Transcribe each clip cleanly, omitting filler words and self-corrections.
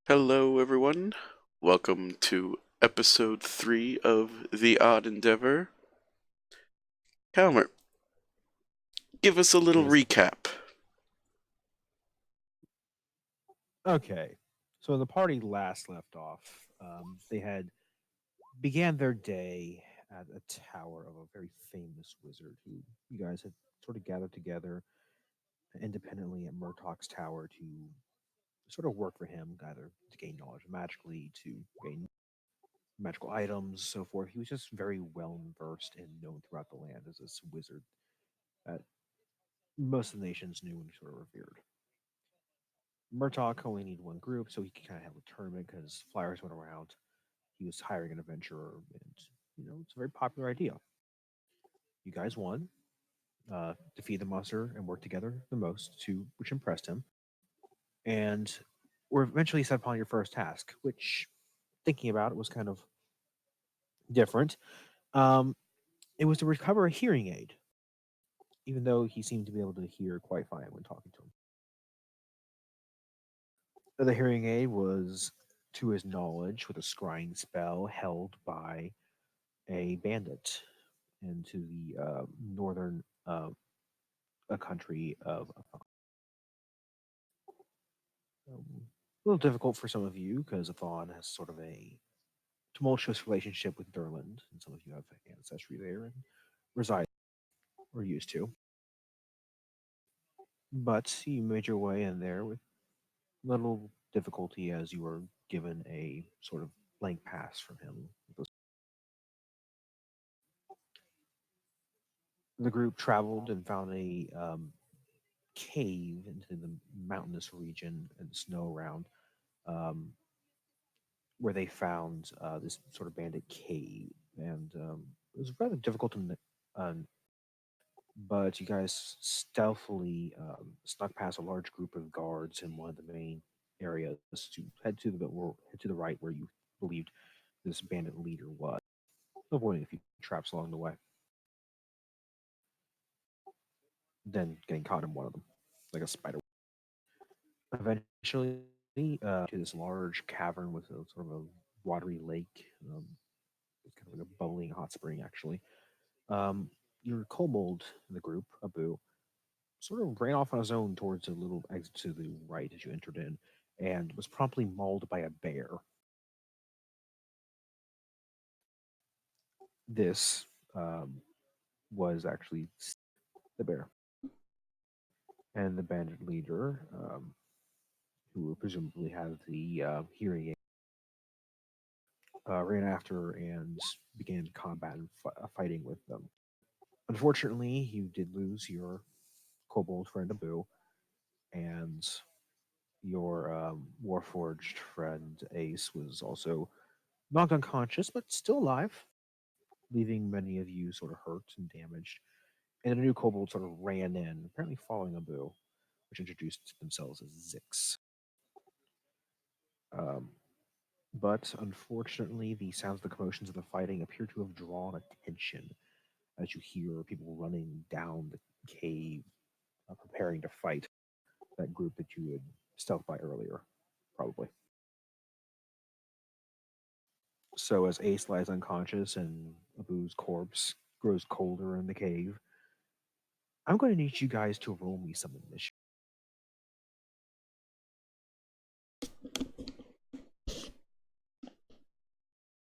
Hello, everyone. Welcome to episode 3 of The Odd Endeavor. Calmer, give us a little Yes. recap. Okay. So the party last left off. They had began their day at a tower of a very famous wizard who you guys had sort of gathered together independently at Murtaugh's tower to sort of work for him, either to gain knowledge magically, to gain magical items, so forth. He was just very well versed and known throughout the land as this wizard that most of the nations knew and sort of revered. Murtaugh only needed one group, so he could kind of have a tournament because flyers went around. He was hiring an adventurer, and it's a very popular idea. You guys won, defeat the monster, and work together the most, to which impressed him. And were eventually set upon your first task, which, thinking about it, was kind of different. Um, it was to recover a hearing aid, even though he seemed to be able to hear quite fine when talking to him. The hearing aid was, to his knowledge, with a scrying spell held by a bandit into the northern country of a little difficult for some of you because Athon has sort of a tumultuous relationship with Durland, and some of you have ancestry there and reside or used to. But you made your way in there with little difficulty as you were given a sort of blank pass from him. The group traveled and found a cave into the mountainous region and snow around, um, where they found this sort of bandit cave, and it was rather difficult to, but you guys stealthily snuck past a large group of guards in one of the main areas to head to the right where you believed this bandit leader was, avoiding a few traps along the way. Then getting caught in one of them, like a spider. Eventually, to this large cavern with a sort of a watery lake. It's kind of like a bubbling hot spring, actually. Um, your kobold in the group, Abu, sort of ran off on his own towards a little exit to the right as you entered in, and was promptly mauled by a bear. This was actually the bear, and the bandit leader, who presumably had the hearing aid, ran after and began combat and fighting with them. Unfortunately, you did lose your kobold friend Abu, and your Warforged friend Ace was also knocked unconscious, but still alive, leaving many of you sort of hurt and damaged. And a new kobold sort of ran in, apparently following Abu, which introduced themselves as Zix. Um, but unfortunately, the sounds of the commotions of the fighting appear to have drawn attention as you hear people running down the cave, preparing to fight that group that you had stealthed by earlier, probably. So as Ace lies unconscious and Abu's corpse grows colder in the cave, I'm going to need you guys to roll me some initiative.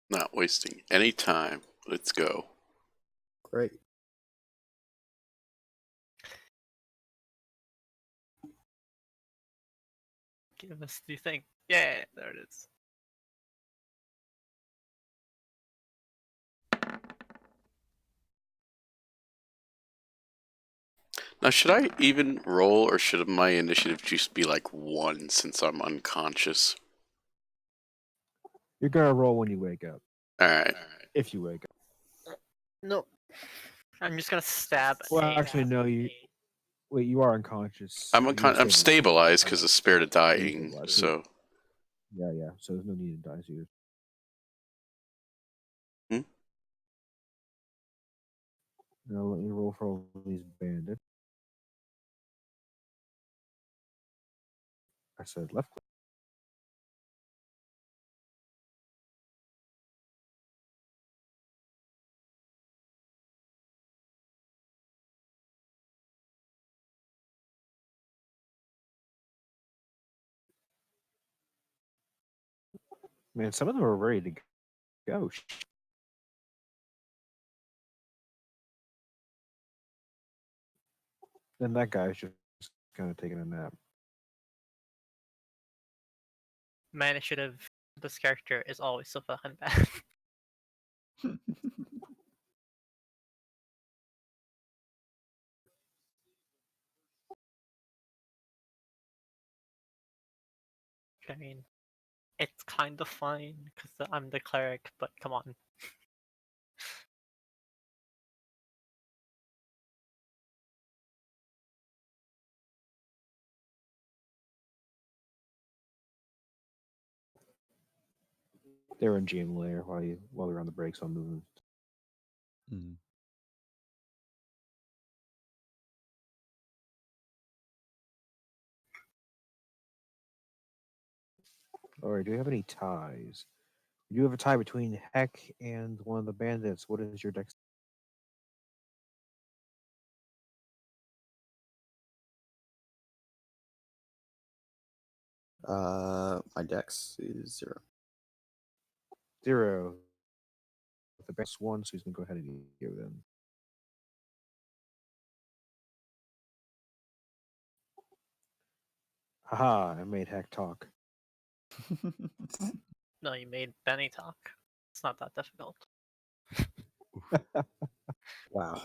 Not wasting any time. Let's go. Great. Give us the thing. Yeah, there it is. Now, should I even roll, or should my initiative just be like 1 since I'm unconscious? You're going to roll when you wake up, Alright. if you wake up. No. I'm just gonna stab. Well, A. actually, no, wait, you are unconscious. I'm stabilized because of Spirit of Dying, Stabilized. so... Yeah, so there's no need to die, so you're... Now let me roll for all these bandits. I said left click. Man, some of them are ready to go. Then that guy's just kind of taking a nap. Man, it should have. This character is always so fucking bad. I mean, it's kind of fine because I'm the cleric, but come on. They're in GM layer while they're on the break, so I'm moving. Mm. All right, do you have any ties? You do have a tie between Heck and one of the bandits. What is your dex? My dex is 0. 0. The best one, so he's gonna go ahead and give them. Haha, I made Heck talk. No, you made Benny talk. It's not that difficult. Wow.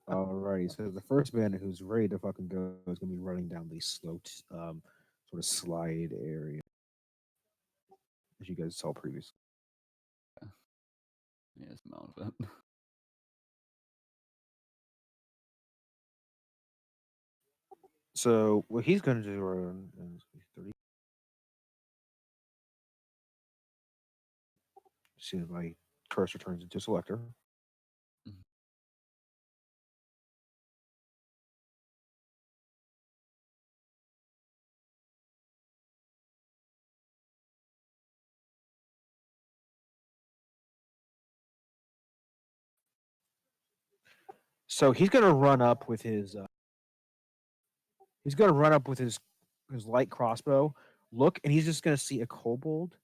Alrighty, so the first bandit who's ready to fucking go is gonna be running down the sloped, sort of slide area, as you guys saw previously. Yes, mount it. So what he's gonna do is 30. As soon as my cursor turns into selector. Mhm. So he's gonna run up with his. He's gonna run up with his light crossbow. Look, and he's just gonna see a kobold,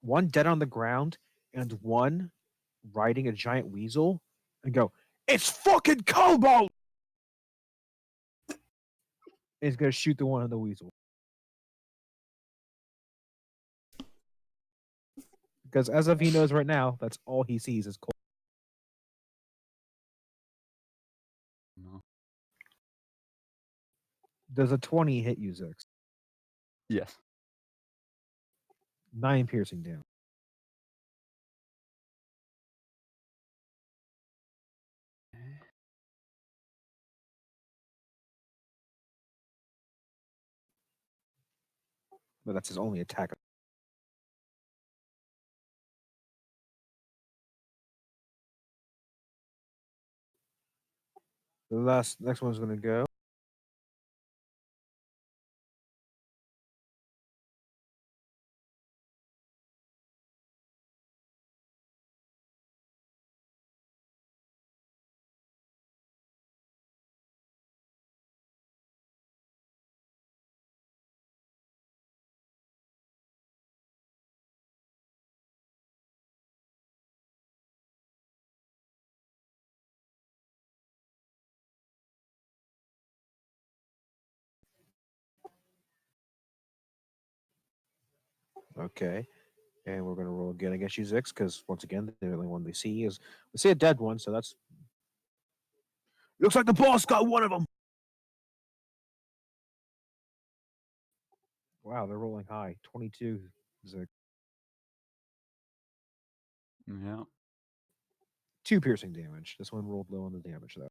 one dead on the ground, and one riding a giant weasel, and go, "It's fucking kobold!" And he's gonna shoot the one on the weasel. Because as of he knows right now, that's all he sees is kobold. No. Does a 20 hit you, Zix? Yes. 9 piercing damage. But that's his only attack. The next one's gonna go. Okay. And we're gonna roll again against you, Zix, because once again, the only one they see is we see a dead one, so that's looks like the boss got one of them. Wow, they're rolling high. 22, Zix. Yeah. 2 piercing damage. This one rolled low on the damage though.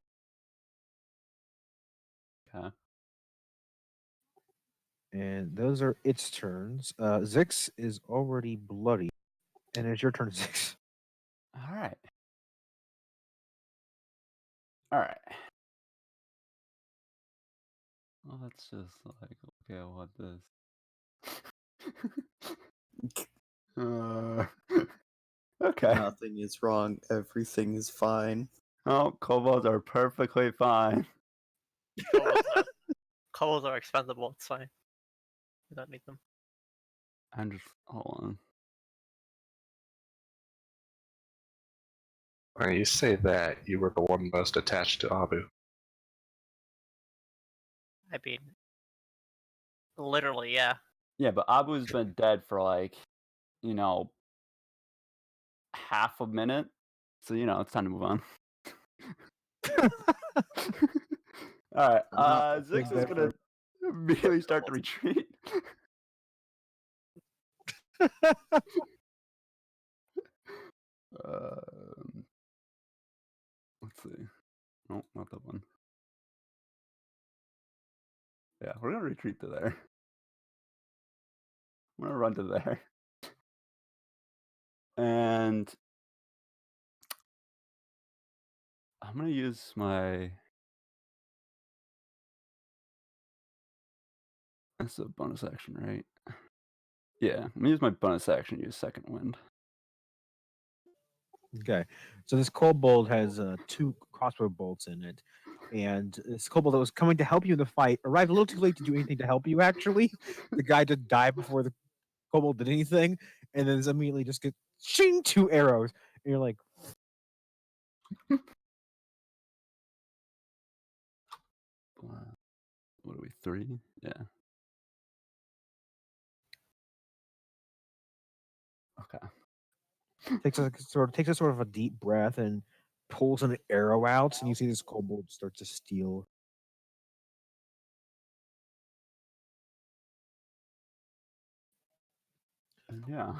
Okay. And those are its turns. Zix is already bloody, and it's your turn, Zix. All right. All right. Well, let's just like look at what this. Okay. Nothing is wrong. Everything is fine. Oh, kobolds are perfectly fine. Kobolds are expendable. It's fine. We don't need them. I'm just hold on. When you say that, you were the one most attached to Abu. I mean, literally, yeah. Yeah, but Abu's been dead for like, half a minute. So it's time to move on. All right. not Zix is that gonna immediately start to retreat. Let's see. No, not that one. Yeah, we're gonna retreat to there. I'm gonna run to there. And I'm gonna use my. That's a bonus action, right? Yeah, I'm gonna use my bonus action to use second wind. Okay, so this kobold has 2 crossbow bolts in it, and this kobold that was coming to help you in the fight arrived a little too late to do anything to help you. Actually, the guy did die before the kobold did anything, and then immediately just get shing 2 arrows, and you're like, What are we, 3? Yeah. Okay. takes a sort of a deep breath and pulls an arrow out, and you see this kobold start to steal. And yeah.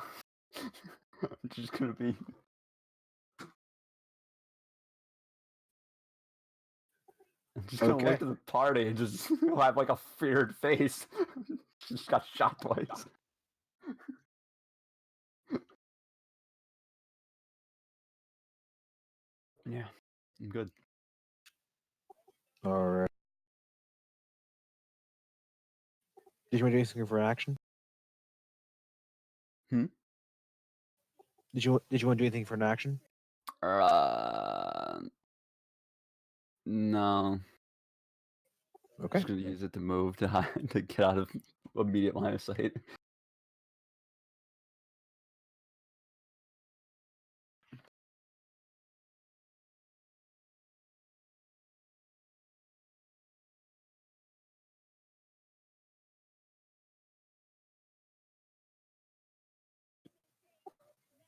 I'm just gonna be. I'm just gonna Okay. look at the party and just have like a feared face. Just got shot twice. Yeah, I'm good. All right. Did you want to do anything for an action? Hmm? Did you want to do anything for an action? No. Okay. Just gonna use it to move to to get out of immediate line of sight.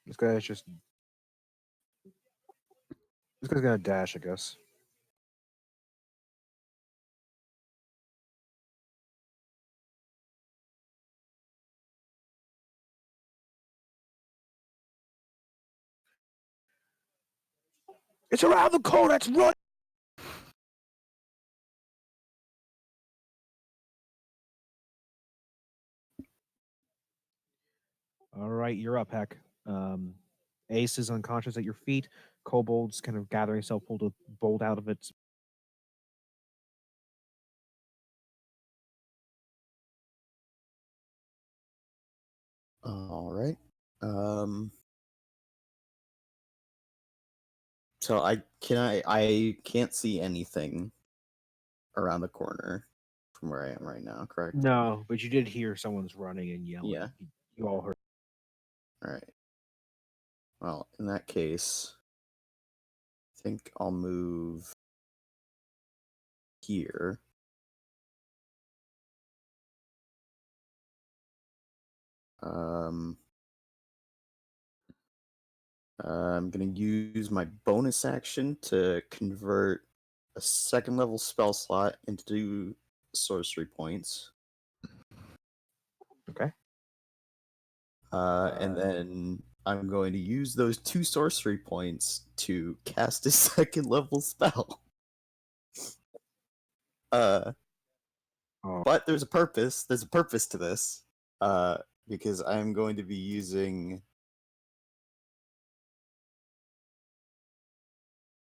This guy's gonna dash, I guess. It's around the corner. It's run. All right, you're up, Heck. Ace is unconscious at your feet. Kobold's kind of gathering himself, pulled a bolt out of its. All right. So I can't see anything around the corner from where I am right now, correct? No, but you did hear someone's running and yelling. Yeah. You all heard. All right. Well, in that case, I think I'll move here. I'm gonna use my bonus action to convert a 2nd level spell slot into sorcery points. Okay. And then I'm going to use those 2 sorcery points to cast a 2nd level spell. Oh. But there's a purpose. There's a purpose to this. Because I'm going to be using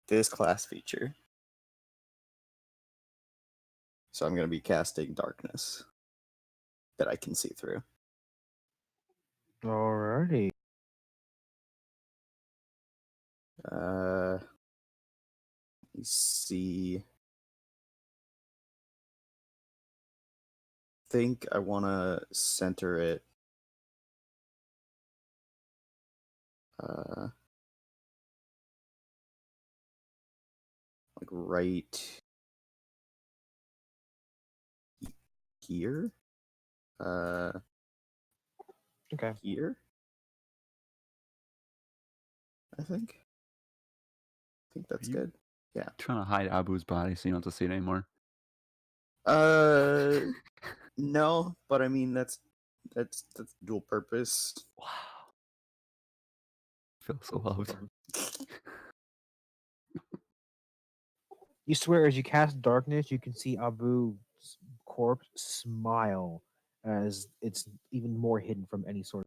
this class feature. So I'm going to be casting darkness that I can see through. Alrighty. Let me see. I think I want to center it like right here. Okay. Here. I think that's you- good. Trying to hide Abu's body so you don't have to see it anymore. No, but I mean that's dual purpose. Wow. I feel so loved. You swear, as you cast darkness, you can see Abu's corpse smile as it's even more hidden from any sort.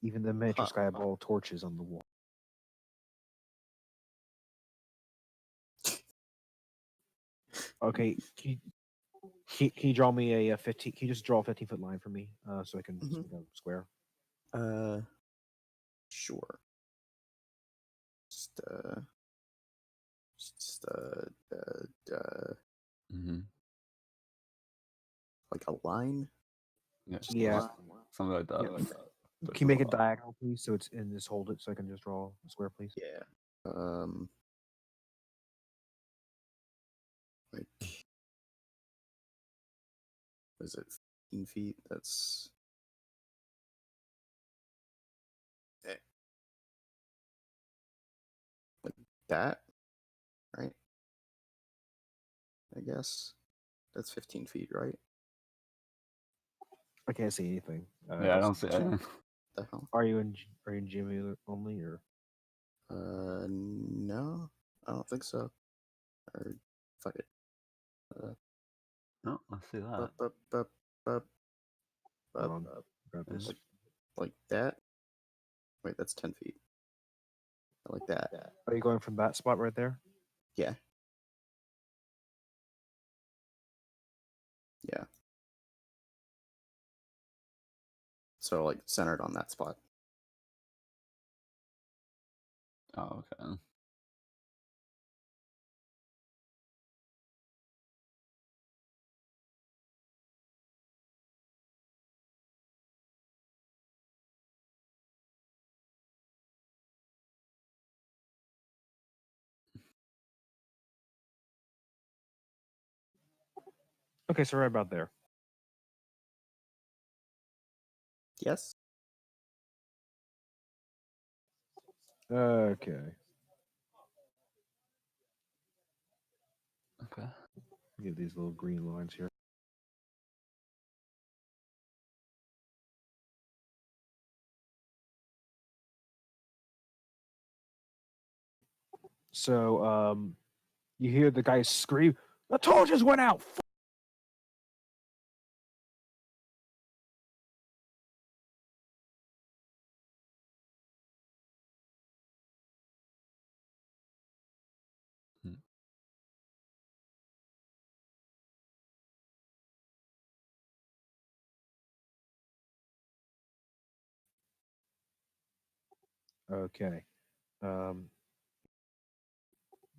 Even the miniature Huh. skyball torches on the wall. Okay, can you draw me a 15? Can you just draw a 15-foot line for me, so I can just Mhm. make a square? Sure. Just Mm-hmm. like a line. Yeah. Yeah. Something like that. Yeah. But Can you make it just- diagonal, please? So it's in this. Hold it, so I can just draw a square, please. Yeah. Like, is it 15 feet? That's like that, right? I guess that's 15 feet, right? I can't see anything. Yeah, I don't see. The hell? Are you in Jimmy only, or No, I don't think so. Or fuck it. No, I see that. Up, up, up, up, hold up, on, up, grab this? like that. Wait, that's 10 feet. Like that. Are you going from that spot right there? Yeah. Yeah. So like centered on that spot. Oh, okay. Okay, so right about there. Yes. Okay. Okay. Get these little green lines here. So, you hear the guy scream, "The torches went out!" Hmm. Okay.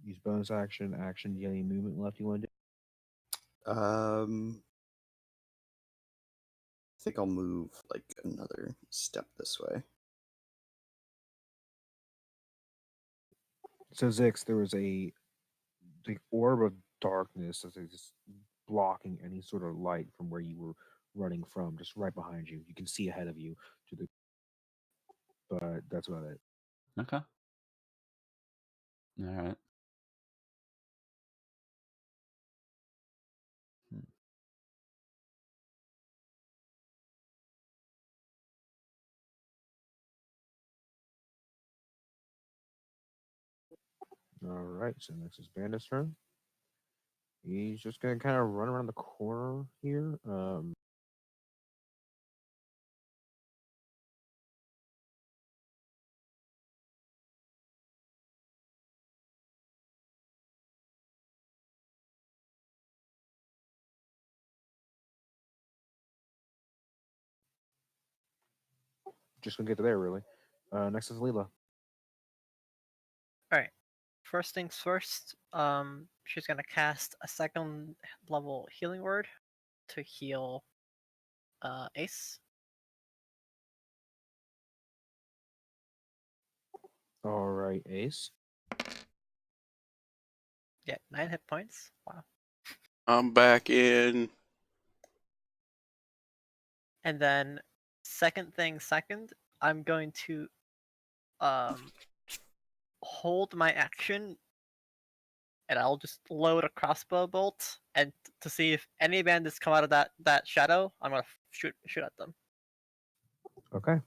Use bonus action. Do you have any movement left you want to do? I think I'll move like another step this way. So, Zix, there was the orb of darkness that's just blocking any sort of light from where you were running from, just right behind you. You can see ahead of you to the, but that's about it. Okay. All right. Hmm. All right. So next is Bandit's turn. He's just gonna kind of run around the corner here. Just gonna get to there really. Next is Leela. Alright. First things first, she's gonna cast a second level healing word to heal Ace. All right, Ace. Yeah, 9 hit points. Wow. I'm back in. And then second thing second, I'm going to hold my action and I'll just load a crossbow bolt and to see if any bandits come out of that shadow, I'm gonna shoot at them. Okay.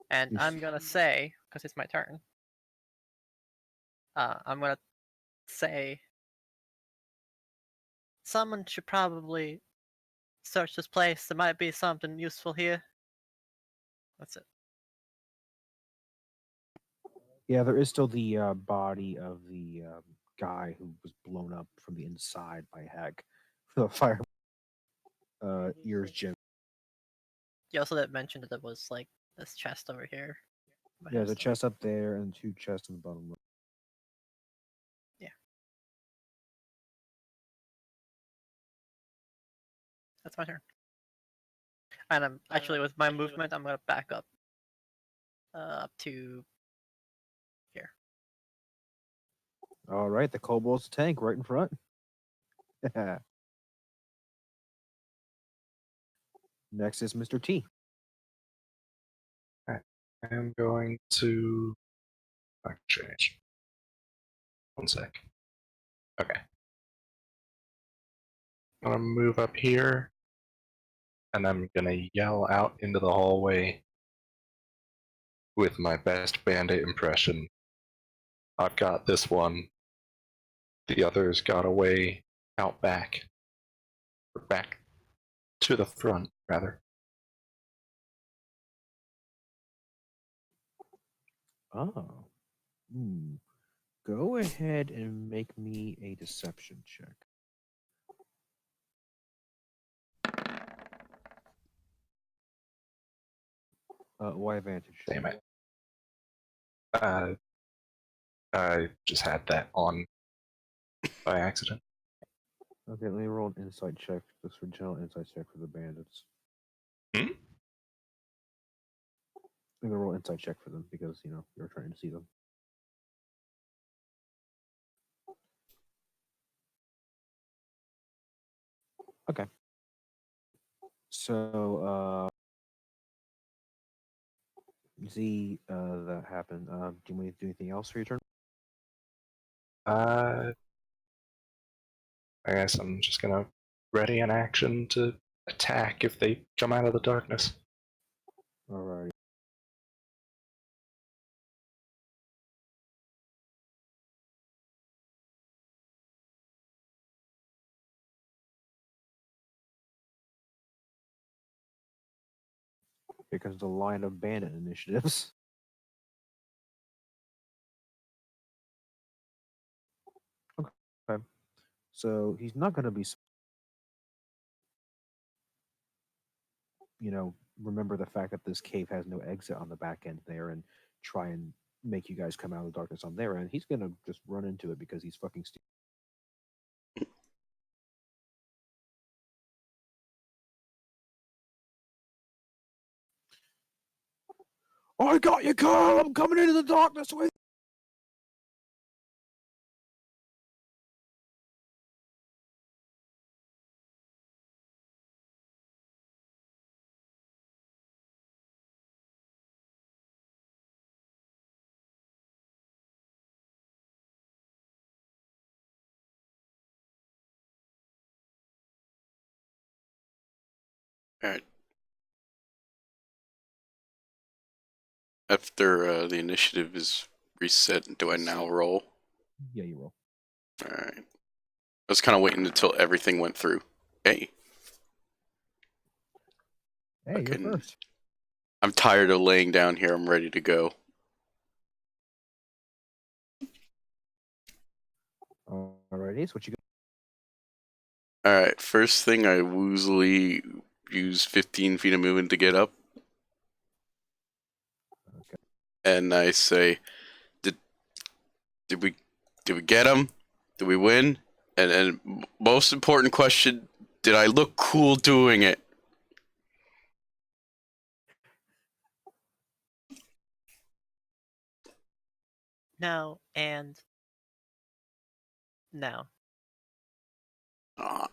And You I'm gonna say, because it's my turn, I'm gonna say someone should probably search this place. There might be something useful here. That's it. Yeah, there is still the body of the guy who was blown up from the inside by Heck. The fire. Ears, Jim. You also didn't mention that there was like this chest over here. by Yeah, there's a his- chest up there and 2 chests in the bottom left. That's my turn. And I'm actually with my movement, I'm gonna back up to here. All right, the kobold's tank right in front. Next is Mr. T. I am going to change. One sec. Okay. I'm gonna move up here, and I'm gonna yell out into the hallway with my best bandit impression. I've got this one. The others got away out back. Or back to the front, rather. Oh. Go ahead and make me a deception check. Why advantage? Damn it. I just had that on by accident. Okay, let me roll an insight check. Just for general insight check for the bandits. Hmm? I'm gonna roll an insight check for them because you're trying to see them. Okay. So Z, that happened. Do you want to do anything else for your turn? I guess I'm just gonna ready an action to attack if they come out of the darkness. Alright. Here comes the line of bandit initiatives. Okay. So he's not going to be, remember the fact that this cave has no exit on the back end there and try and make you guys come out of the darkness on their end. He's going to just run into it because he's fucking stupid. I got you, Carl! I'm coming into the darkness with Alright. After the initiative is reset, do I now roll? Yeah, you roll. Alright. I was kind of waiting until everything went through. Hey, Hey, Fucking- you're first. I'm tired of laying down here. I'm ready to go. Alright, Ace, what you got? Alright, first thing I woozily use 15 feet of movement to get up. Okay. And I say, did we get him? Did we win? And most important question, did I look cool doing it? no, and no. Ah.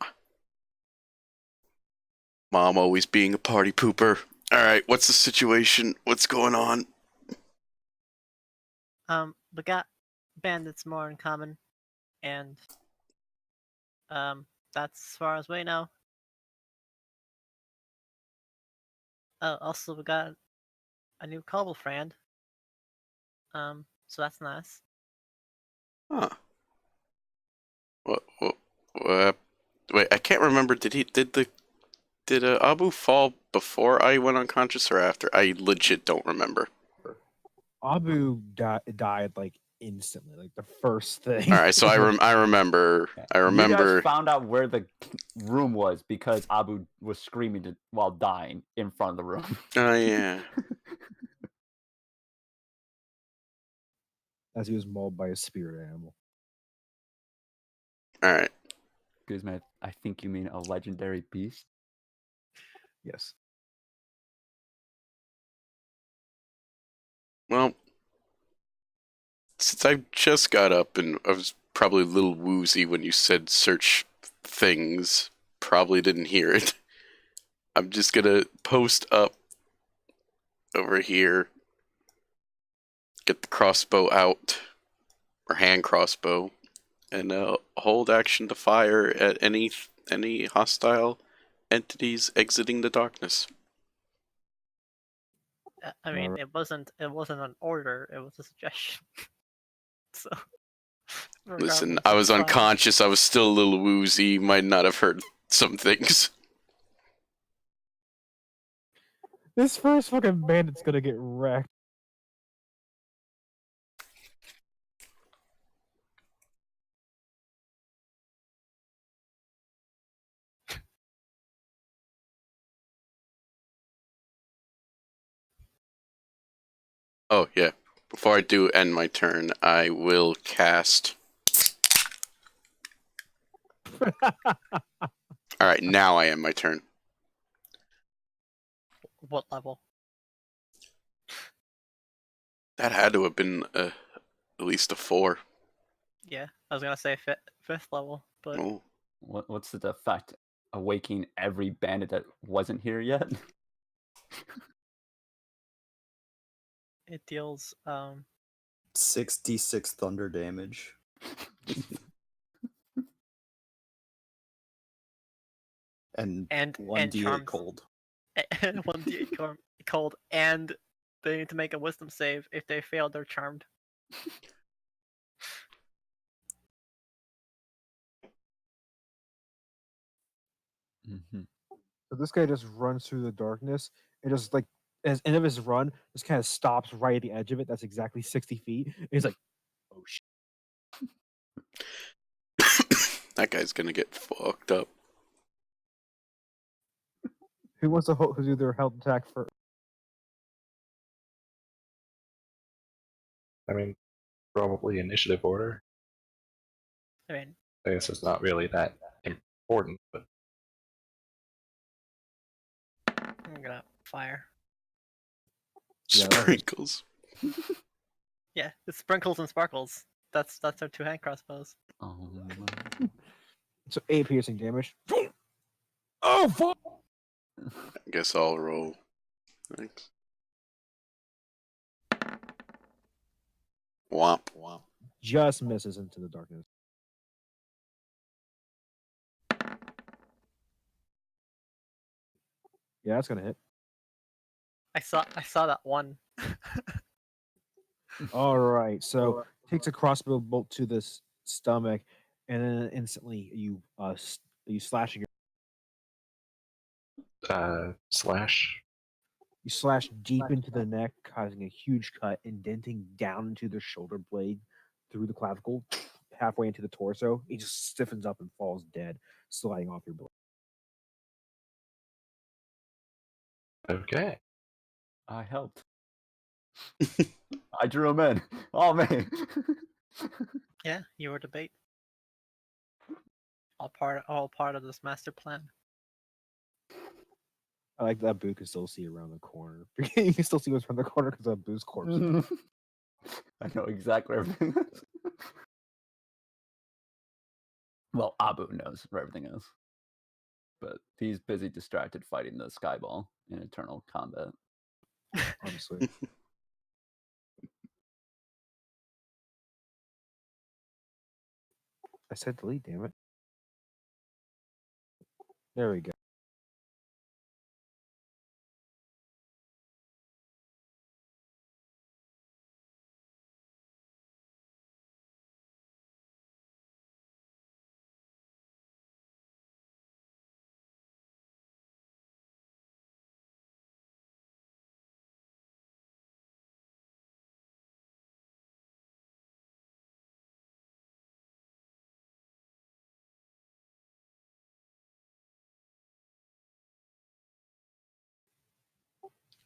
Mom always being a party pooper. Alright, what's the situation? What's going on? We got bandits more in common, and that's as far as we know. Oh, also we got a new cobble friend. So that's nice. Huh. What, wait, I can't remember. Did Abu fall before I went unconscious or after? I legit don't remember. Abu died like instantly, like the first thing. All right, so I remember. I You remember. guys found out where the room was because Abu was screaming while dying in front of the room. Oh yeah. As he was mauled by a spirit animal. All right. Excuse me, I think you mean a legendary beast. Yes. Well, since I just got up and I was probably a little woozy when you said search things, probably didn't hear it. I'm just gonna post up over here, get the crossbow out, or hand crossbow, and hold action to fire at any hostile entities exiting the darkness. I mean, Alright. it wasn't an order; it was a suggestion. So. Listen, regardless, I was it's fine. unconscious. I was still a little woozy. Might not have heard some things. This first fucking bandit's gonna get wrecked. Oh yeah. Before I do end my turn, I will cast. All right, now I end my turn. What level? That had to have been at least a 4. Yeah, I was gonna say fifth level, but Oh. What's the effect? Awakening every bandit that wasn't here yet? it deals 66 thunder damage. And and 1d8 charms cold. 1d8 cold, and they need to make a wisdom save. If they fail, they're charmed. Mm-hmm. So this guy just runs through the darkness and just like as end of his run, just kind of stops right at the edge of it. That's exactly 60 feet. And he's like, "Oh shit!" That guy's gonna get fucked up. Who wants to do their health attack first? I mean, probably initiative order. I mean, I guess it's not really that important, but I'm gonna fire. Yeah, that hurts. Sprinkles. Yeah, it's sprinkles and sparkles. That's our 2 hand crossbows. Oh, no. So 8 piercing damage. Oh fuck! I guess I'll roll. Thanks. Womp womp. Just misses into the darkness. Yeah, that's gonna hit. I saw that one. All right, so takes a crossbow bolt to the stomach, and then instantly you you slashing. slash. You slash deep into the neck, causing a huge cut, indenting down into the shoulder blade, through the clavicle, halfway into the torso. He just stiffens up and falls dead, sliding off your blade. Okay. I helped. I drew him in. Oh man. Yeah, you were the bait. All part of this master plan. I like that Boo can still see around the corner. You can still see what's around the corner because of Boo's corpse. I know exactly where everything is. Well, Abu knows where everything is. But he's busy distracted fighting the Skyball in Eternal Combat. Honestly. I said delete, damn it. There we go.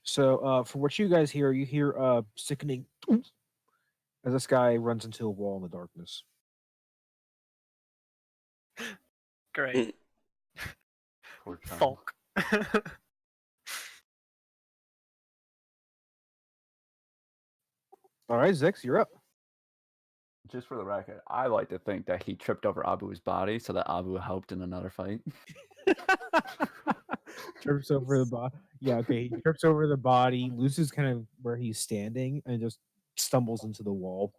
So, from what you guys hear, you hear sickening as this guy runs into a wall in the darkness. Great. Poor child. Folk. All right, Zix, you're up. Just for the record, I like to think that he tripped over Abu's body so that Abu helped in another fight. Trips over the body. Yeah, okay. He trips over the body, loses kind of where he's standing, and just stumbles into the wall.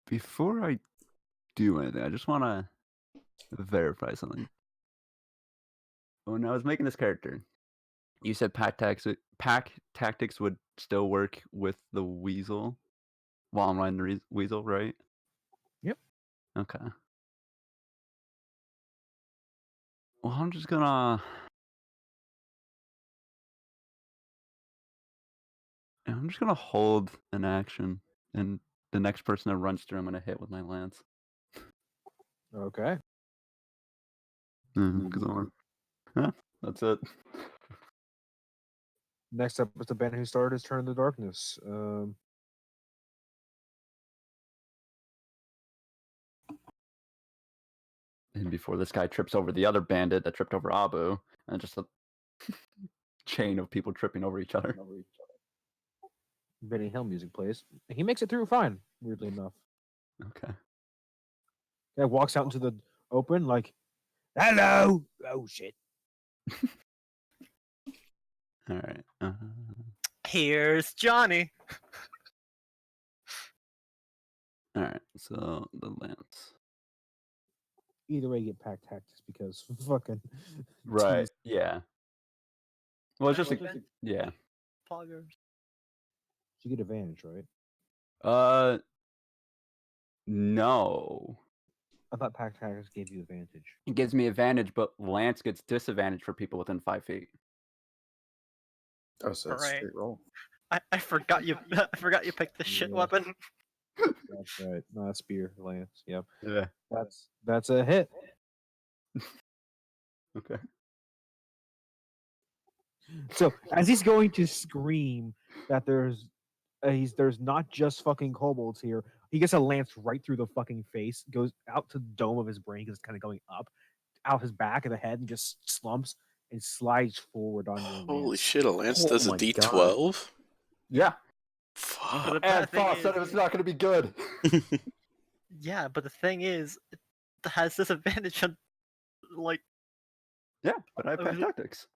Before I do anything, I just want to verify something. When I was making this character, you said pack tactics would still work with the weasel while I'm riding the weasel, right? Yep. Okay. Well, I'm just gonna hold an action, and the next person that runs through, I'm gonna hit with my lance. Okay. Because yeah, that's it. Next up is the band who started his Turn in the Darkness. And before this guy trips over the other bandit that tripped over Abu, and just a chain of people tripping over each other. Benny Hill music plays. He makes it through fine, weirdly enough. Okay. Guy walks out into the open like, hello! Oh, shit. All right. Here's Johnny. All right. So the lance. Either way, you get pack tactics because fucking... Right. Jeez. Yeah. Well, it's just Relevant. yeah. Poggers. You get advantage, right? No. I thought pack tactics gave you advantage. It gives me advantage, but lance gets disadvantage for people within 5 feet. Oh, so that's Hooray. straight roll. I forgot you. I forgot you picked the shit Yeah. weapon. That's right. No, spear, lance. Yep. Yeah. That's a hit. Okay. So as he's going to scream that there's not just fucking kobolds here, he gets a lance right through the fucking face, goes out to the dome of his brain because it's kind of going up, out his back of the head, and just slumps and slides forward on your Holy lance. shit, a lance Oh does a my D12? Yeah. Fuck. But the bad And thing Foss said is- it was not going to be good. Yeah, but the thing is, it has disadvantage on, like, Yeah, but I have pack Okay. tactics.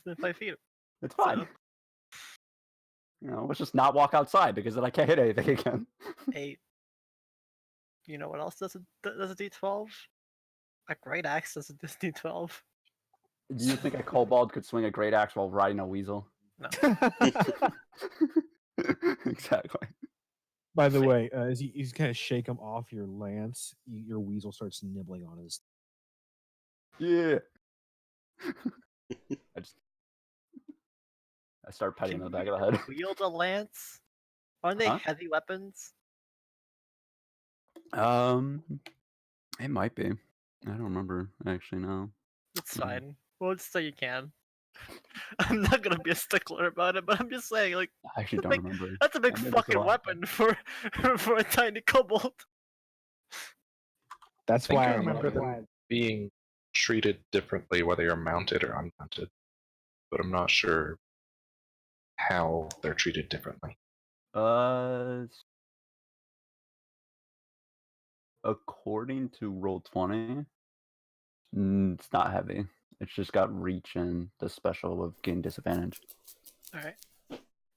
within 5 feet. It's fine. So, You know, let's just not walk outside because then I can't hit anything again. 8. You know what else does a D12? A great axe does a D12. Do you think a kobold could swing a great axe while riding a weasel? No. Exactly. By the way, as you kind of shake him off your lance, your weasel starts nibbling on his. Yeah. I start petting him Can in the back you of the head. wield a lance? Aren't they Huh? heavy weapons? It might be. I don't remember actually now. It's Mm. fine. We'll just say you can. I'm not gonna be a stickler about it, but I'm just saying, like, I actually don't Like, remember. that's a big I made this a fucking while ago. weapon for for a tiny kobold. That's think why I I remember remember them being treated differently whether you're mounted or unmounted, but I'm not sure how they're treated differently. According to Roll20, it's not heavy. It's just got reach and the special of gain disadvantage. All right.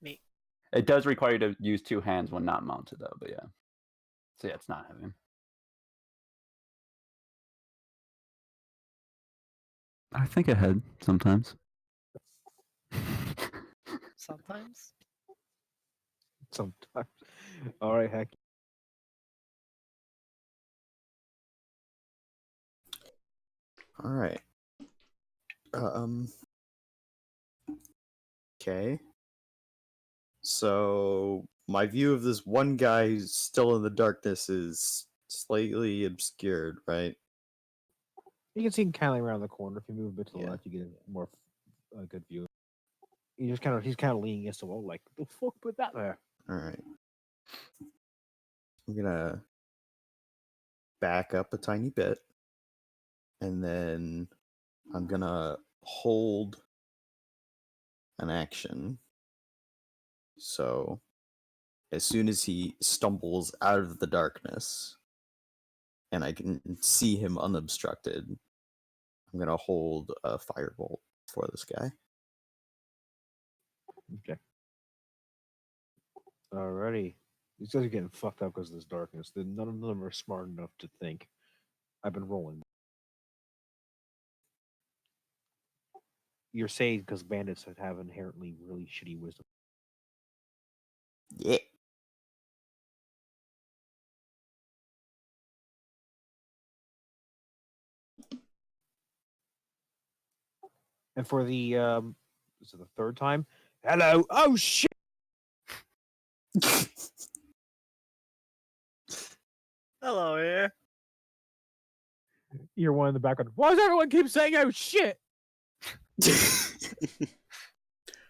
Neat. It does require you to use 2 hands when not mounted, though. But yeah, so yeah, it's not heavy. I think ahead sometimes. Sometimes. Sometimes. All right, heck. All right. Okay. So my view of this one guy who's still in the darkness is slightly obscured, right? You can see him kind of around the corner. If you move a bit to the Yeah. left, you get a more good view. He's kind of leaning against the wall, like the fuck put that there. All right. I'm gonna back up a tiny bit, and then I'm gonna hold an action. So as soon as he stumbles out of the darkness and I can see him unobstructed, I'm gonna hold a firebolt for this guy. Okay. Alrighty. These guys are getting fucked up because of this darkness. None of them are smart enough to think. I've been rolling. You're saved because bandits have inherently really shitty wisdom. Yeah. And for the this is the third time. Hello. Oh shit. Hello here. You're one in the background. Why does everyone keep saying oh shit?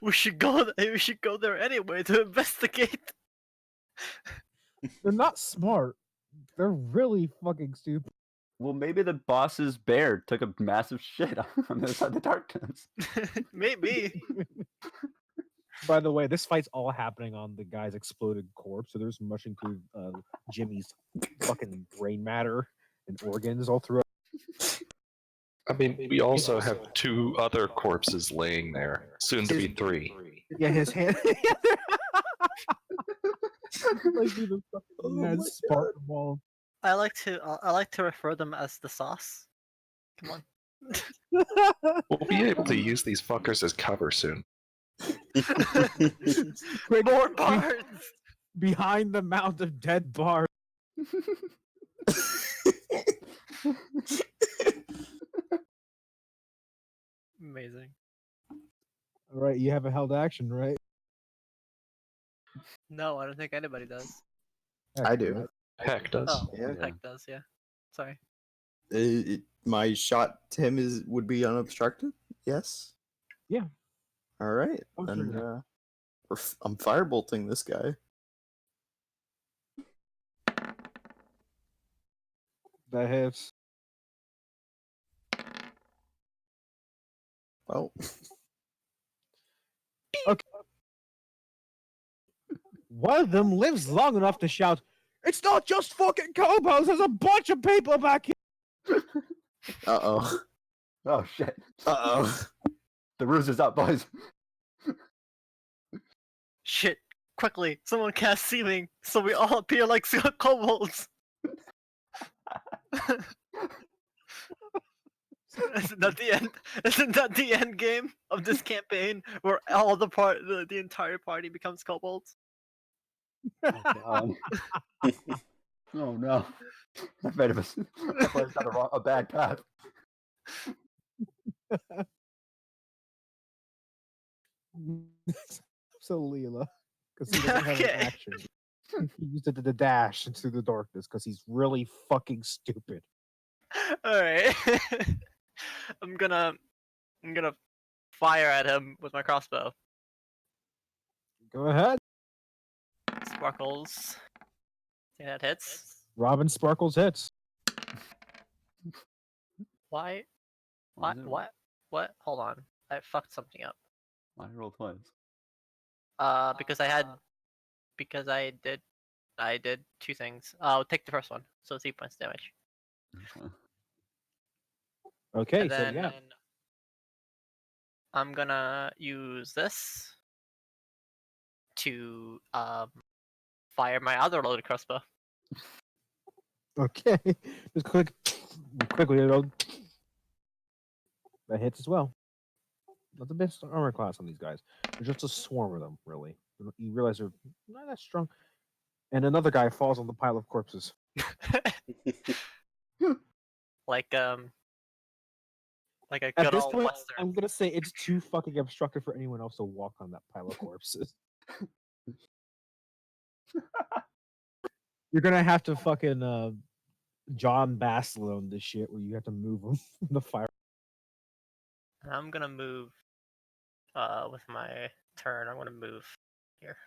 We should go. We should go there anyway to investigate. They're not smart. They're really fucking stupid. Well, maybe the boss's bear took a massive shit on the other side of the darkness. Maybe. By the way, this fight's all happening on the guy's exploded corpse, so there's mushing through Jimmy's fucking brain matter and organs all throughout. I mean, we also have 2 other corpses laying there, soon to be 3. Yeah, his hand. Like, the fucking my Spartan wall. I like to refer them as the sauce. Come on. We'll be able to use these fuckers as cover soon. Quick, More bards. behind the mount of dead bars. Amazing. All right, you have a held action, right? No, I don't think anybody does. I do. Heck does. Oh, Yeah. Heck does. Yeah. Sorry. My shot to him would be unobstructed. Yes. Yeah. All right. Oh, sure, And yeah. I'm firebolting this guy. That hits. Well, One of them lives long enough to shout, "It's not just fucking Kobos, there's a bunch of people back here!" uh-oh. Oh shit! Uh-oh. The ruse is up, boys. Shit! Quickly, someone cast sealing, so we all appear like kobolds. Isn't that the end? Isn't that the end game of this campaign, where all the entire party becomes kobolds? Oh no! That might have been a bad path. So Leela, because he doesn't have an Okay. action. He used it to dash into the darkness because he's really fucking stupid. Alright. I'm gonna fire at him with my crossbow. Go ahead. Sparkles. Think that hits. Robin Sparkles hits. Why Why is it- What? Hold on. I fucked something up. Why did I roll twice? Because I did two things. I'll take the first one. So 3 points damage. Okay. Okay, And so then yeah. I'm gonna use this to fire my other loaded crossbow. Okay. Just quickly reload. That hits as well. Not the best armor class on these guys. There's just a swarm of them, really. You realize they're not that strong. And another guy falls on the pile of corpses. like a At good this old point, western. I'm gonna say it's too fucking obstructive for anyone else to walk on that pile of corpses. You're gonna have to fucking John Bastelone this shit where you have to move them from the fire. I'm gonna move with my turn. I'm gonna move here.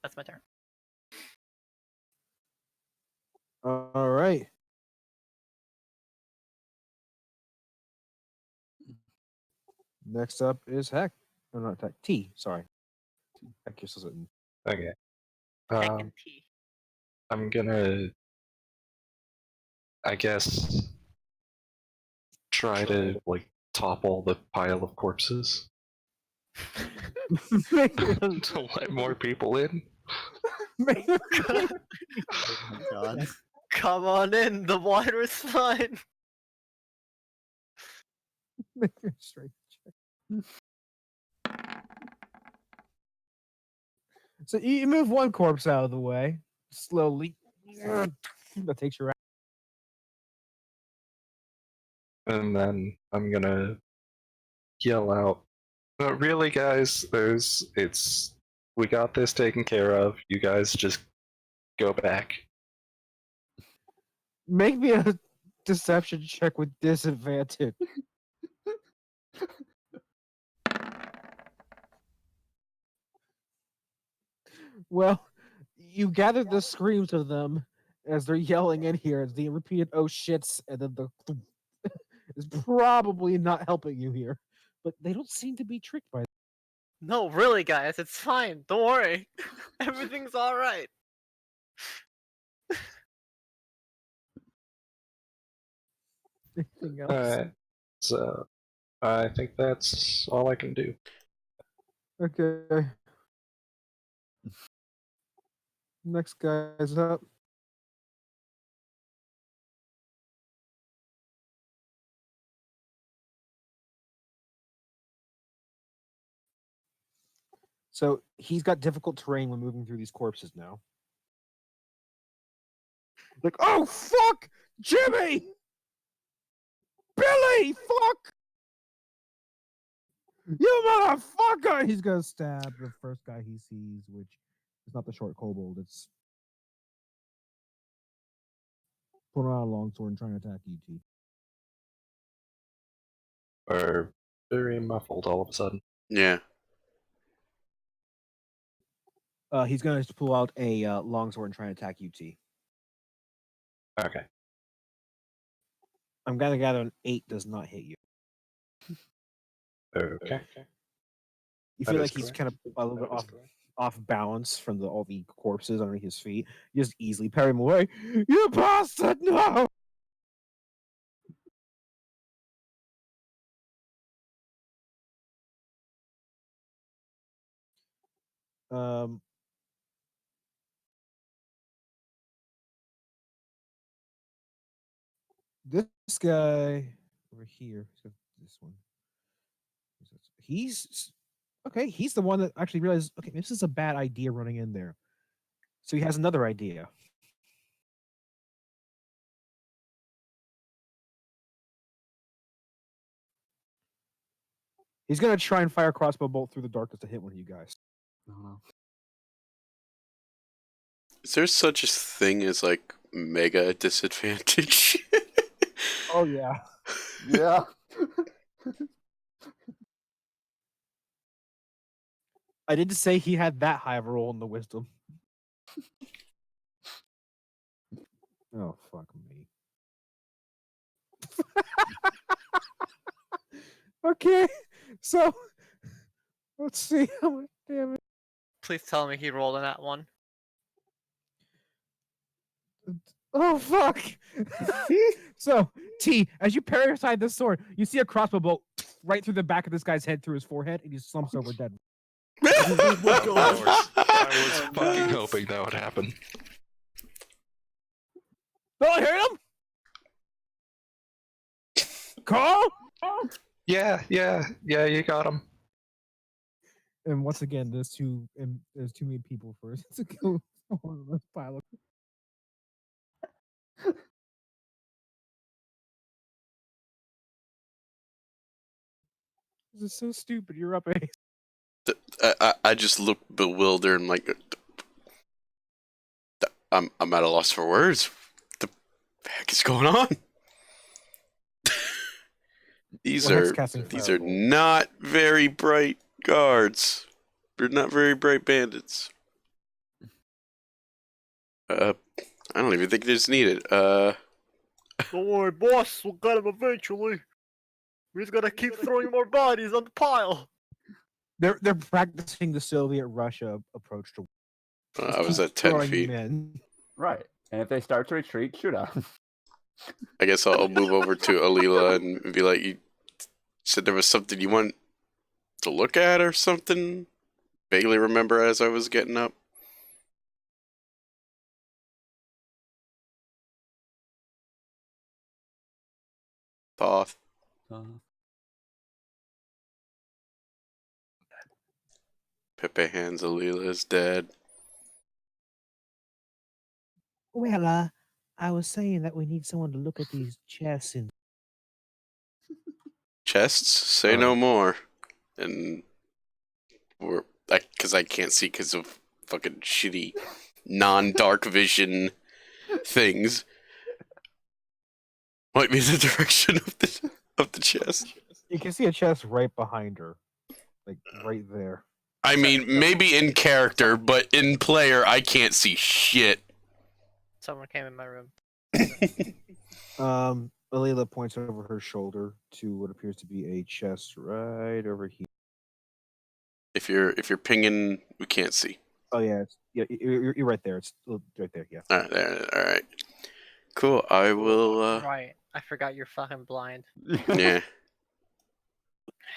That's my turn. All right. Next up is Heck. No, not Heck. T. Sorry. Heck, you're still sitting. Okay. Heck Um, and T. I'm gonna, I guess, try to like topple the pile of corpses to let more people in. Oh my god. Come on in. The water is fine. Make a strength check. So you move one corpse out of the way slowly. That takes you out. And then I'm gonna yell out, really guys, we got this taken care of. You guys just go back. Make me a deception check with disadvantage. Well, you gather the screams of them as they're yelling in here, as the repeated "oh shits" and then the is probably not helping you here. But they don't seem to be tricked by No, really, guys, it's fine. Don't worry. Everything's all right. anything else. Alright, so I think that's all I can do. Okay. Next guy's up. So he's got difficult terrain when moving through these corpses now. Like, oh fuck, Jimmy, Billy, fuck, you motherfucker! He's gonna stab the first guy he sees, which is not the short kobold. It's pulling out a longsword and trying to attack you, T. Or very muffled all of a sudden. Yeah. He's gonna pull out a longsword and try to attack you, T. Okay. I'm gonna gather an 8 does not hit you. Okay. You That feel is like he's correct. kind of a little bit That is off correct. off balance from all the corpses underneath his feet. You just easily parry him away. You bastard! No. Um. This guy over here. This one. He's okay. He's the one that actually realized. Okay, this is a bad idea running in there. So he has another idea. He's gonna try and fire a crossbow bolt through the darkness to hit one of you guys. Oh no. Is there such a thing as like mega disadvantage? Oh yeah. Yeah. I didn't say he had that high of a roll in the wisdom. Oh fuck me. Okay, so let's see how much damage. Please tell me he rolled on that one. Oh fuck! So T, as you parasite the sword, you see a crossbow bolt right through the back of this guy's head, through his forehead, and he slumps over dead. I was fucking hoping that would happen. Oh, I hit him! Carl! Yeah, you got him. And once again, there's too many people for us to go on this pile of. This is so stupid. You're up, Ace. I just look bewildered and like, I'm at a loss for words. What the heck is going on? These Well, hex are casting these are Firebolt. not very bright guards. They're not very bright bandits. I don't even think this is needed. Don't worry, boss. We'll get him eventually. We just gotta keep throwing more bodies on the pile. They're practicing the Soviet Russia approach to. I was keep at 10 throwing feet. men. Right. And if they start to retreat, shoot at 'em. I guess I'll move over to Alila and be like, you said there was something you want to look at or something? Vaguely remember as I was getting up. Thoth. Pepe hands Alila is dead. Well, I was saying that we need someone to look at these chests and. Chests? Say no more. And we're because I can't see because of fucking shitty non-dark vision things. Point me in the direction of the chest. You can see a chest right behind her, like right there. I mean, maybe in character, but in player, I can't see shit. Someone came in my room. Alila points over her shoulder to what appears to be a chest right over here. If you're pinging, we can't see. Oh yeah, you're right there. It's right there. Yeah. All right, there. All right. Cool. I will. Right. I forgot you're fucking blind. Yeah.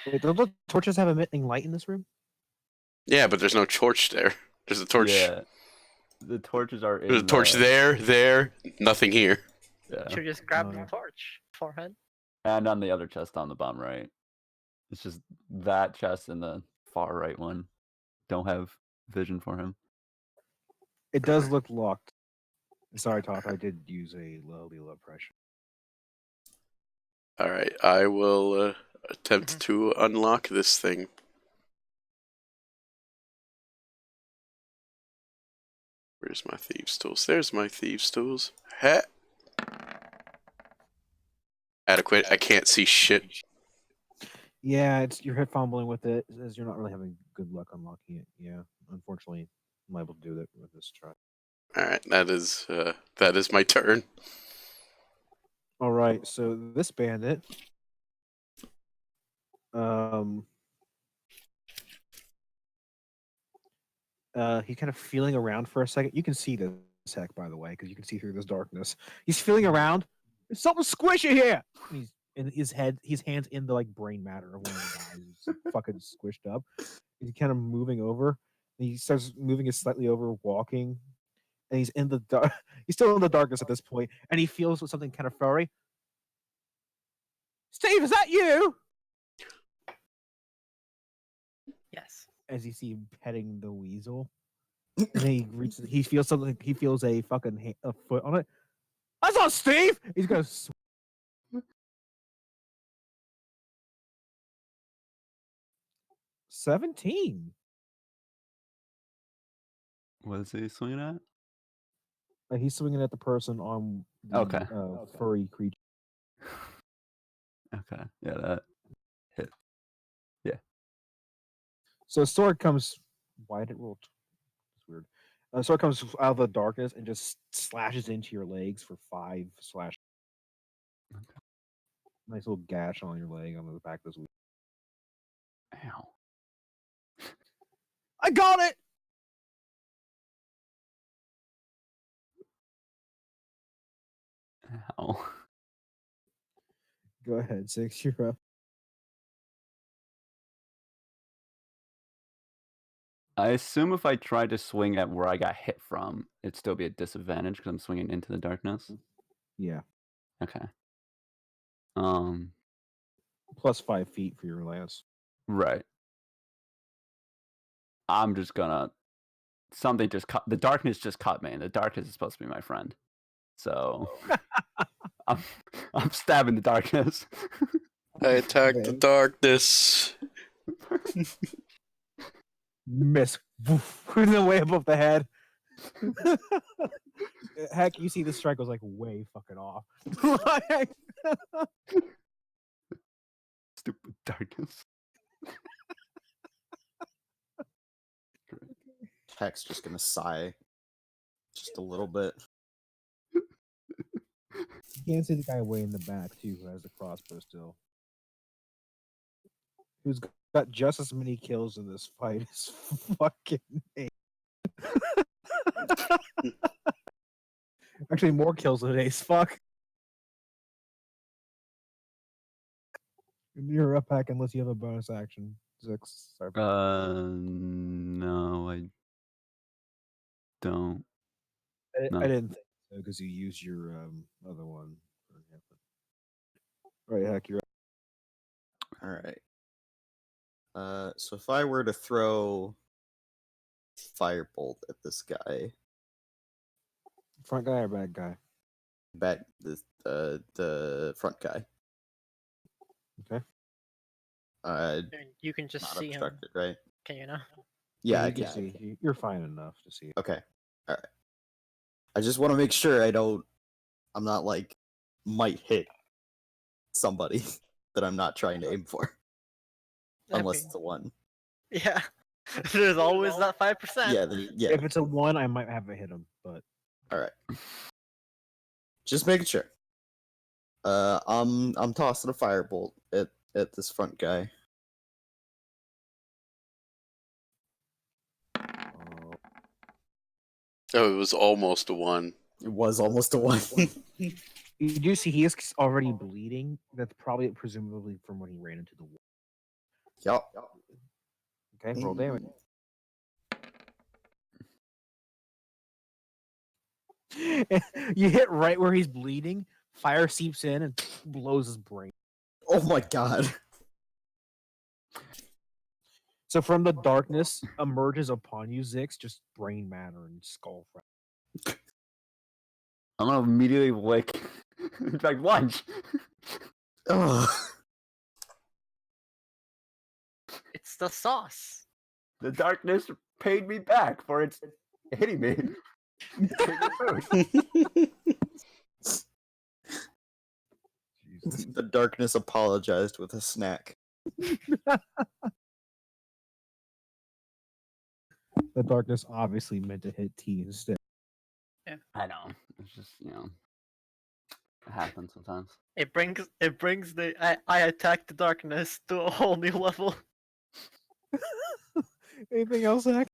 Wait, don't the torches have emitting light in this room? Yeah, but there's no torch there. There's a torch. Yeah. The torches are in There's a torch there, nothing here. Yeah. Should just grab Oh, the yeah. torch. Forehead. And on the other chest on the bottom right. It's just that chest and the far right one don't have vision for him. It does look locked. Sorry, Toth. I did use a Alila impression. All right, I will attempt to unlock this thing. Where's my thieves' tools? There's my thieves' tools. Ha! Adequate. I can't see shit. Yeah, it's you're head fumbling with it as you're not really having good luck unlocking it. Yeah, unfortunately, I'm able to do that with this try. All right, that is my turn. All right, so this bandit, he's kind of feeling around for a second. You can see this heck, by the way, because you can see through this darkness. He's feeling around. There's something squishy here. And he's in his hands in the like brain matter of one of the guys who's fucking squished up. He's kind of moving over. And he starts moving it slightly over, walking, and he's in the dark. He's still in the darkness at this point, and he feels something kind of furry. Steve, is that you? Yes. As you see him petting the weasel. And then he reaches. He feels something. He feels a fucking a foot on it. That's not Steve. He's gonna. 17. What is he swinging at? He's swinging at the person on the Okay. furry creature. Okay. Yeah, that hit. So sword comes. Why did it roll? It's weird. Sword comes out of the darkness and just slashes into your legs for 5 slash. nice little gash on your leg on the back of this week. Ow. I got it. Ow. Go ahead, 6. You're up. I assume if I tried to swing at where I got hit from, it'd still be a disadvantage because I'm swinging into the darkness. Yeah, Okay. plus 5 feet for your lance. Right. I'm just gonna. Something just cut. The darkness just cut me, and the darkness is supposed to be my friend. So I'm stabbing the darkness. I attack the Okay. darkness. Miss. Woof, way above the head. Heck, you see the strike was like way fucking off. Like, Stupid darkness. Heck's just gonna sigh just a little bit. you can't see the guy way in the back too, who has the crossbow still. Who's got just as many kills in this fight as fucking Ace. Actually, more kills than Ace. Fuck. You're up, Heck, unless you have a bonus action. 6. Sorry. No, I don't. no. I didn't think so because you used your other one. For example. Right, Heck, you're up. All right. So if I were to throw firebolt at this guy, Front guy or back guy? the front guy, Okay. And you can just not see him. obstructed, right? Can you now? Yeah, I you can can. see. You're fine enough to see it. Okay. All right. I just want to make sure I'm not like might hit somebody that I'm not trying to aim for, unless Okay. it's a 1. Yeah. There's always that 5%. Yeah. If it's a 1, I might have it hit him, but All right. Just making sure. I'm tossing a firebolt at this front guy. Oh, it was almost a 1. It was almost a 1. you do see he is already bleeding. That's probably presumably from when he ran into the wall. Yup. Okay, roll damage. You hit right where he's bleeding. Fire seeps in and blows his brain. Oh my god. So from the darkness emerges upon you, Zix, just brain matter and skull fragments. I'm gonna immediately lick. In fact, lunge. Ugh. It's the sauce. The darkness paid me back for its hitting me. Jesus. The darkness apologized with a snack. The darkness obviously meant to hit T instead. I know. It's just it happens sometimes. It brings the I attack the darkness to a whole new level. Anything else, Zach?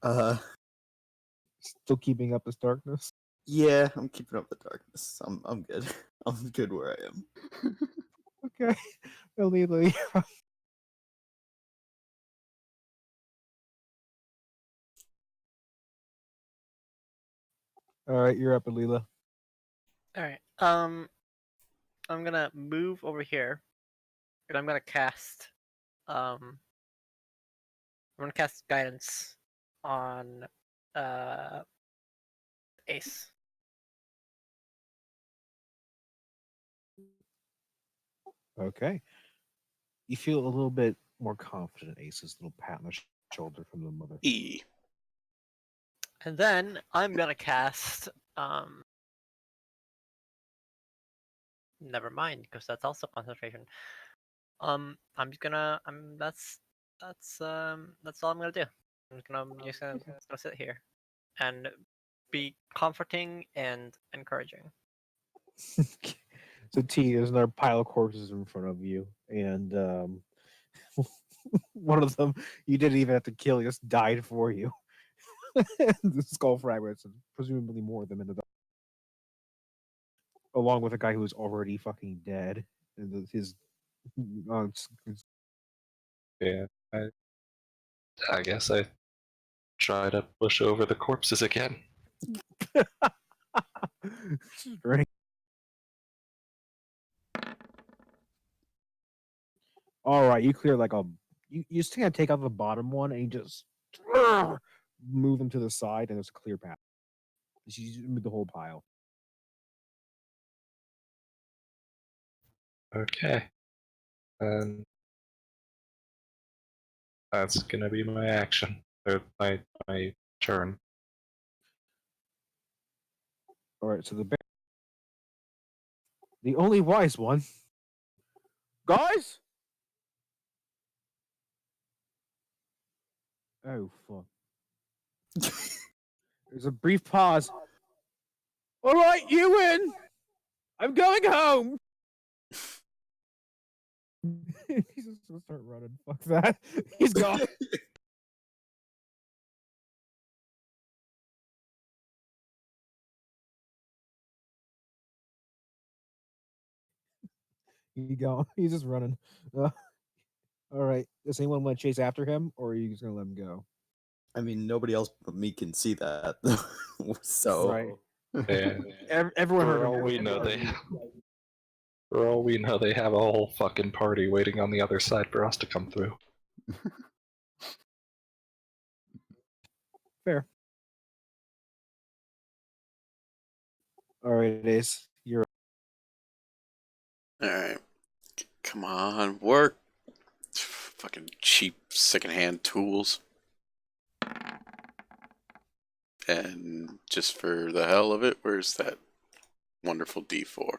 Uh, Still keeping up this darkness? yeah, I'm keeping up the darkness. I'm good. I'm good where I am. Okay. Illegally. Alright, you're up, Alila. Alright. I'm gonna move over here. And I'm gonna cast guidance on Ace. Okay. You feel a little bit more confident, Ace's little pat on the shoulder from the mother. E. And then I'm gonna cast never mind, because that's also concentration. That's all I'm gonna do. I'm just gonna sit here and be comforting and encouraging. So T, there's another pile of corpses in front of you, and one of them you didn't even have to kill; he just died for you. The skull fragments, and presumably more of them ended up, along with a guy who was already fucking dead, and his. Yeah, I guess I try to push over the corpses again. Right. All right, you clear like a. You just kind of take out the bottom one and you just move them to the side, and there's a clear path. You move the whole pile. Okay. And that's gonna be my action. Or my turn. All right, so the only wise one, guys. Oh fuck! There's a brief pause. All right, you win. I'm going home. He's just gonna start running. Fuck that. He's gone. He go. He's just running. All right. Does anyone want to chase after him, or are you just gonna let him go? I mean, nobody else but me can see that. So Right. And Everyone heard for him. all we know, Everyone- they have a whole fucking party waiting on the other side for us to come through. Fair. All right, Ace. You're All right, come on, work. Fucking cheap secondhand tools. And just for the hell of it, where's that wonderful D4?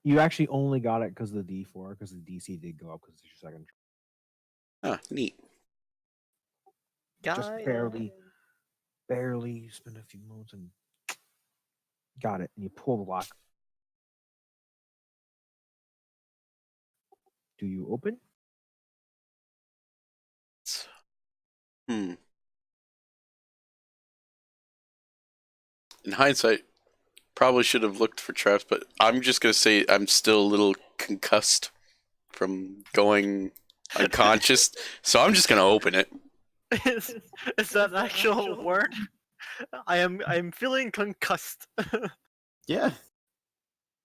You actually only got it because of the D4, because the DC did go up because it's your second. Ah, neat. Just Guy, barely. You spend a few moments and got it, and you pull the lock. Do you open? Hmm. In hindsight, probably should have looked for traps, but I'm just gonna say I'm still a little concussed from going unconscious, so I'm just gonna open it. is that an actual word? I'm feeling concussed. yeah,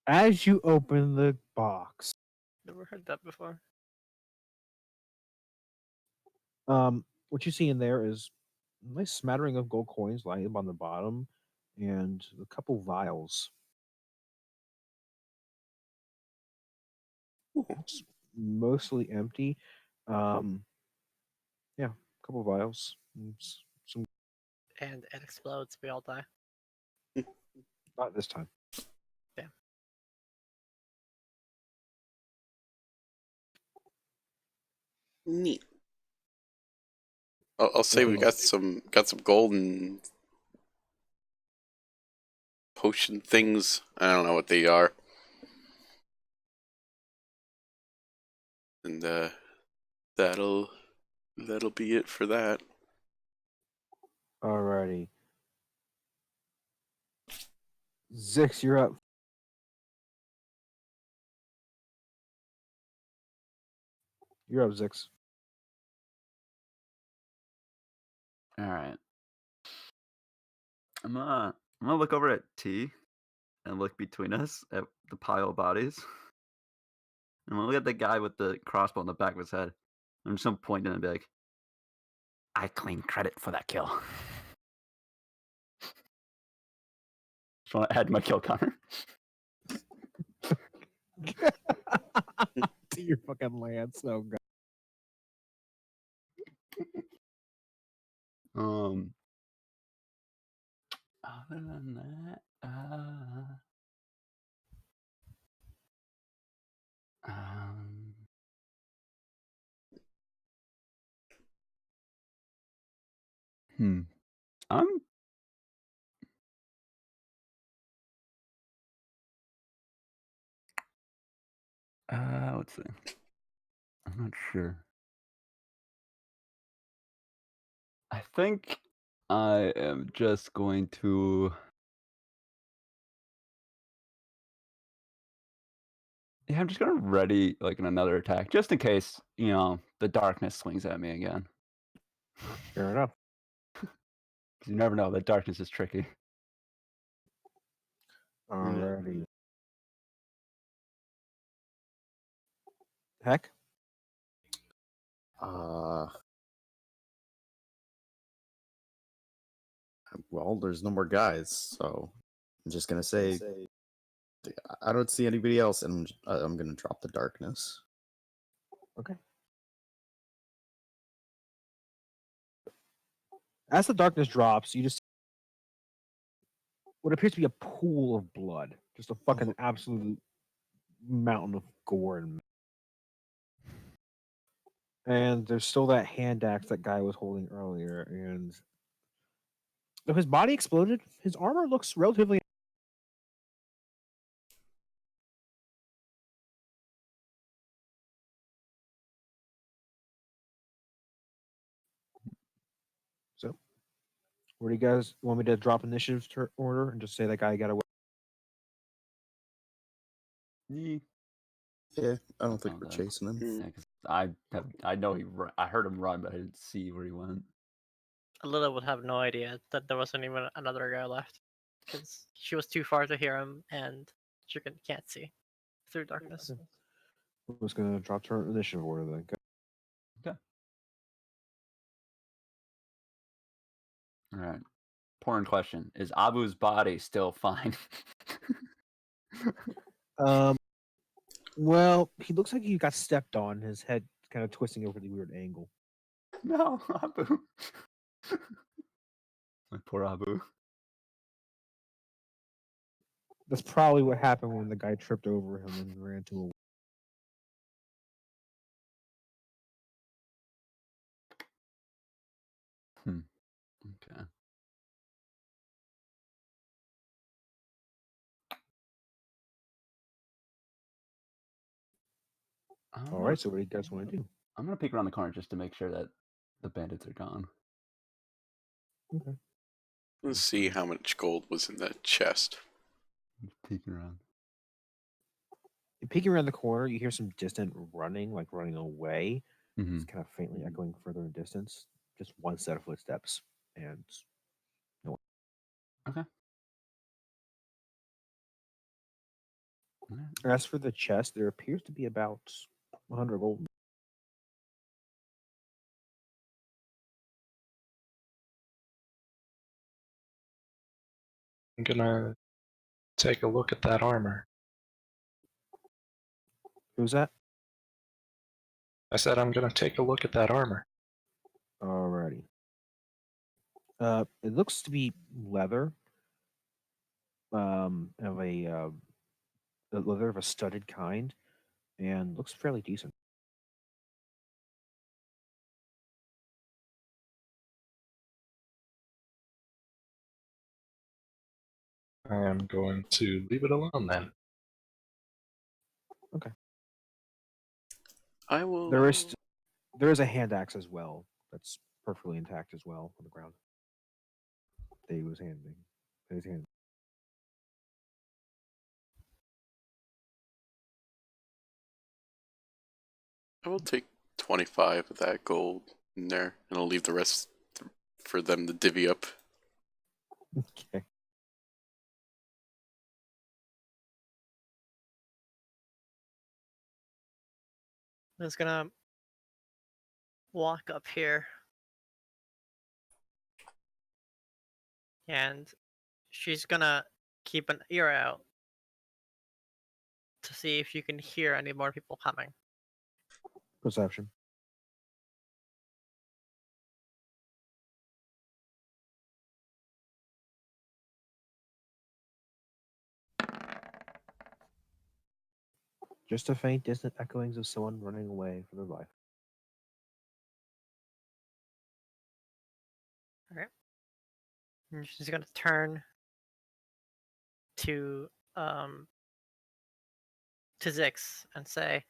As you open the box, Never heard that before. what you see in there is a nice smattering of gold coins lying on the bottom, and a couple vials. It's mostly empty. Yeah, a couple vials. And some And it explodes. We all die. not this time. Damn. Neat. I'll say we got some golden potion things. I don't know what they are. And that'll be it for that. Alrighty. Zix, you're up. You're up, Zix. All right. I'm gonna look over at T and look between us at the pile of bodies. I'm gonna look at the guy with the crossbow on the back of his head. I'm just gonna point in and be like, I claim credit for that kill. Just want to add my kill counter. To your fucking lance. Oh god. Other than that, I'm Let's see. I'm not sure. I think I am just going to. Yeah, I'm just gonna ready like another attack, just in case the darkness swings at me again. Fair enough. 'Cause you never know. The darkness is tricky. Alrighty. Heck. Well, there's no more guys, so I'm just gonna say I don't see anybody else, and I'm gonna drop the darkness. Okay. As the darkness drops, you just what appears to be a pool of blood, just a fucking absolute mountain of gore and there's still that hand axe that guy was holding earlier, and though his body exploded, his armor looks relatively. So, where do you guys want me to drop initiative order and just say that guy got away? Yeah, Yeah, I don't think Oh, we're that- chasing him. Mm. 'cause I know I heard him run, but I didn't see where he went. Lila would have no idea that there wasn't even another guy left, because she was too far to hear him, and she can't see through darkness. I'm just gonna drop her initiative order then. Okay. All right. Important question: is Abu's body still fine? Well, he looks like he got stepped on. His head kind of twisting over the weird angle. No, Abu. My poor Abu. That's probably what happened when the guy tripped over him and ran to a. Okay. All right, so what do you guys want to do? I'm gonna peek around the corner just to make sure that the bandits are gone. Okay. Let's see how much gold was in that chest. Just peeking around. You peek around the corner, you hear some distant running, like running away. Mm-hmm. It's kind of faintly echoing further in distance. Just one set of footsteps, and Okay. as for the chest, there appears to be about 100 gold. I'm gonna take a look at that armor. Who's that? I said I'm gonna take a look at that armor. Alrighty. It looks to be leather. Of a leather of a studded kind, and looks fairly decent. I am going to leave it alone then. I will. There is a hand axe as well that's perfectly intact as well on the ground. That he was handing. His hand. I will take 25 of that gold in there, and I'll leave the rest for them to divvy up. Okay. I'm just gonna walk up here, and she's gonna keep an ear out to see if you can hear any more people coming. Perception. Just a faint, distant echoings of someone running away for their life. And she's gonna turn to to Zix and say,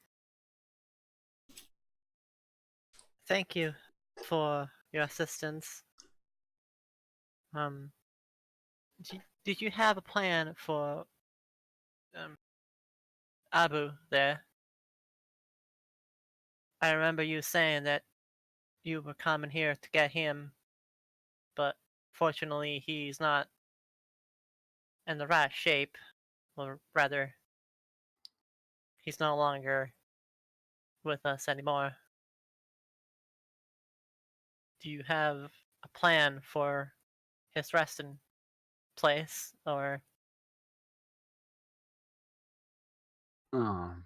"Thank you for your assistance. Um, did you have a plan for Abu there? I remember you saying that you were coming here to get him, but fortunately he's not in the right shape, or rather, he's no longer with us anymore. Do you have a plan for his resting place, or Um,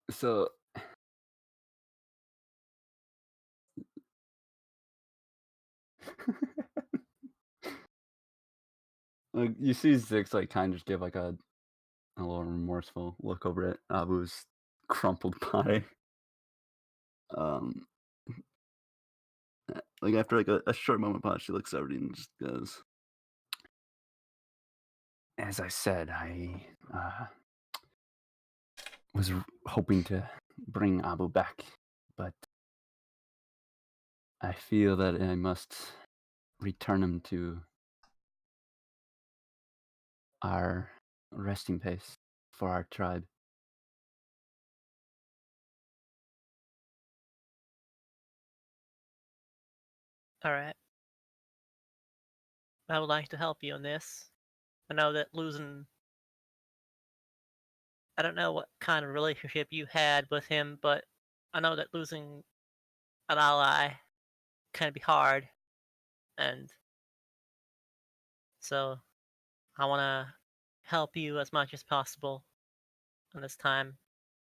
so like you see Zix like kind of just give like a little remorseful look over at Abu's crumpled body. Um, like after like a short moment pause, she looks over and just goes, "As I said, I was hoping to bring Abu back, but I feel that I must return him to our resting place for our tribe." alright? I would like to help you in this. I know that I don't know what kind of relationship you had with him, but I know that losing an ally can be hard, and so I want to help you as much as possible in this time.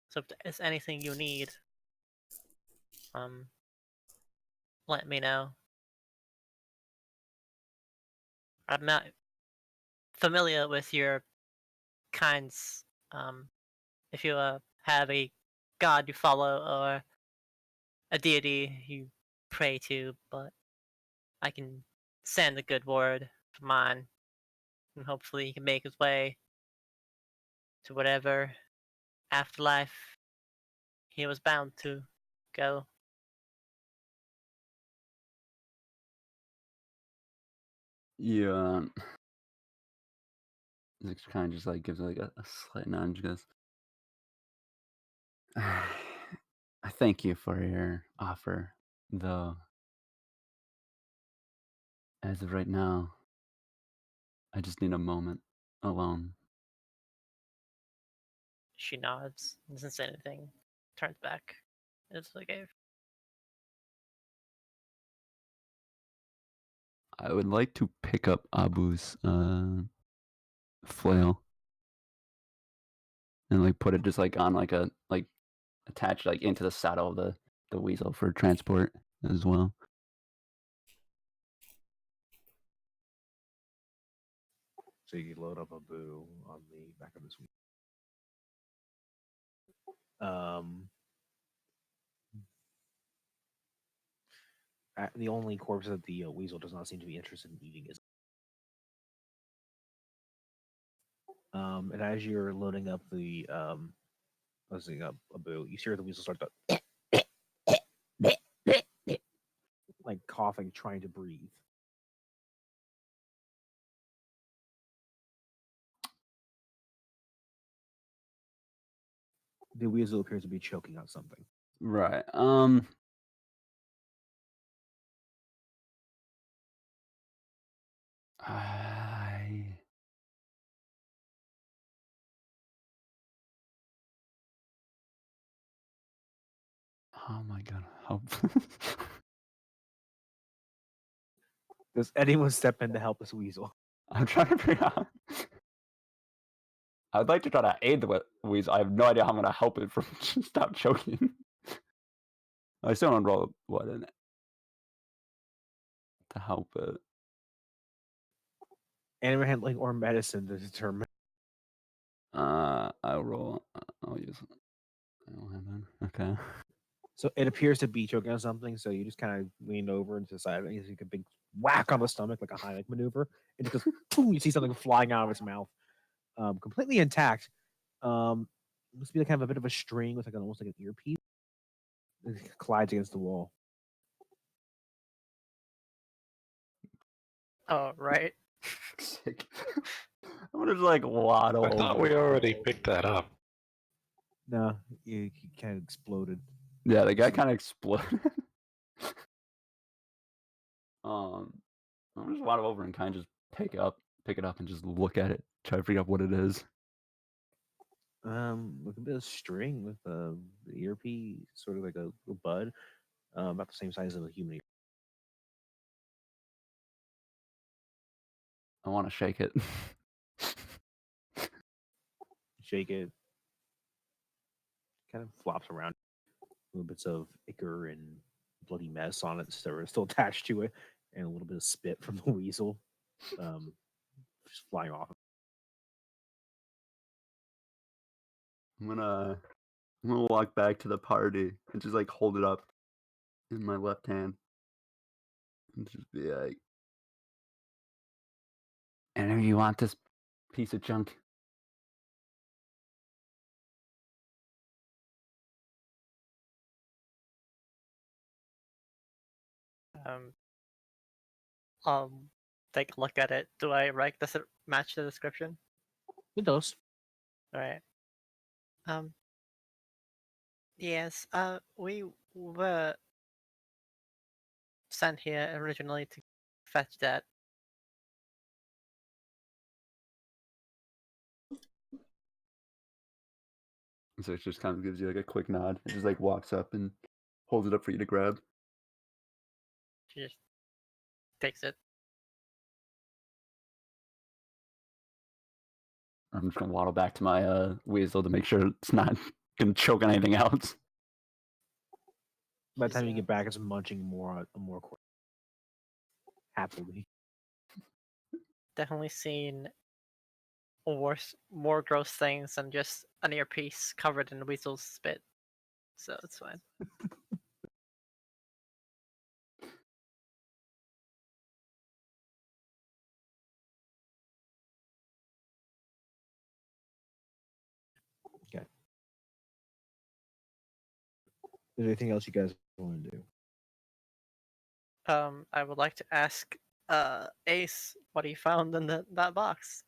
So if there's anything you need, um, let me know. I'm not familiar with your kinds. If you have a god you follow or a deity you pray to, but I can send a good word for mine, and hopefully he can make his way to whatever afterlife he was bound to go. You Zix kind of just like gives like a slight nod and just goes, "I thank you for your offer, though as of right now, I just need a moment alone." She nods, doesn't say anything, turns back. It's okay. I would like to pick up Abu's flail and like put it just like on like a like attached like into the saddle of the weasel for transport as well. So you load up a boo on the back of this week. The only corpse that the weasel does not seem to be interested in eating is. And as you're loading up the loading up a boo, you hear the weasel start to like coughing, trying to breathe. The weasel appears to be choking on something. Right. I Oh my god, help. Does anyone step in to help this weasel? I'm trying to figure out. I'd like to try to aid the weasel. I have no idea how I'm gonna help it from stop choking. I still want to roll what in it to help it. Animal handling or medicine to determine. I'll roll. I'll use. Animal handling. Okay. So it appears to be choking on something. So you just kind of lean over into the side of it. You take a big whack on the stomach, like a Heimlich maneuver, and it goes boom. You see something flying out of its mouth. completely intact. Looks to be like kind of a bit of a string with like almost like an earpiece. It collides against the wall. Oh, right. Sick. I'm gonna just like waddle I thought over. we already picked that up. No, he kind of exploded. Yeah, the guy kind of exploded. I'm just waddle over and kind of just pick it up, and just look at it, try to figure out what it is. Look a bit of string with the earpiece, sort of like a little bud, about the same size as a human ear. I want to shake it. Shake it, kind of flops around. Little bits of ichor and bloody mess on it still attached to it, and a little bit of spit from the weasel, just flying off. I'm gonna walk back to the party and just like hold it up in my left hand and just be like, "And if you want this piece of junk?" Um, I'll take a look at it. Do I right? Does it match the description? It does. All right. Yes. We were sent here originally to fetch that. So it just kind of gives you like a quick nod. It just like walks up and holds it up for you to grab. She just takes it. I'm just gonna waddle back to my weasel to make sure it's not gonna choke on anything else. By the She's, time you get back, it's munching more happily. definitely seen worse, more gross things than just an earpiece covered in weasel's spit. So it's fine. Is there anything else you guys want to do? I would like to ask Ace what he found in that box.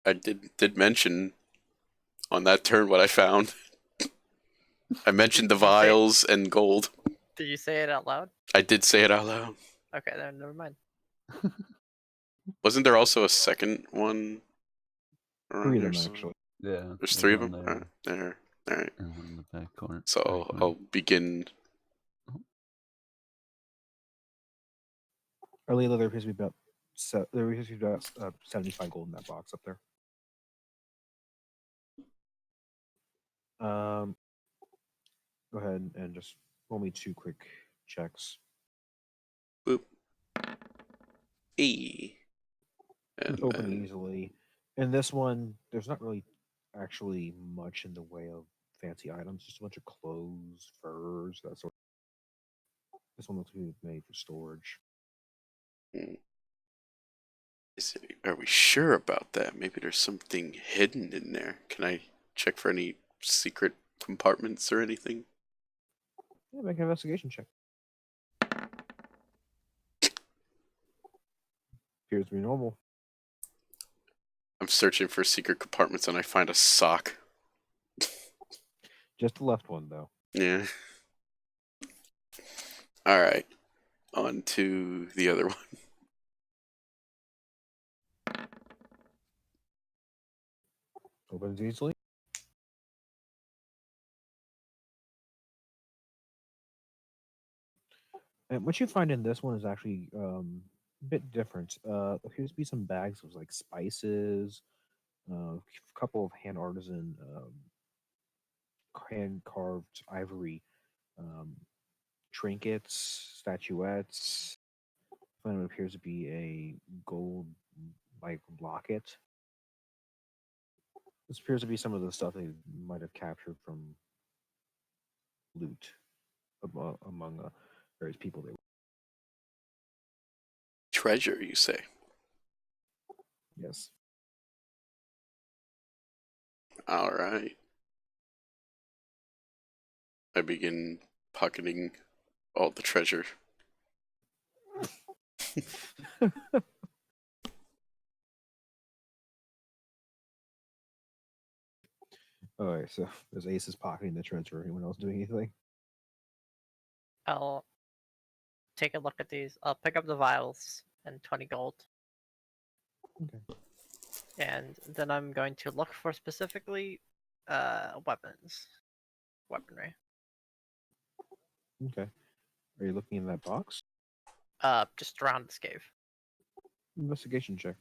I did mention on that turn what I found. I mentioned the Did you say- vials and gold. Did you say it out loud? I did say it out loud. Okay, then never mind. Wasn't there also a second one? around Three of here them somewhere? actually. Yeah. There's three of one them. There. All right. and one in the back corner. So I'll begin. Early there appears to be about 75 gold in that box up there. Go ahead and just roll me 2 quick checks. Boop. E. And Open then- easily. And this one, there's not really actually much in the way of fancy items. Just a bunch of clothes, furs, that sort. This one looks to be made for storage. Are we sure about that? Maybe there's something hidden in there. Can I check for any secret compartments or anything? Yeah, make an investigation check. Appears to be normal. I'm searching for secret compartments and I find a sock. Just the left one, though. Yeah. All right. On to the other one. Opens easily. And what you find in this one is actually a bit different. Appears to be some bags of like spices, a couple of hand artisan, hand carved ivory trinkets, statuettes. Then it appears to be a gold like locket. This appears to be some of the stuff they might have captured from loot among various people they were. Treasure, you say? Yes. All right. I begin pocketing all the treasure. Alright, so there's Aces pocketing the treasure. Anyone else doing anything? I'll take a look at these. I'll pick up the vials and 20 gold. Okay. And then I'm going to look for specifically weaponry. Okay. Are you looking in that box? Just around this cave. Investigation check.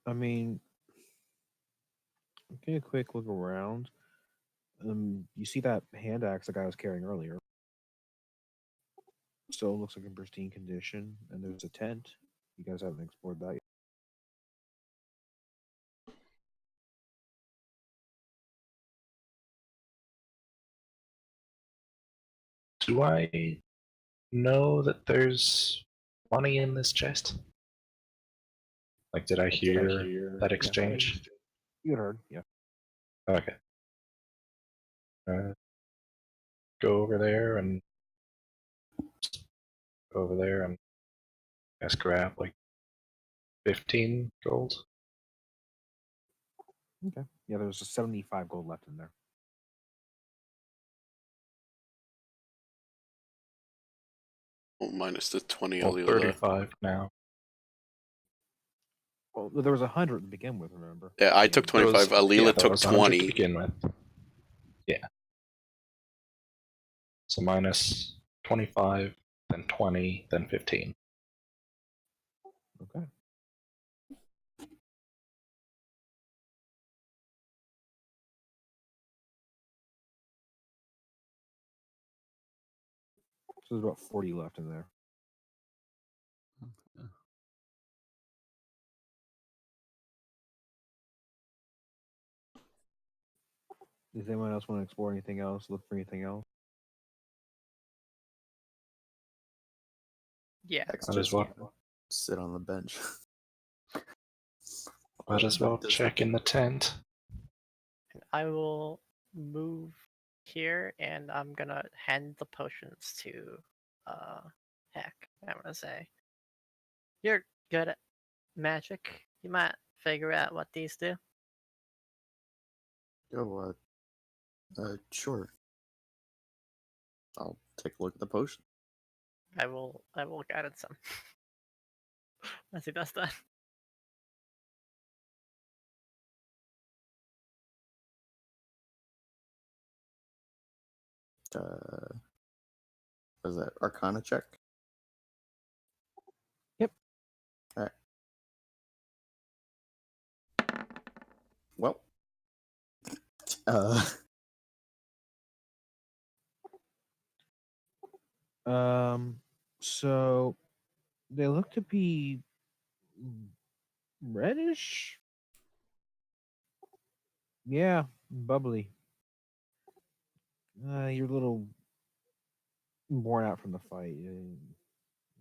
I mean, take a quick look around. You see that hand axe the guy was carrying earlier. Still looks like in pristine condition, and there's a tent. You guys haven't explored that yet. Do I know that there's money in this chest? Like, did I hear that exchange? You heard, yeah. Okay. Go over there and I guess grab like 15 gold. Okay. Yeah, there's a 75 gold left in there. Well, minus the 20 Well, Alila. 35 now. Well, there was 100 to begin with, remember? Yeah, I took 25. Alila that took was 100 to 20. begin with. Yeah. So minus 25, then 20, then 15. Okay. So there's about 40 left in there. Okay. Does anyone else want to explore anything else? Look for anything else? Yeah. X Might as just well. sit on the bench. Might as well Does check in the tent. And I will move here, and I'm gonna hand the potions to Heck. I'm gonna say, you're good at magic. You might figure out what these do. Oh, sure. I'll take a look at the potion. I will guidance them. As he does that. Is that Arcana check? Yep. All right. Well, So they look to be reddish. Yeah, bubbly. You're a little worn out from the fight. I'm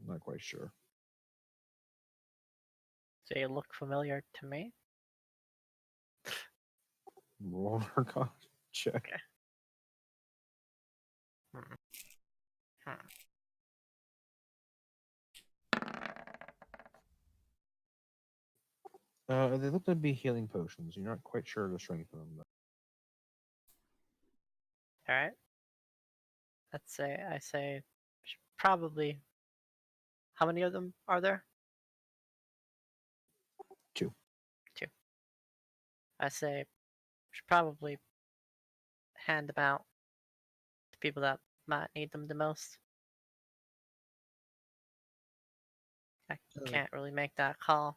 not quite sure. So you look familiar to me. Roll an Arcana check. Okay. They look to be healing potions. You're not quite sure the strength of them, though. All right. I say probably. How many of them are there? Two. I say should probably hand them out to people that might need them the most. I can't really make that call at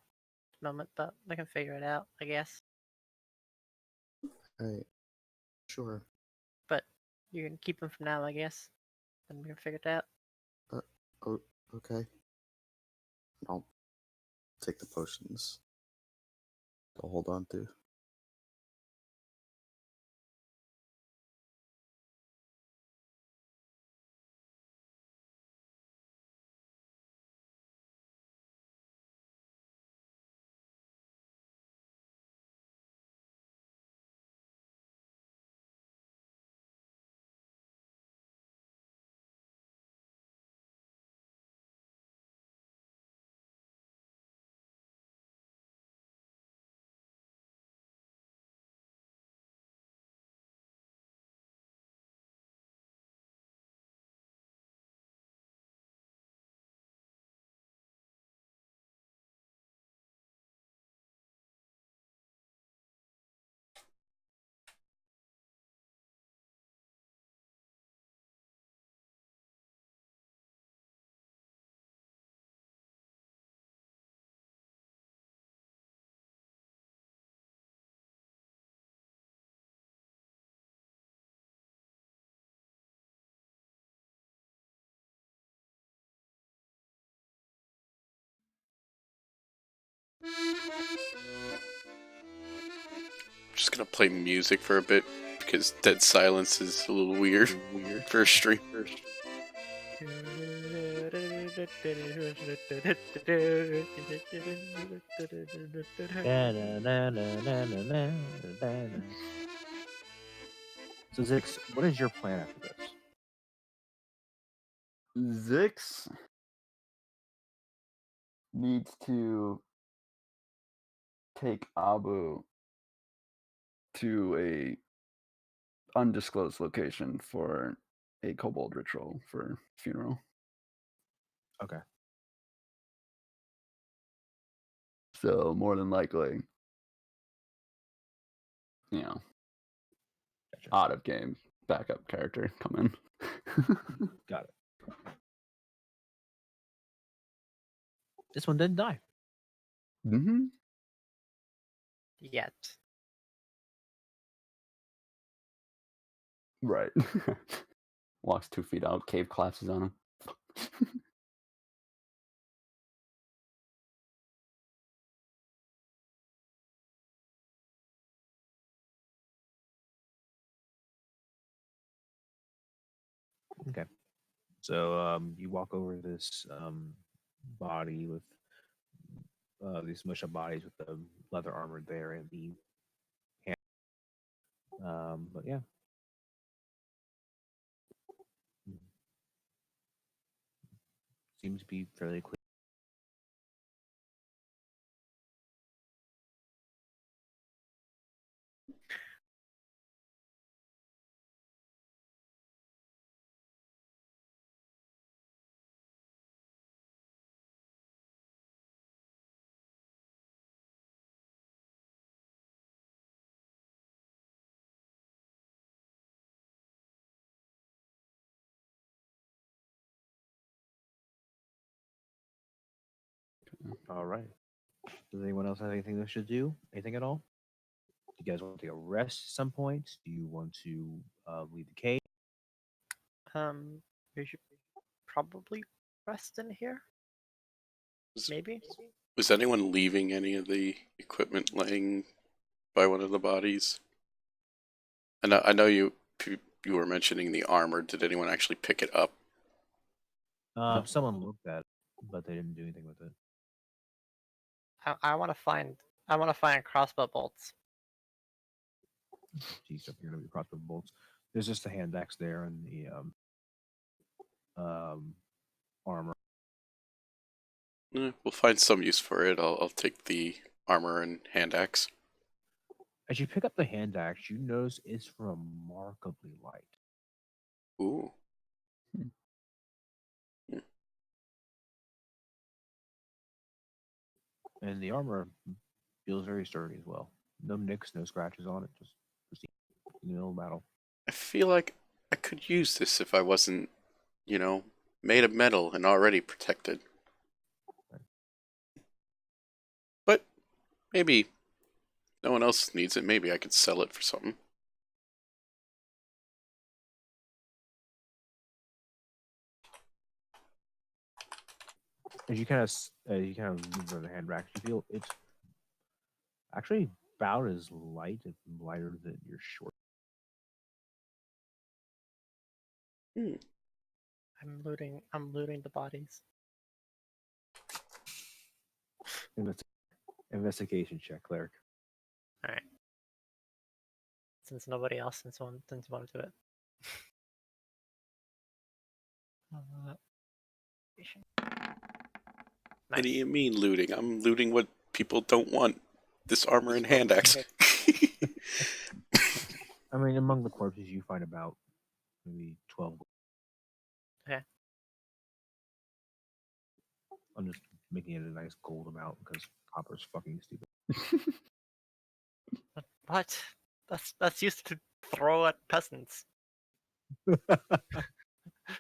the moment, but we can figure it out, I guess. all right. Sure. But you can keep them for now, I guess. And we can figure it out. Oh, okay. I'll take the potions. I'll hold on to. Just gonna play music for a bit because dead silence is a little weird for a stream. Da-na-na-na-na-na-na-na. So Zix, what is your plan after this? Zix needs to take Abu to a undisclosed location for a kobold ritual for funeral. Okay. So more than likely, Gotcha. out of game backup character come in. Got it. This one didn't die. Mm-hmm. Yet. Right. Walks 2 feet out, cave collapses on him. Okay. So you walk over this body with these mush-up bodies with the leather armor there and the hand. But yeah. Seems to be fairly clear. All right. Does anyone else have anything they should do? Anything at all? Do you guys want to take a rest at some point? Do you want to leave the cave? We should probably rest in here. Maybe. Was anyone leaving any of the equipment laying by one of the bodies? And I know you were mentioning the armor. Did anyone actually pick it up? Someone looked at it, but they didn't do anything with it. I want to find crossbow bolts. Jeez, up here to be crossbow bolts. There's just the hand axe there and the armor. We'll find some use for it. I'll take the armor and hand axe. As you pick up the hand axe, you notice it's remarkably light. Ooh. And the armor feels very sturdy as well. No nicks, no scratches on it. Just proceed in the middle of battle. I feel like I could use this if I wasn't, made of metal and already protected. But maybe no one else needs it. Maybe I could sell it for something. As you kind of move over the hand axe, you feel it's actually about as light, if lighter than your short. I'm looting the bodies. Investigation check, cleric. All right. Since nobody else since want to do it. What do Nice. you mean looting? I'm looting what people don't want. This armor and hand axe. I mean, among the corpses, you find about maybe 12. Okay. I'm just making it a nice gold amount because copper's fucking stupid. What? That's used to throw at peasants.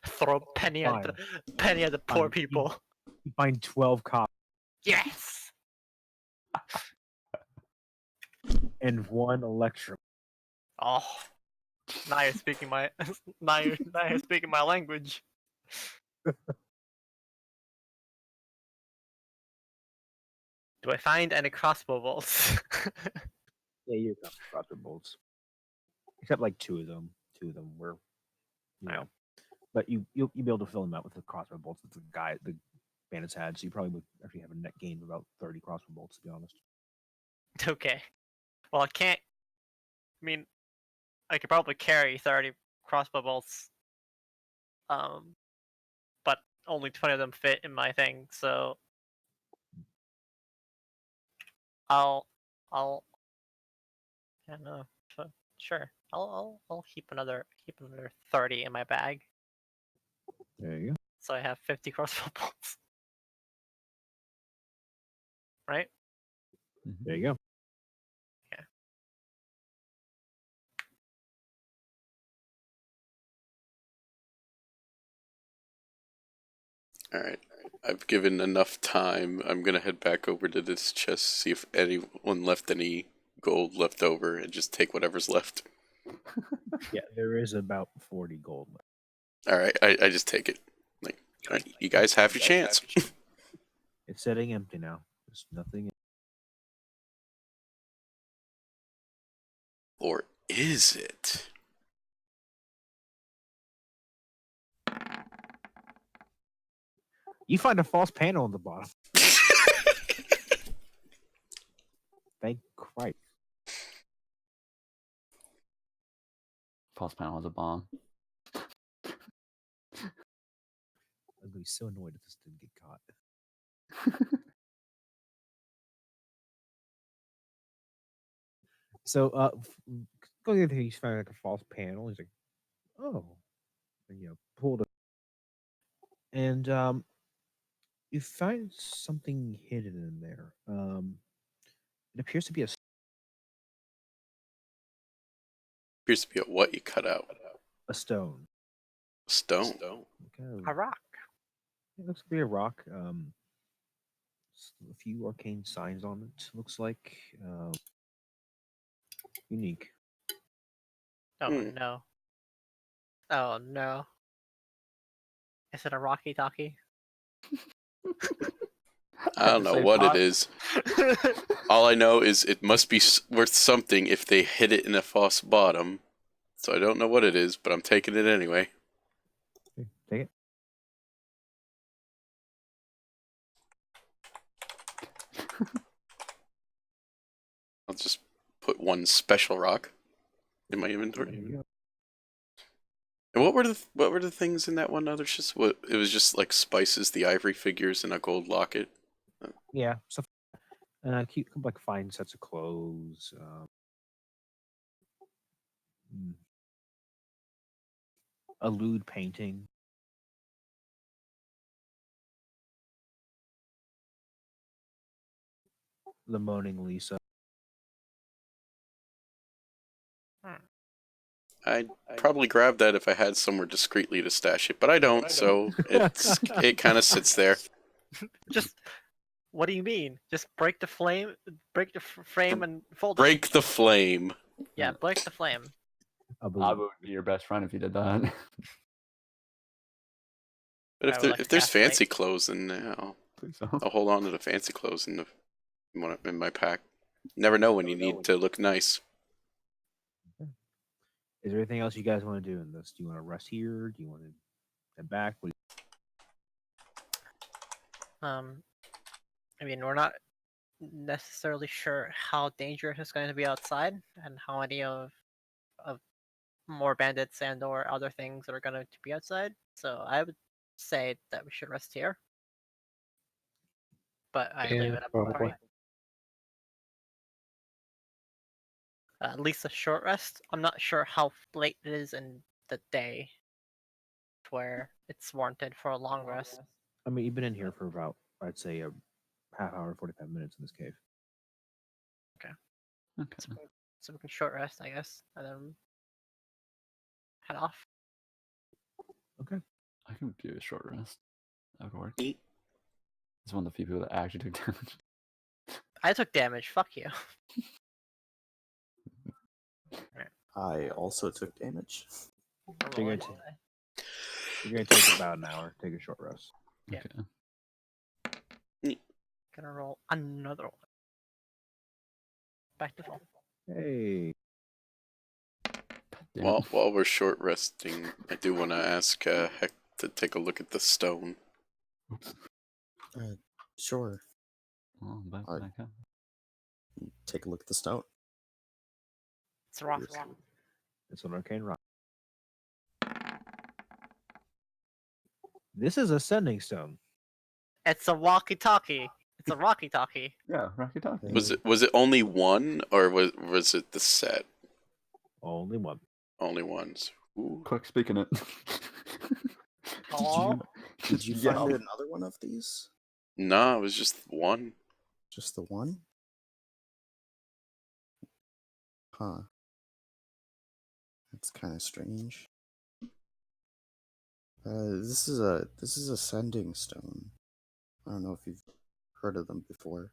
Throw penny at the poor Fine. people. You find 12 copper Yes. and 1 electrum. Oh. Now you're speaking my now you're speaking my language. Do I find any crossbow bolts? Yeah, you got crossbow bolts. Except like two of them. Two of them were, you Wow. know. But you'll be able to fill them out with the crossbow bolts that the bandits had. So you probably would actually have a net gain of about 30 crossbow bolts, to be honest. Okay. Well, I can't. I mean, I could probably carry 30 crossbow bolts. But only 20 of them fit in my thing, so I'll I don't know. Sure. I'll keep another 30 in my bag, There you go. so I have 50 crossbow bolts. Right? There you go. All right. I've given enough time. I'm gonna head back over to this chest, see if anyone left any gold left over, and just take whatever's left. Yeah, there is about 40 gold left. All right, I just take it. Like, all right, you guys have your chance. It's sitting empty now. There's nothing. Or is it? You find a false panel on the bottom. Thank Christ. False panel was a bomb. I'm gonna be so annoyed if this didn't get caught. So, going in, he's found like a false panel. He's like, "Oh," and pulled it, and you find something hidden in there. It appears to be Appears to be a what you cut out. a stone. Stone. Kind of, A rock. it looks to be a rock. A few arcane signs on it. Looks like unique. Oh Hmm. no. Oh no. Is it a Rocky Talkie? I don't know what it is. All I know is it must be worth something if they hit it in a false bottom. So I don't know what it is, but I'm taking it anyway. Okay, take it. I'll just put one special rock in my There inventory. you go. And what were the things in that one other just what it was just like spices, the ivory figures, and a gold locket. Yeah, stuff. Keep like fine sets of clothes. A lewd painting. The Moaning Lisa. I'd probably grab that if I had somewhere discreetly to stash it, but I don't, so it kind of sits there. Just what do you mean? Just break the frame, frame, and fold it. Break the flame. Yeah, break the flame. Abu would be your best friend if you did that. But I would like if to there's cast fancy light. clothes, then Please don't. I'll hold on to the fancy clothes in my pack. Never know when you need to look nice. Is there anything else you guys want to do in this? Do you want to rest here? Do you want to head back? What I mean, we're not necessarily sure how dangerous it's going to be outside, and how many of more bandits and or other things that are going to be outside. So I would say that we should rest here. But I leave Yeah, it up to probably. the party. At least a short rest. I'm not sure how late it is in the day where it's warranted for a long rest. I mean, you've been in here for about, I'd say, a half hour, 45 minutes in this cave. Okay. So we can short rest, I guess, and then head off. Okay. I can do a short rest. That would work. Neat. It's one of the few people that actually took damage. I took damage. Fuck you. I also took damage. So you're gonna take about an hour. Take a short rest. Yeah. Okay. Gonna roll another one. Back to full. Hey. Damn it. While we're short resting, I do want to ask Heck to take a look at the stone. Oops. Sure. Oh, back, I- back up. Take a look at the stone. It's a rock. It's an arcane rock. This is a sending stone. It's a walkie-talkie. It's a walkie-talkie. Yeah, Rocky Talkie. Was it only one, or was it the set? Only one. Only ones. Ooh. Quick, speaking it. Aw. Did you yell? find another one of these? Nah, it was just one. Just the one? Huh. That's kind of strange. This is a sending stone. I don't know if you've heard of them before.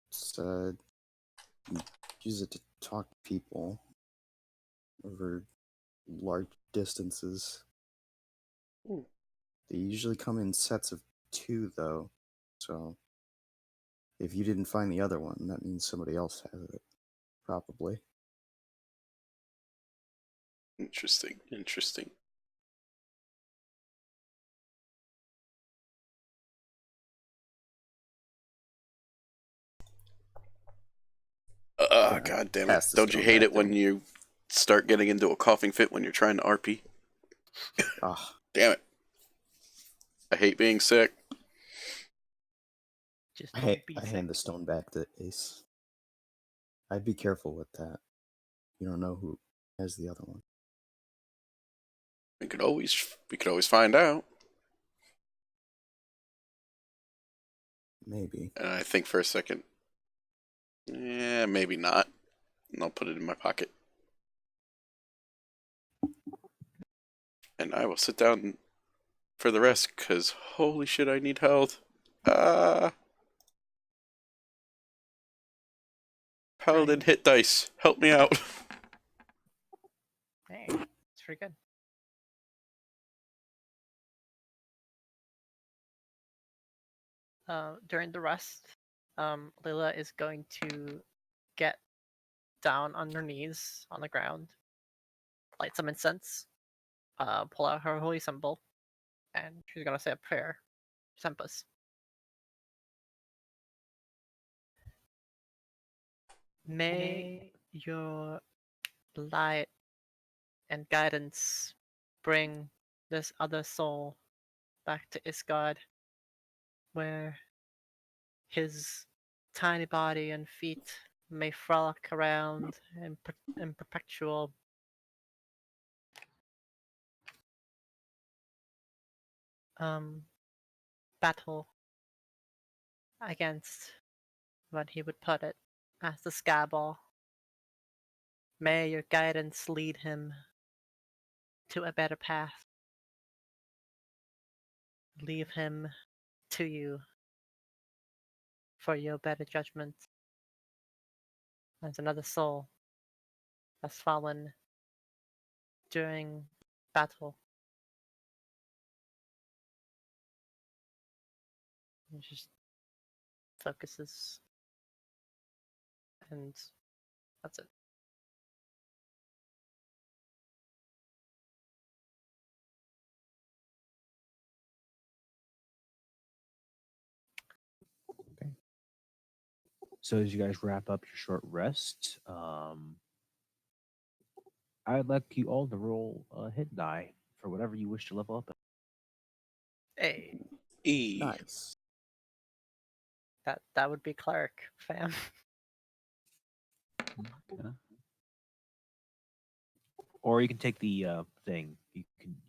It's you use it to talk to people over large distances. Ooh. They usually come in sets of 2, though. So if you didn't find the other one, that means somebody else has it. Probably. Interesting. Interesting. God damn it. Pass the Don't you stone hate back it when then. you start getting into a coughing fit when you're trying to RP? Ah, Damn it. I hate being sick. Just I don't be hand sick. the stone back to Ace. I'd be careful with that. You don't know who has the other one. We could always find out. Maybe. And I think for a second, yeah, maybe not. And I'll put it in my pocket. And I will sit down for the rest, because holy shit, I need health. Paladin hit dice. Help me out. Hey, it's pretty good. During the rest, Lila is going to get down on her knees on the ground, light some incense, pull out her holy symbol, and she's gonna say a prayer. Sempus. May your light and guidance bring this other soul back to Isgard, where his tiny body and feet may frolic around in perpetual battle against what he would put it as the Scaball. May your guidance lead him to a better path. Leave him to you for your better judgment. As another soul has fallen during battle. And just focuses. And that's it. So as you guys wrap up your short rest, I'd like you all to roll a hit die for whatever you wish to level up. Hey, E. Nice. that would be Clark, fam. Okay. Or you can take the thing. You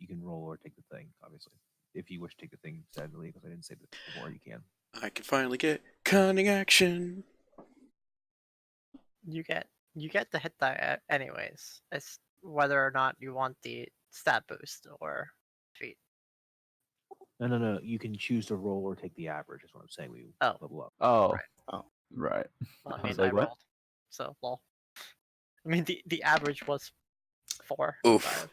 can roll or take the thing, obviously. If you wish to take the thing, sadly, because I didn't say this before, you can. I can finally get cunning action. You get the hit die anyways. It's whether or not you want the stat boost or feat. No. You can choose to roll or take the average. Is what I'm saying. We Oh. level up. Oh. Right. Oh. Right. Well, I I mean, was like, I what? rolled, so lol. I mean, the average was 4. Oof. 5.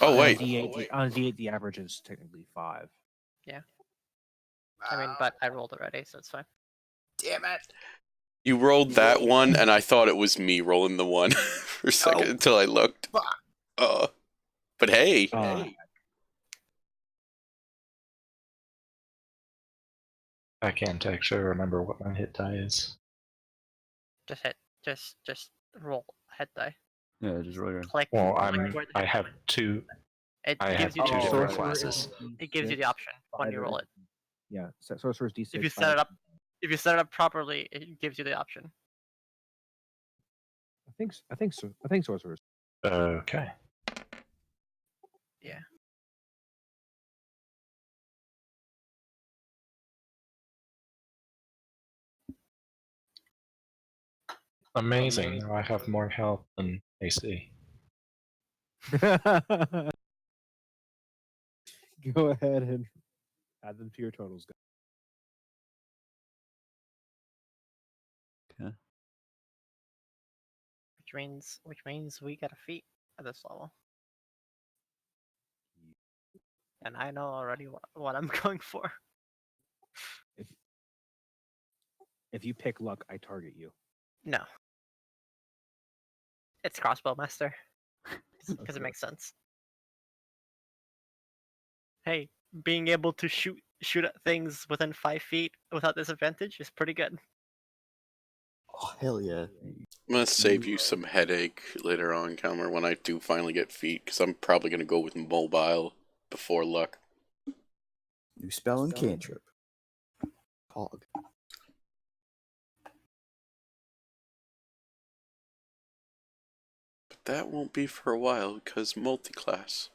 Oh, On wait. D8, on D8, the average is technically 5. Yeah. I mean, but I rolled already, so it's fine. Damn it! You rolled that one, and I thought it was me rolling the one for a second until I looked. Fuck. But hey, I can't actually remember what my hit die is. Just hit. Just roll head die. Yeah, just roll your. Click. Well, click where the I hit have die is. two. It I gives have you the two option. different Sorcerer classes. is It gives you the D6, option when you fighter roll is- it. Yeah, sorcerer's D6. If you set fighter- it up, if you set it up properly, it gives you the option. I think so. I think sorcerer's. Okay. Yeah. Amazing. Now I have more health than AC. Go ahead and add them to your totals. Okay. Which means we get a feat at this level. And I know already what I'm going for. If you pick luck, I target you. No. It's crossbow master. Because it makes sense. Hey, being able to shoot at things within 5 feet without disadvantage is pretty good. Oh, hell yeah. I'm gonna save you some headache later on, Calmer, when I do finally get feet, because I'm probably gonna go with mobile before luck. New spell and cantrip. Hog. But that won't be for a while, because multi-class.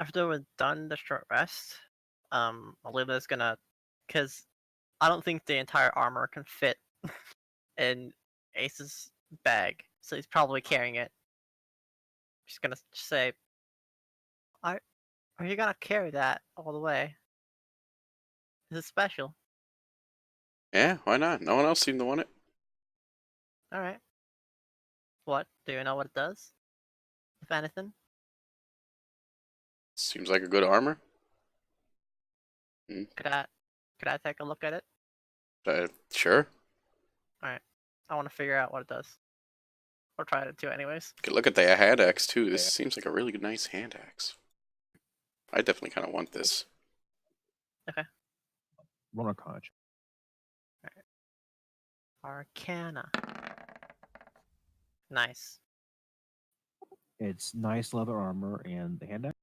After we're done the short rest, Oliva's gonna, because I don't think the entire armor can fit in Ace's bag, so he's probably carrying it. She's gonna say, "Are you gonna carry that all the way? Is it special?" Yeah, why not? No one else seemed to want it. All right. What? Do you know what it does? If anything? Seems like a good armor. Could I take a look at it? Sure. I want to figure out what it does. Or try it too, anyways. Could look at the hand axe too. This seems like a really nice hand axe. I definitely kind of want this. Roll Arcana. Arcana. Nice. It's nice leather armor and the hand axe.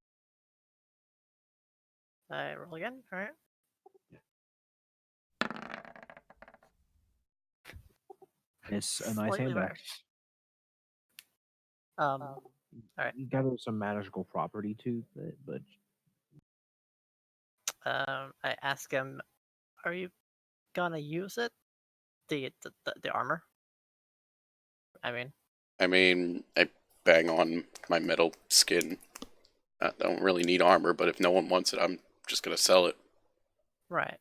I roll again. All right. It's a nice Slightly hand better. axe. Alright. You gather some magical property to it, but I ask him, "Are you gonna use it? The armor? I mean, I bang on my metal skin. I don't really need armor, but if no one wants it, I'm just gonna sell it. right.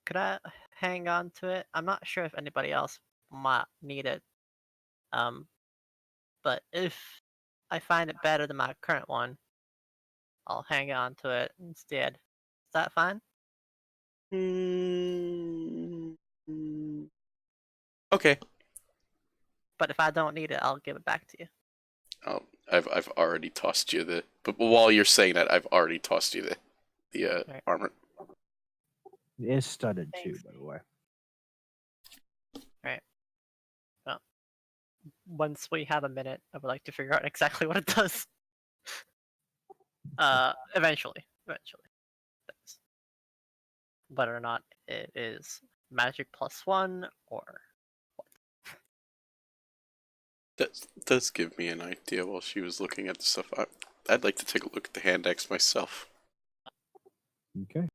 Could I hang on to it? I'm not sure if anybody else might need it. But if I find it better than my current one, I'll hang on to it instead. Is that fine? Okay. But if I don't need it, I'll give it back to you. Oh, I've already tossed you the. But while you're saying that, I've already tossed you the Right. armor. it is studded too, Thanks. by the way. Once we have a minute, I would like to figure out exactly what it does. Eventually. Thanks. Whether or not it is magic +1 or That does give me an idea while she was looking at the stuff. I'd like to take a look at the hand axe myself. Okay.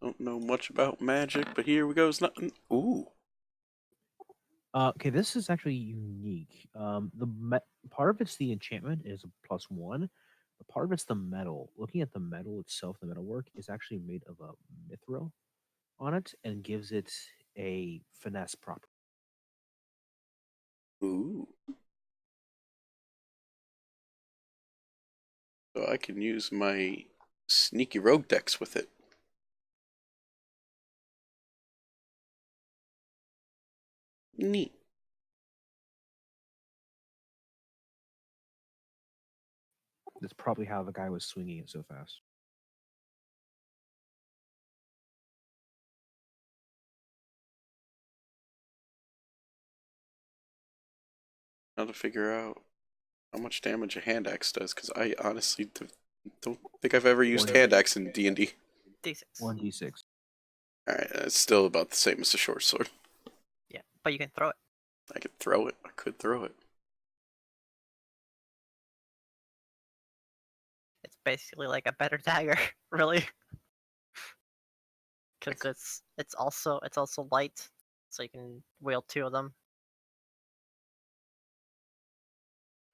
Don't know much about magic, but here we goes nothing. Ooh. Okay, this is actually unique. Part of it's the enchantment is a +1. But part of it's the metal. Looking at the metal itself, the metalwork is actually made of a mithril on it and gives it a finesse property. Ooh. So I can use my sneaky rogue dex with it. Neat. That's probably how the guy was swinging it so fast. Now to figure out how much damage a hand axe does, because I honestly don't think I've ever used hand axe in D&D. D6. 1d6. Alright, it's still about the same as a short sword. Yeah, but you can throw it. I could throw it. I could throw it. It's basically like a better dagger, really. Because it's also light, so you can wield 2 of them.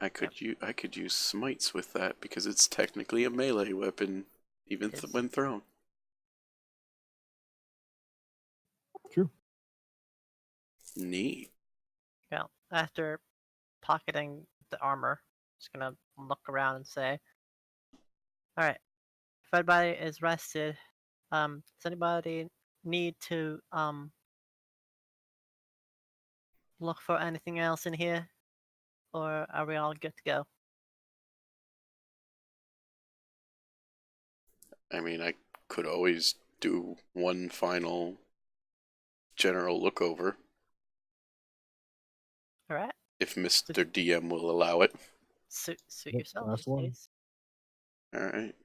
I could use smites with that because it's technically a melee weapon, even It is. when thrown. True. Neat. Well, after pocketing the armor, just gonna look around and say, "All right, if everybody is rested, does anybody need to look for anything else in here, or are we all good to go?" I mean, I could always do one final general look over All right, if Mr. DM will allow it. suit Yep, yourself. last one. please. Alright.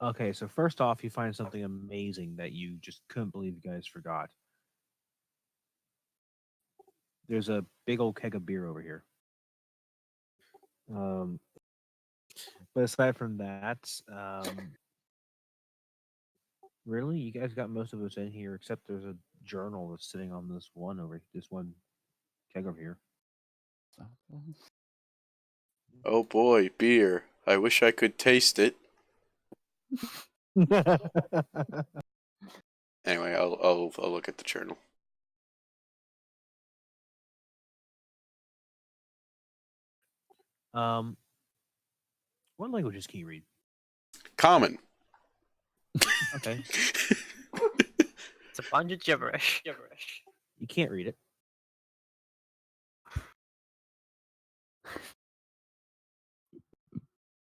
Okay, so first off, you find something amazing that you just couldn't believe you guys forgot. There's a big old keg of beer over here. But aside from that, really, you guys got most of us in here, except there's a journal that's sitting on this one keg over here. Oh boy, beer. I wish I could taste it. Anyway, I'll look at the journal. What languages can you read? Common. Okay, It's a bunch of gibberish. you can't read it.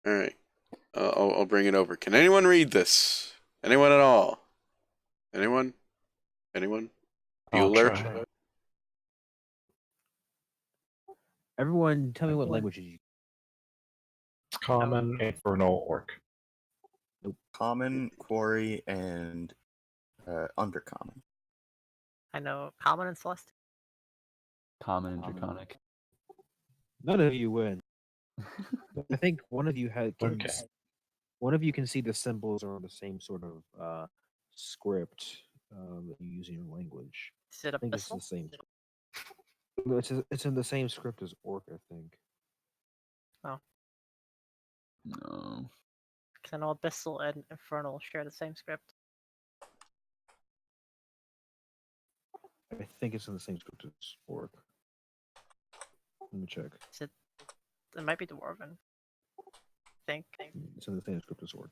Alright. I'll bring it over. Can anyone read this? Anyone at all? Anyone? Anyone? I'll Bueller? try. Everyone, tell me what languages you. Common, Infernal, Orc. Common, Quarry, and Undercommon. I know Common and Celeste. Common and Draconic. None of you win. I think one of you Okay. one of you can see the symbols are on the same sort of script that you use in your language. Is it I think it's Abyssal? the same. No, it's in the same script as Orc, I think. No. Because I know Abyssal and Infernal share the same script. I think it's in the same script as Orc. Let me check. It might be Dwarven. I think. It's in the same script as Orc.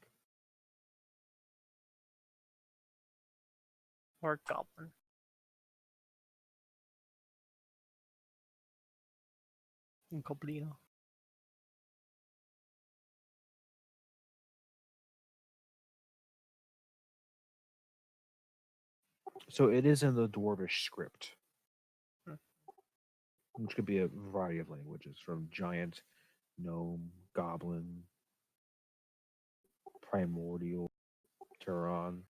Or Goblin. Goblino. So it is in the Dwarvish script, Hmm. which could be a variety of languages, from giant, gnome, goblin, primordial, Turon.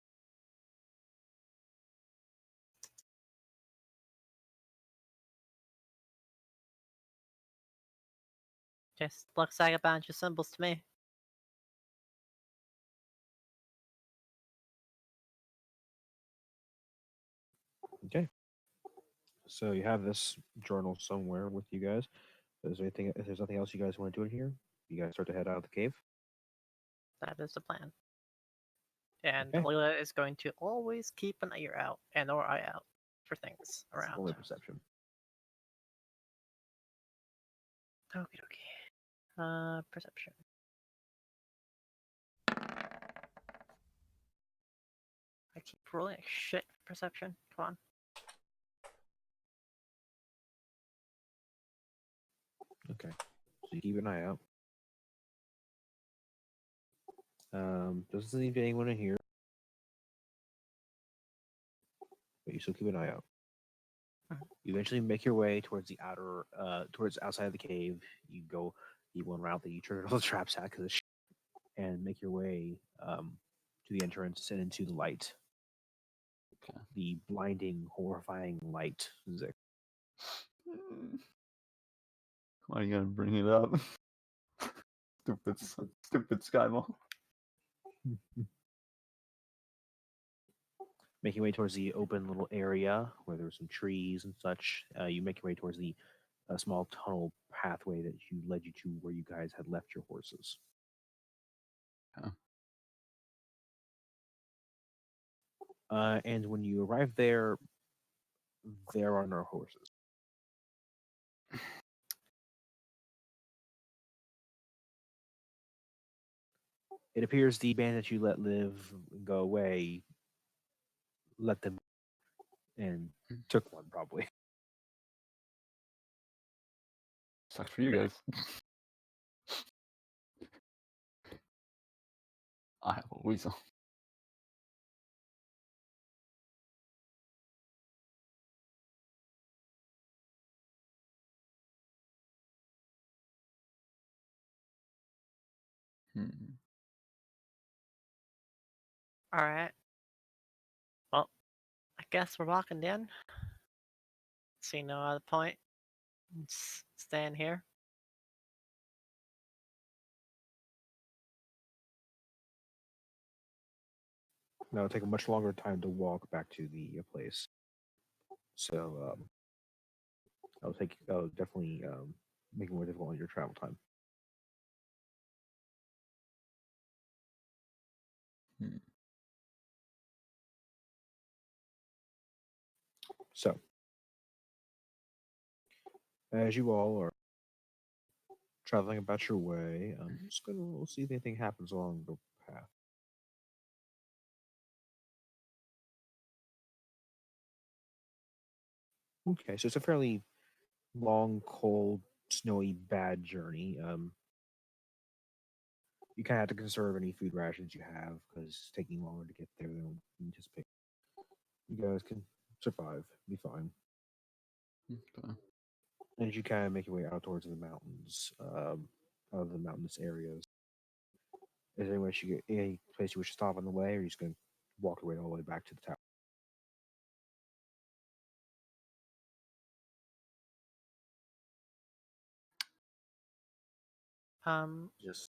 Just looks like a bunch of symbols to me. Okay. So you have this journal somewhere with you guys. Is there anything? If there's nothing else you guys want to do in here, you guys start to head out of the cave. That is the plan. And Okay. Leela is going to always keep an ear out and or eye out for things Roll around. a perception. Okie dokie. Perception. I keep rolling like shit. Perception. Come on. Okay. So you keep an eye out. Doesn't seem to be anyone in here, but you still keep an eye out. Mhm. You eventually make your way towards the outer, towards outside of the cave. You go the one route that you triggered all the traps at, and make your way to the entrance and into the light. Okay. The blinding, horrifying light. Zick. Why are you gonna bring it up? Stupid Skyball. Making your way towards the open little area where there's some trees and such. You make your way towards the small tunnel pathway that led you to where you guys had left your horses. Yeah. And when you arrive there, there are no horses. It appears the bandits you let live and go away let them and took one probably. Sucks for you guys. I have a weasel. Hmm. All right. Well, I guess we're walking in. See no other point. Staying here. Now it'll take a much longer time to walk back to the place. So that'll definitely make it more difficult on your travel time. Hmm. So as you all are traveling about your way, I'm just gonna we'll see if anything happens along the path. Okay, so it's a fairly long, cold, snowy, bad journey. You kind of have to conserve any food rations you have because it's taking longer to get there than you anticipate. You guys can survive, be fine. Okay. And as you kind of make your way out towards the mountains, out of the mountainous areas, is there any place you wish to stop on the way, or are you just going to walk your way all the way back to the tower? Just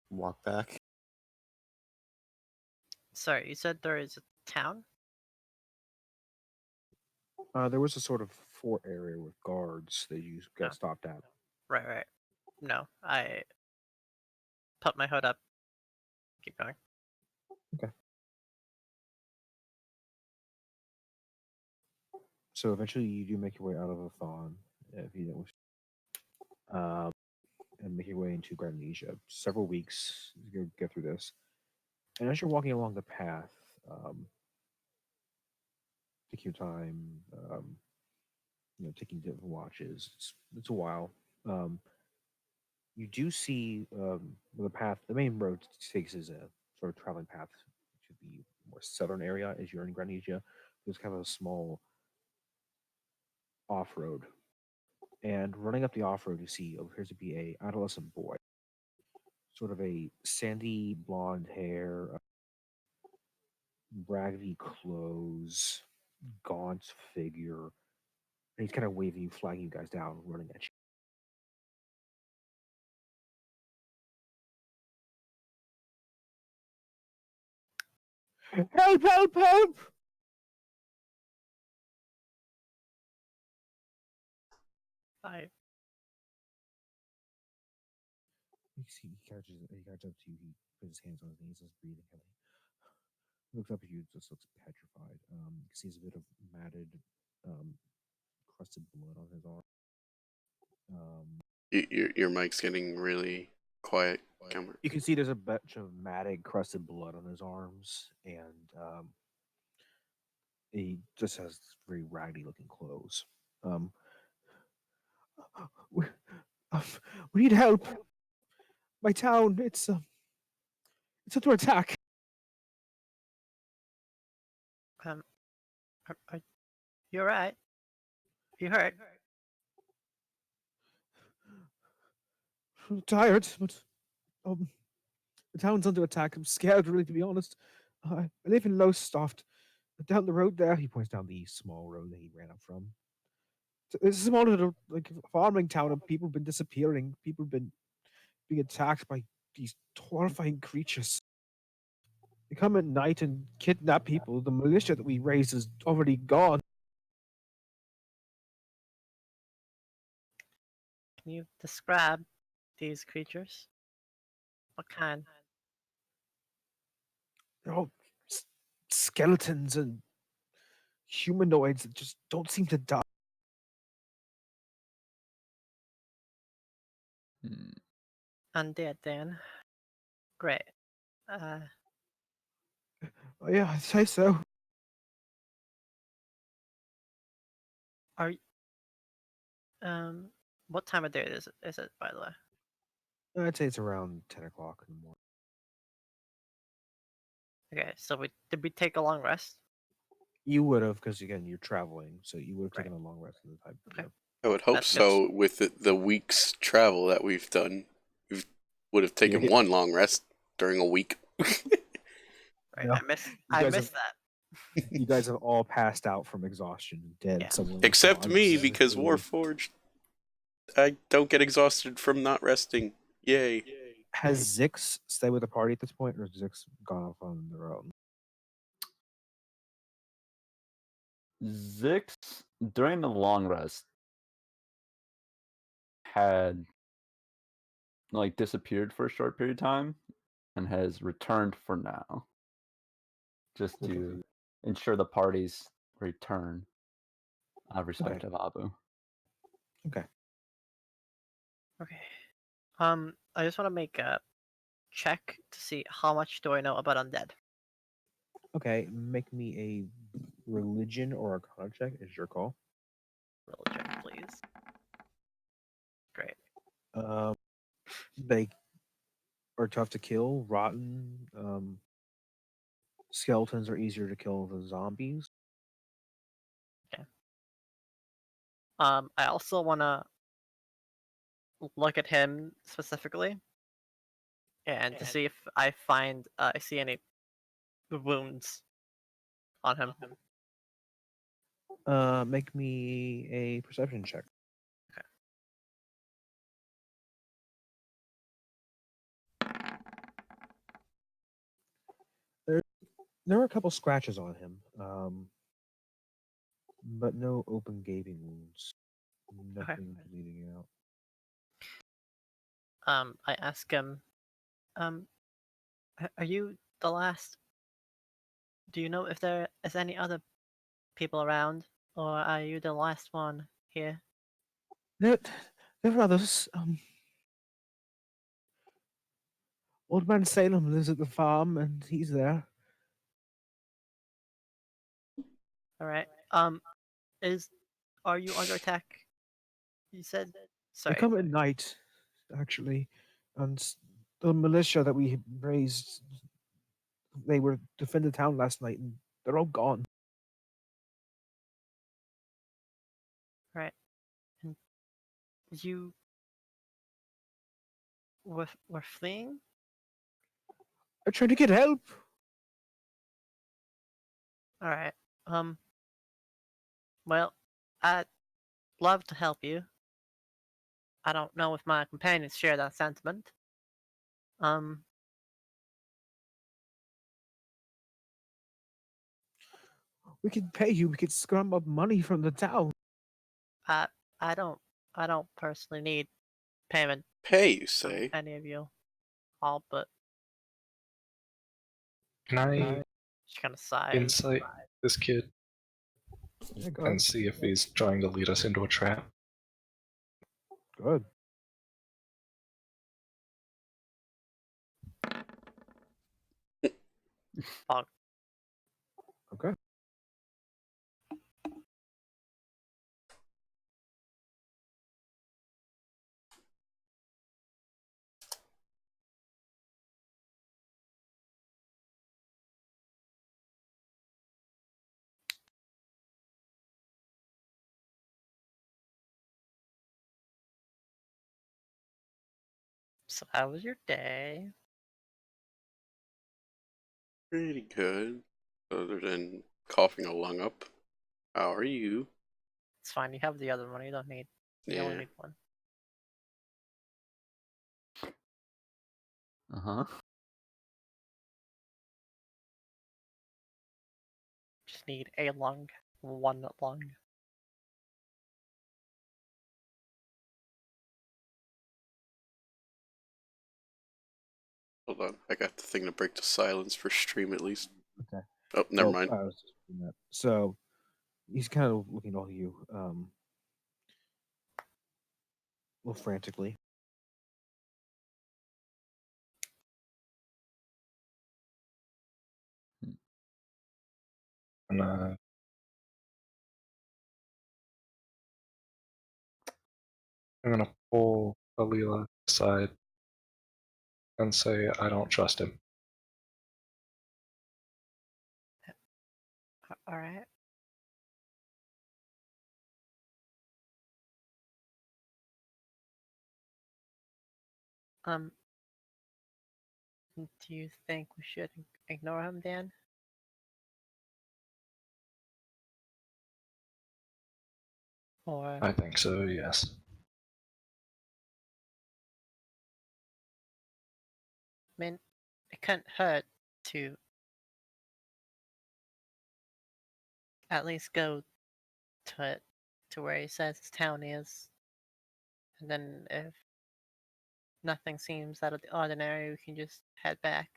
walk back. Sorry, you said there is a town? There was a sort of fort area with guards that you got Oh. stopped at. Right. No, I put my hood up. Keep going. So eventually, you do make your way out of Athon, if you don't wish, and make your way into Grandesia. Several weeks to get through this, and as you're walking along the path, take your time, taking different watches. It's a while. Um, you do see the path. The main road takes is a sort of traveling path to the more southern area as you're in Grandesia. There's kind of a small off road, and running up the off road, you see appears to be a adolescent boy, sort of a sandy blonde hair, raggedy clothes, gaunt figure, and he's kind of waving you, flagging you guys down, running at you. Help! Help! Help! I He catches up to you. He puts his hands on his knees, is breathing heavily. Looks up at you, just looks petrified. You can see a bit of matted, crusted blood on his arm. Your mic's getting really quiet, Gilbert. You can see there's a bunch of matted, crusted blood on his arms, and he just has very raggedy looking clothes. We, uh, we need help. My town, it's under attack. Are you alright? You hurt? I'm tired, but the town's under attack. I'm scared, really, to be honest. I live in Lowestoft. Down the road there, he points down the small road that he ran up from. It's a small little like farming town, and people have been disappearing. People have been being attacked by these horrifying creatures. They come at night and kidnap people. The militia that we raised is already gone. Can you describe these creatures? What kind? They're all skeletons and humanoids that just don't seem to die. Hmm. Undead, then. Great. Oh, yeah, I'd say so. Are what time of day is it, by the way? I'd say it's around 10 o'clock in the morning. Okay, so did we take a long rest? You would have, because again, you're traveling, so you would have Right. taken a long rest in the time. Okay. I would hope That's good. so. With the week's travel that we've done, we would have taken hit- one long rest during a week. Right, Yeah. I missed guys that. You guys have all passed out from exhaustion, dead. Yeah. Someone Except me, because Warforged, I don't get exhausted from not resting. Yay. Has Zix stayed with the party at this point, or has Zix gone off on their own? Zix, during the long rest, had like disappeared for a short period of time and has returned for now. Just to ensure the party's return out of respect of Abu. Okay. Okay. I just want to make a check to see how much do I know about undead. Okay, make me a religion or a con check. Is your call. Religion, please. Great. They are tough to kill. Rotten. Skeletons are easier to kill than zombies. I also want to look at him specifically, and to see if I see any wounds on him. Make me a perception check. There were a couple scratches on him, but no open gaping wounds. Nothing bleeding out. I ask him, are you the last? Do you know if there is any other people around, or are you the last one here? There are others. Old man Salem lives at the farm, and he's there. All right. Are you under attack? You said. They Sorry. come at night, actually, and the militia that we raised, they were defending the town last night, and they're all gone. Right. And you were fleeing? I tried to get help. All right. Well, I'd love to help you. I don't know if my companions share that sentiment. We could pay you. We could scrum up money from the town. I don't personally need payment Pay, you from say? any of you all, but Can I just kind of sigh. insight this kid Yeah, go and ahead. see if he's trying to lead us into a trap? Good. Fog. Okay. So how was your day? Pretty good. Other than coughing a lung up. How are you? It's fine. You have the other one. You don't need. You only Yeah. need one. Uh huh. Just need a lung. One lung. Hold on. I got the thing to break the silence for stream at least. Okay. Oh, never Well, mind. I was just doing that. So he's kind of looking at all of you a little frantically. And I'm gonna pull Alila aside and say I don't trust him. All right. Do you think we should ignore him, Dan? Or I think so, yes. I mean, it couldn't hurt to at least go to it, to where he says his town is, and then if nothing seems out of the ordinary, we can just head back.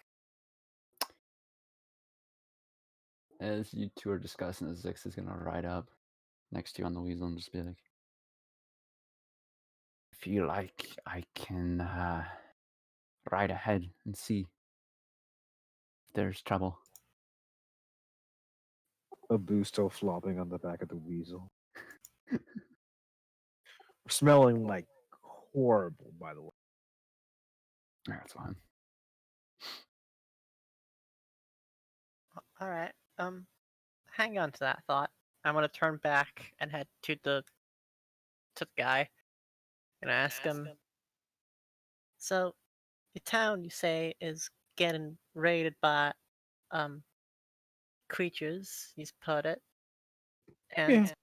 As you two are discussing, Zix is gonna ride up next to you on the weasel and just be like, "If you like, I can ride ahead and see if there's trouble." Abu still flopping on the back of the weasel. Smelling like horrible, by the way. That's fine. All right. Hang on to that thought. I'm gonna turn back and head to the guy and ask him. So, the town you say is getting raided by creatures. He's put it, and Yeah.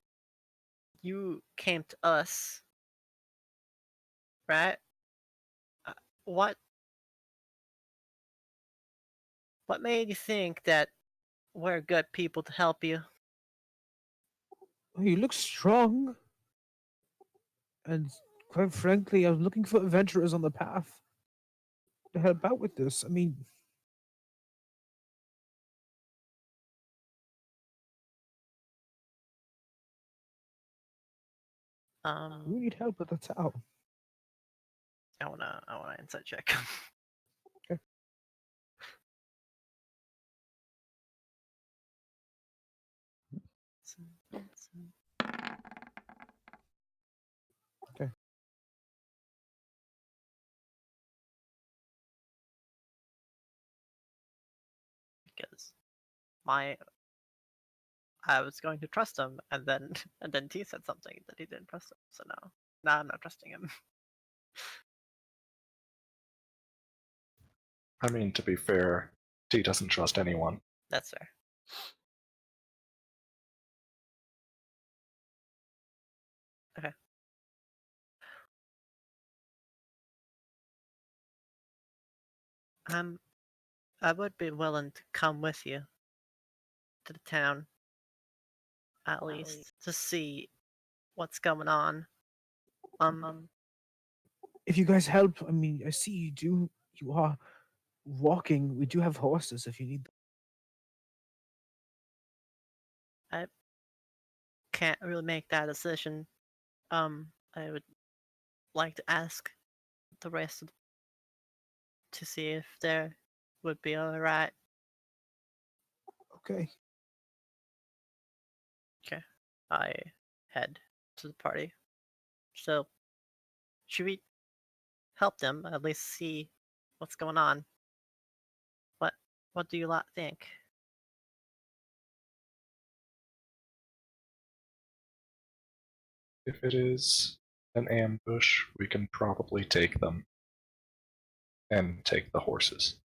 you came to us, right? What made you think that we're good people to help you? Oh, you look strong. And quite frankly, I was looking for adventurers on the path to help out with this. I mean, we need help with the town. I wanna insight check. Okay. Okay. Because I was going to trust him, and then T said something that he didn't trust him. So now I'm not trusting him. I mean, to be fair, T doesn't trust anyone. That's fair. Okay. I would be willing to come with you to the town, at least to see what's going on. If you guys help, I mean, I see you are walking. We do have horses if you need them. I can't really make that decision. I would like to ask the rest to see if they would be alright Okay. I head to the party. So, should we help them? At least see what's going on. What do you lot think? If it is an ambush, we can probably take them. And take the horses.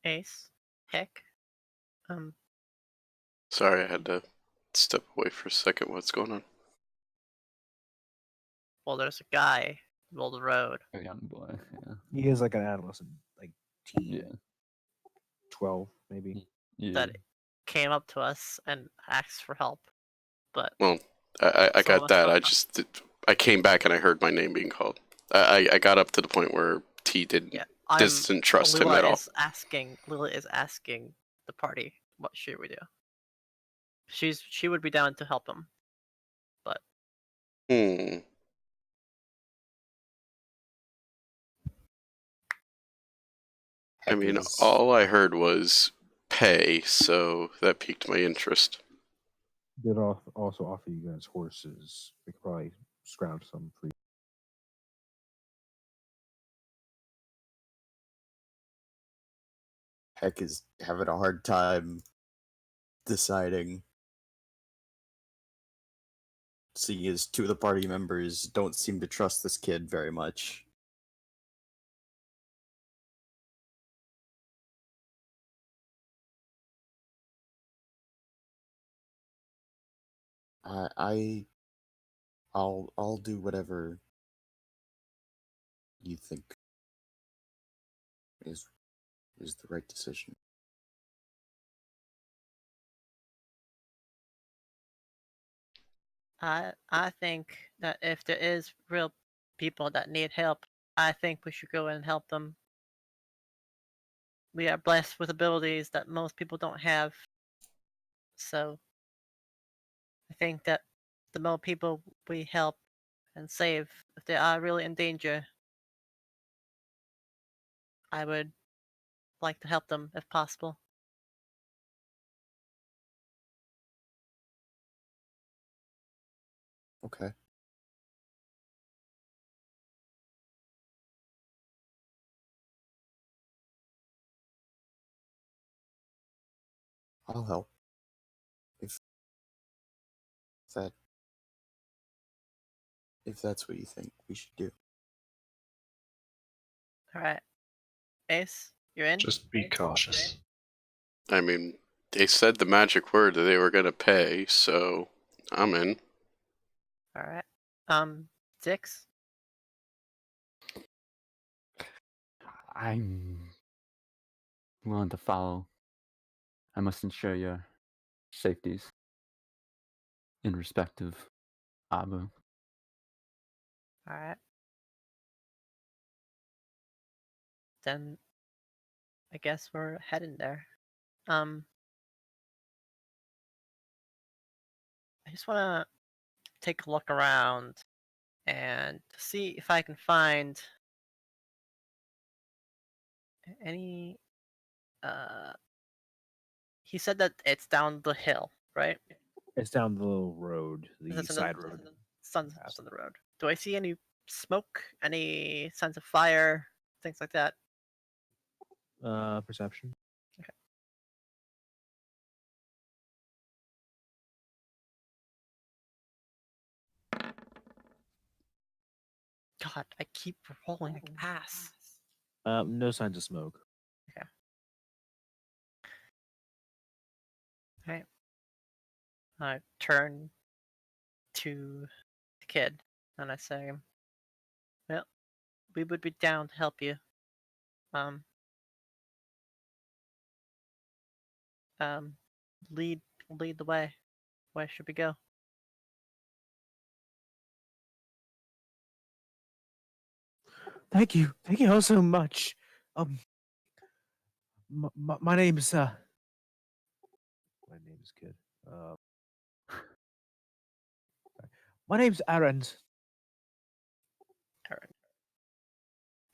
Ace? Heck? Um, Sorry, I had to step away for a second. What's going on? well, there's a guy middle of the road. A young boy. Yeah. He is like an adolescent, like teen, Yeah. 12 maybe. Yeah. That came up to us and asked for help. But Well, I some of got us that. don't I know. just I came back and I heard my name being called. I got up to the point where T didn't Yeah, didn't trust him Lila at all. Lila is asking the party what should we do. She would be down to help him. Hmm. I mean, Heck is- all I heard was pay, so that piqued my interest. Did also offer you guys horses. We could probably scrounge some for you. Heck is having a hard time deciding. Seeing as two of the party members don't seem to trust this kid very much. I'll do whatever you think is the right decision. I think that if there is real people that need help, I think we should go and help them. We are blessed with abilities that most people don't have. So I think that the more people we help and save, if they are really in danger, I would like to help them if possible. Okay. I'll help. If that if that's what you think we should do. Alright. Ace, you're in? Just be cautious. I mean, they said the magic word that they were gonna pay, so I'm in. Alright. Six? I'm willing to follow. I must ensure your safeties in respect of Abu. Alright. Then I guess we're heading there. I just wanna take a look around and see if I can find any he said that it's down the hill, right? It's down the little road, the That's side road. Sun's on the road. Do I see any smoke? Any signs of fire? Things like that? Perception. God, I keep rolling like ass. No signs of smoke. Right. I turn to the kid and I say, "Well, we would be down to help you. Um, um, lead the way. Where should we go?" Thank you all so much. My name is my name is My name's Aaron. Errand.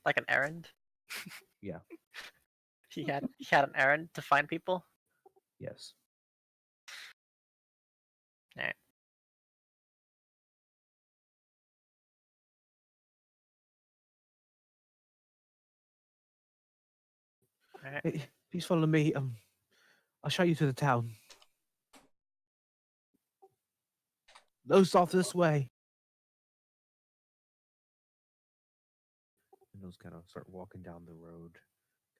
Like an errand? Yeah. He had an errand to find people? Yes. Alright. Alright. Hey, please follow me. I'll show you to the town. Those off this way. And those kind of start walking down the road,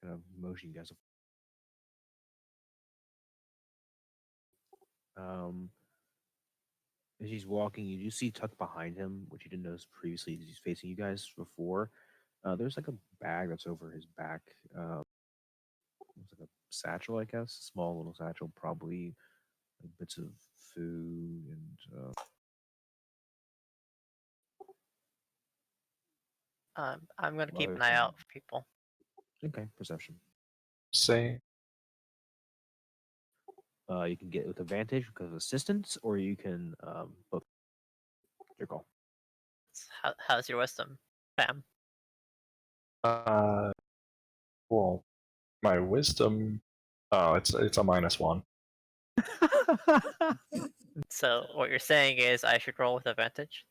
kind of motion you guys. As he's walking, you do see tucked behind him, which you didn't notice previously. As he's facing you guys before. There's like a bag that's over his back. It's like a satchel, I guess, a small little satchel, probably like bits of food and. I'm gonna keep Well, an eye out for people. Okay, perception. Say, You can get it with advantage because of assistance, or you can both. Your call. How's your wisdom, Pam? well, my wisdom. Oh, it's a -1. So what you're saying is I should roll with advantage?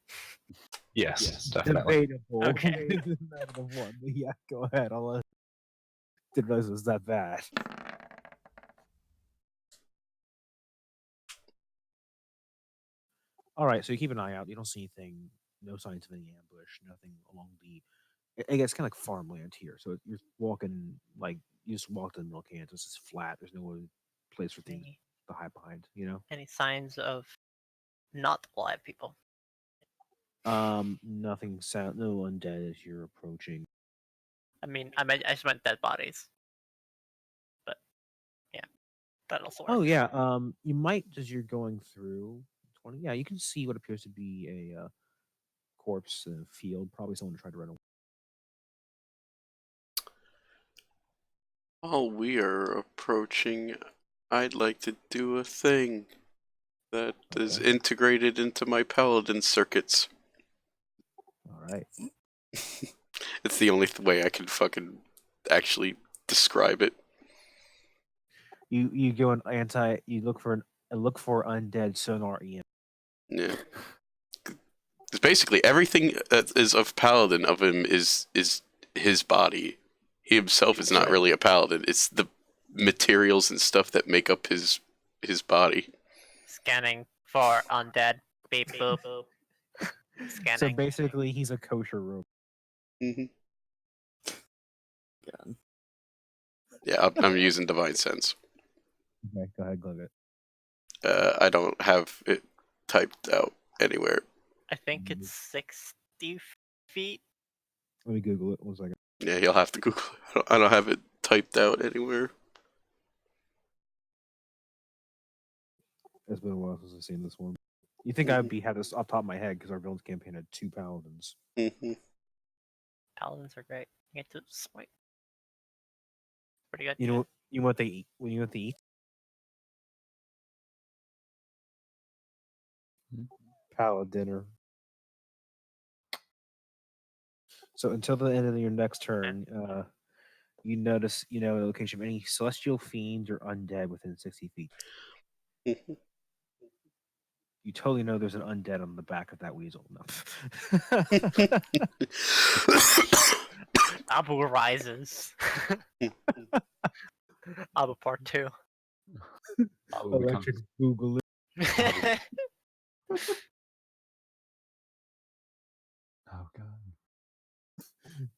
Yes, definitely. Debatable. Okay. This is not the one. But yeah, go ahead. I'll didn't realize it was that bad. All right, so you keep an eye out. You don't see anything. No signs of any ambush. Nothing along the. I guess kind of like farmland here. So you're walking like you just walked in the middle of Kansas. It's flat. There's no place for things to hide behind. You know. Any signs of not alive people? Nothing sound. No undead as you're approaching. I mean, I just meant dead bodies. But yeah, that also works. Oh yeah. You might as you're going through 20. Yeah, you can see what appears to be a corpse in a field. Probably someone tried to run away. While we are approaching, I'd like to do a thing that is Okay. integrated into my paladin circuits. All right. It's the only way I can fucking actually describe it. You go an you look for undead sonar EM. Yeah. It's basically everything that is of paladin of him is his body. He himself is not Right. really a paladin. It's the materials and stuff that make up his body. Scanning for undead. Beep boop. So Scanning. basically, he's a kosher robot. Mm-hmm. God. Yeah, I'm using divine sense. Okay, go ahead, Glug it. I don't have it typed out anywhere. I think it's 60 feet. Let me Google it. 1 second. Yeah, you'll have to Google it. I don't have it typed out anywhere. It's been a while since I've seen this one. You think I'd have this off the top of my head because our villains campaign had 2 paladins. Mm-hmm. Paladins are great. You get to swipe. Pretty good. You know what they eat? When you know what they eat? Paladiner. So until the end of your next turn, you notice the location of any celestial fiends or undead within 60 feet. Mm-hmm. You totally know there's an undead on the back of that weasel. No. Abu rises. Abu part 2. Abu becomes- Electric Google it. Oh god.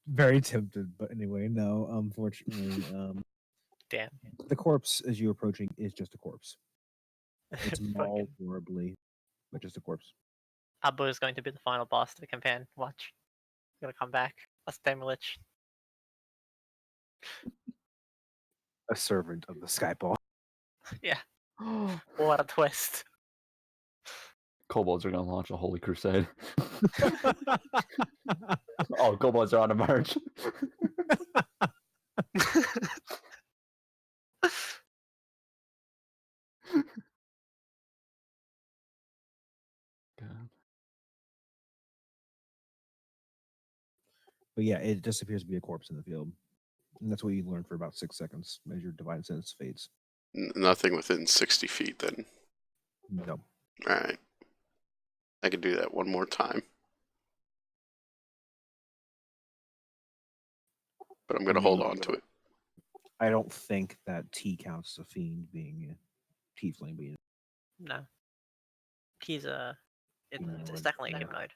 Very tempted, but anyway, no. Unfortunately, Damn. the corpse as you're approaching is just a corpse. It's Fucking mauled horribly, but just a corpse. Abu is going to be the final boss of the campaign. Watch. He's gonna come back. A Stamlich. A servant of the Skyball. Yeah. What a twist. Kobolds are gonna launch a holy crusade. Oh, kobolds are on a march. But yeah, it just appears to be a corpse in the field. And that's what you learn for about 6 seconds as your divine sense fades. Nothing within 60 feet, then. No. Alright. I can do that one more time. But I'm going to hold on to it. I don't think that T counts as a fiend being a tiefling being. No. He's it's Humanoid. definitely a humanoid.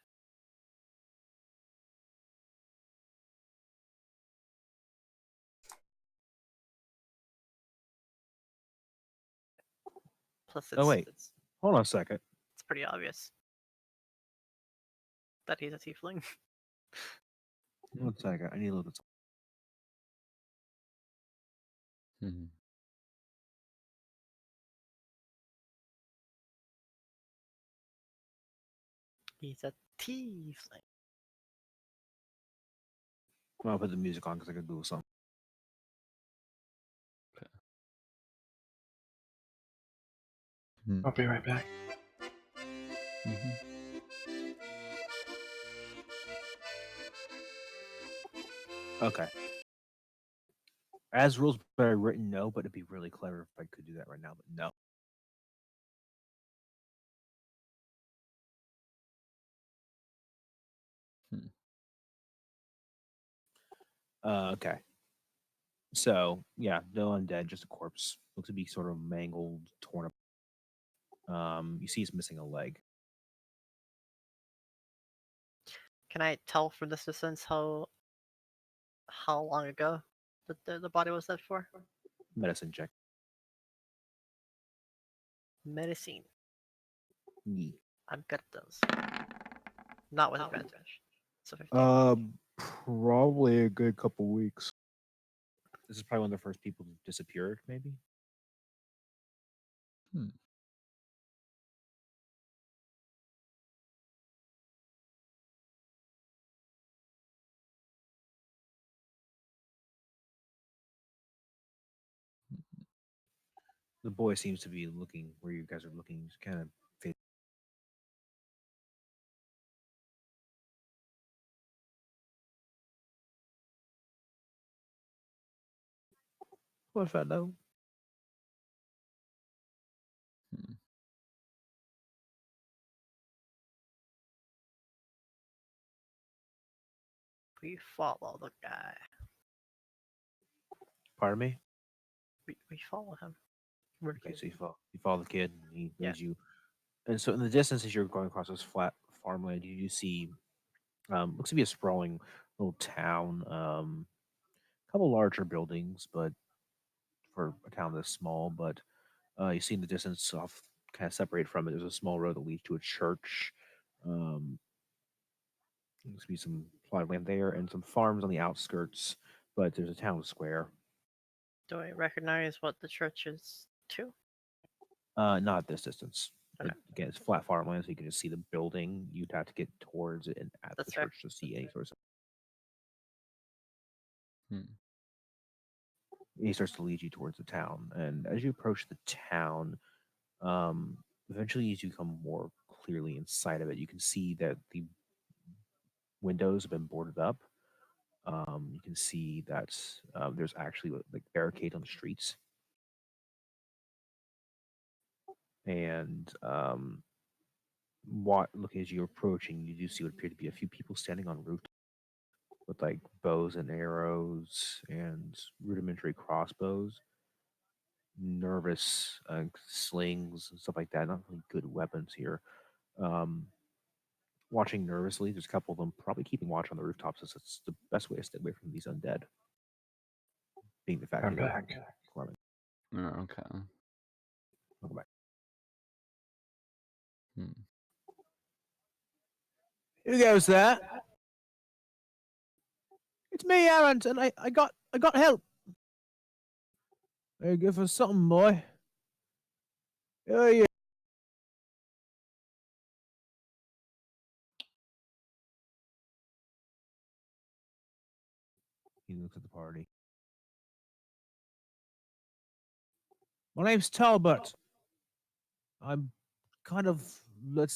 Plus, it's, Oh, wait. it's Hold on a second. it's pretty obvious that he's a tiefling. 1 second. I need to look at Mhm. He's a tiefling. I'll put the music on because I could Google something. I'll be right back. Okay. As rules are written, no, but it'd be really clever if I could do that right now, but no. Okay. So yeah, no undead, just a corpse. Looks to be sort of mangled, torn up. You see, he's missing a leg. Can I tell from this distance how long ago the body was dead for? Medicine check. Medicine. Yee. I'm good at those. Not with advantage. So 15. Probably a good couple weeks. This is probably one of the first people who disappeared, maybe. The boy seems to be looking where you guys are looking. He's kind of face. Poor fellow. We follow the guy. Pardon me. We follow him. We're Okay, good. so you follow the kid, and he Yeah. leads you. And so in the distance, as you're going across this flat farmland, you do see looks to be a sprawling little town. A couple larger buildings, but for a town this small, but you see in the distance off kind of separated from it, there's a small road that leads to a church. Um, Looks to be some plot of land there and some farms on the outskirts, but there's a town square. Do I recognize what the church is to? Not at this distance. Okay. Again, it's flat farmland, so you can just see the building. You'd have to get towards it and at That's the fair. church to see any sort of. He starts to lead you towards the town, and as you approach the town, eventually as you come more clearly inside of it, you can see that the windows have been boarded up. You can see that there's actually like barricade on the streets, and what look as you're approaching, you do see what appear to be a few people standing on roof with like bows and arrows and rudimentary crossbows, nervous slings and stuff like that. Not really good weapons here. Um, Watching nervously. There's a couple of them probably keeping watch on the rooftops. As it's the best way to stay away from these undead. Being the fact I'm that you're back. farming. Oh, okay. Welcome back. Who goes there? It's me, Aaron, and I got help. Very good for something, boy. Who are you? He looks at the party. My name's Talbot. I'm kind of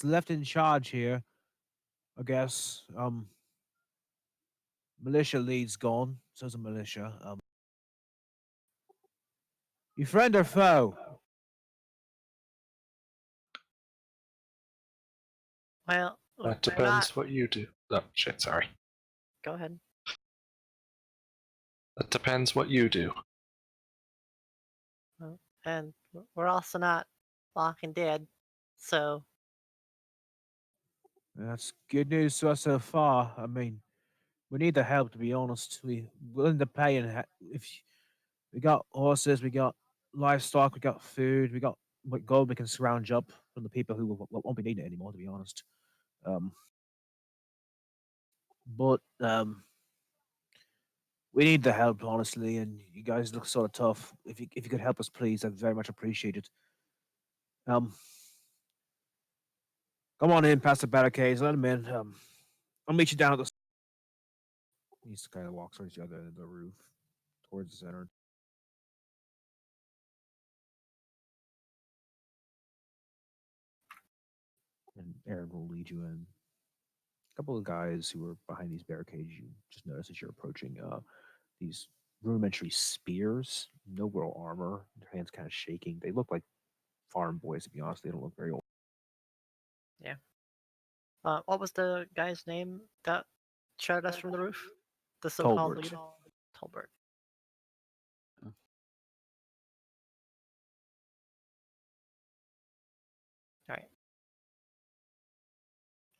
left in charge here, I guess. Militia lead's gone. So's the militia. You friend or foe? Well, That we're not. depends what you do. Oh, shit, sorry. Go ahead. That depends what you do. And we're also not Walking Dead, so That's good news to us so far. I mean, we need the help, to be honest. We willing to pay, and if we got horses, we got livestock, we got food, we got what gold we can scrounge up from the people who won't be needing it anymore, to be honest. But we need the help, honestly, and you guys look sort of tough. If you could help us, please, I'd very much appreciate it. Come on in, past the barricades. Let him in. I'll meet you down at the. He just kind of walks towards the other end of the roof, towards the center. And Aaron will lead you in. A couple of guys who are behind these barricades, you just notice as you're approaching these rudimentary spears, no real armor, their hands kind of shaking. They look like farm boys, to be honest. They don't look very old. yeah. What was the guy's name that shot us from the roof? The so-called Tolbert. leader? Tolbert. All right.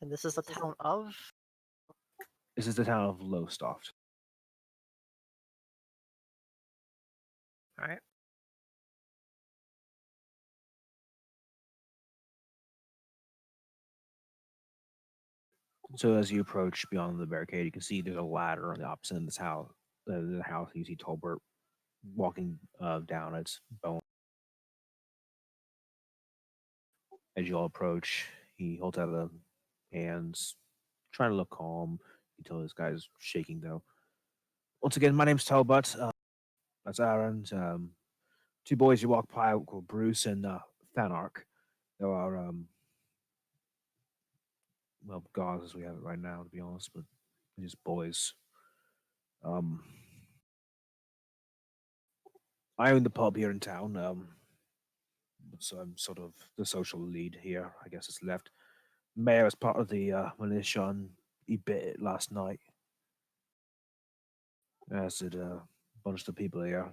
And this is the town of. This is the town of Lowestoft. All right. So as you approach beyond the barricade, you can see there's a ladder on the opposite end of this house. The house. You see Tolbert walking down its bone. As you all approach, he holds out the hands, trying to look calm. You tell this guy's shaking though. Once again, my name's Talbot. That's Aaron. Two boys you walk by called Bruce and Thanark. There are well, gods as we have it right now, to be honest, but they're just boys. I own the pub here in town. So I'm sort of the social lead here. I guess it's left. Mayor is part of the militia, and he bit it last night. As did a bunch of the people here.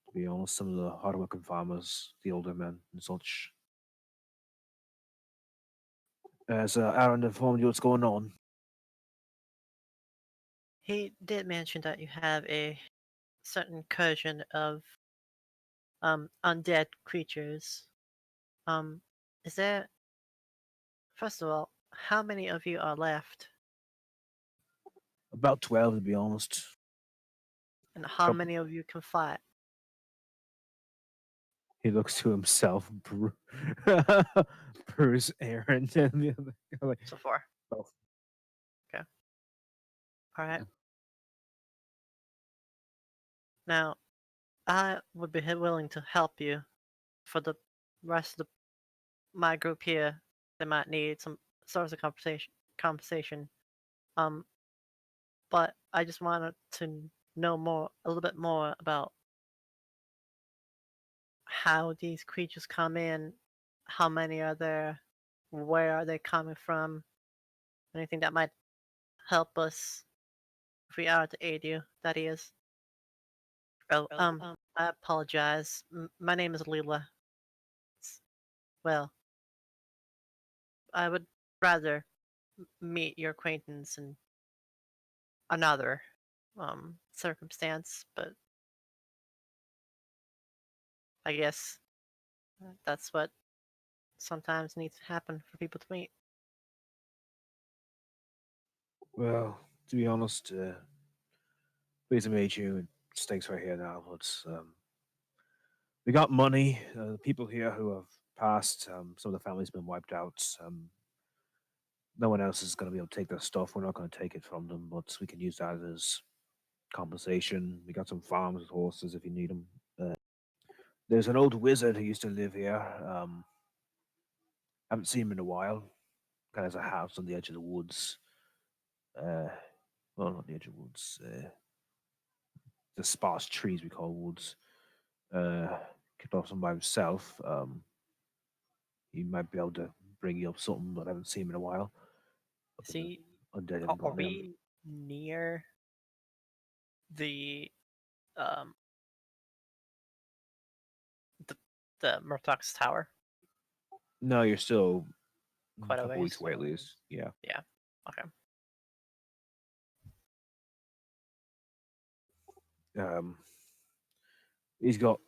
To be honest, some of the hardworking farmers, the older men, and such. As Aaron informed you what's going on. He did mention that you have a certain incursion of undead creatures. Is there? First of all, how many of you are left, About 12, to be honest. and how Couple- many of you can fight? He looks to himself, Bruce, Aaron, and the other guy. Like, So far. both. Okay. All right. Now, I would be willing to help you. For the rest of my group here, they might need some source of compensation. But I just wanted to know a little bit more about how these creatures come in, how many are there, where are they coming from, anything that might help us if we are to aid you. That is. Oh, I apologize. My name is Leela. Well, I would rather meet your acquaintance in another circumstance, but I guess that's what sometimes needs to happen for people to meet. Well, to be honest, pleased to meet you. It stinks right here now. But we got money. The people here who have passed, some of the families been wiped out. No one else is going to be able to take their stuff. We're not going to take it from them, but we can use that as compensation. We got some farms with horses if you need them. There's an old wizard who used to live here. Haven't seen him in a while. Kind of has a house on the edge of the woods. well, not the edge of woods. The sparse trees we call woods. Kicked off some by himself. He might be able to bring you up something, but I haven't seen him in a while. But the See, undead haven't are gone down. we near the um the Murtaugh's tower? No, you're still Quite a couple weeks ways. away at least. Yeah. Yeah. Okay. He's got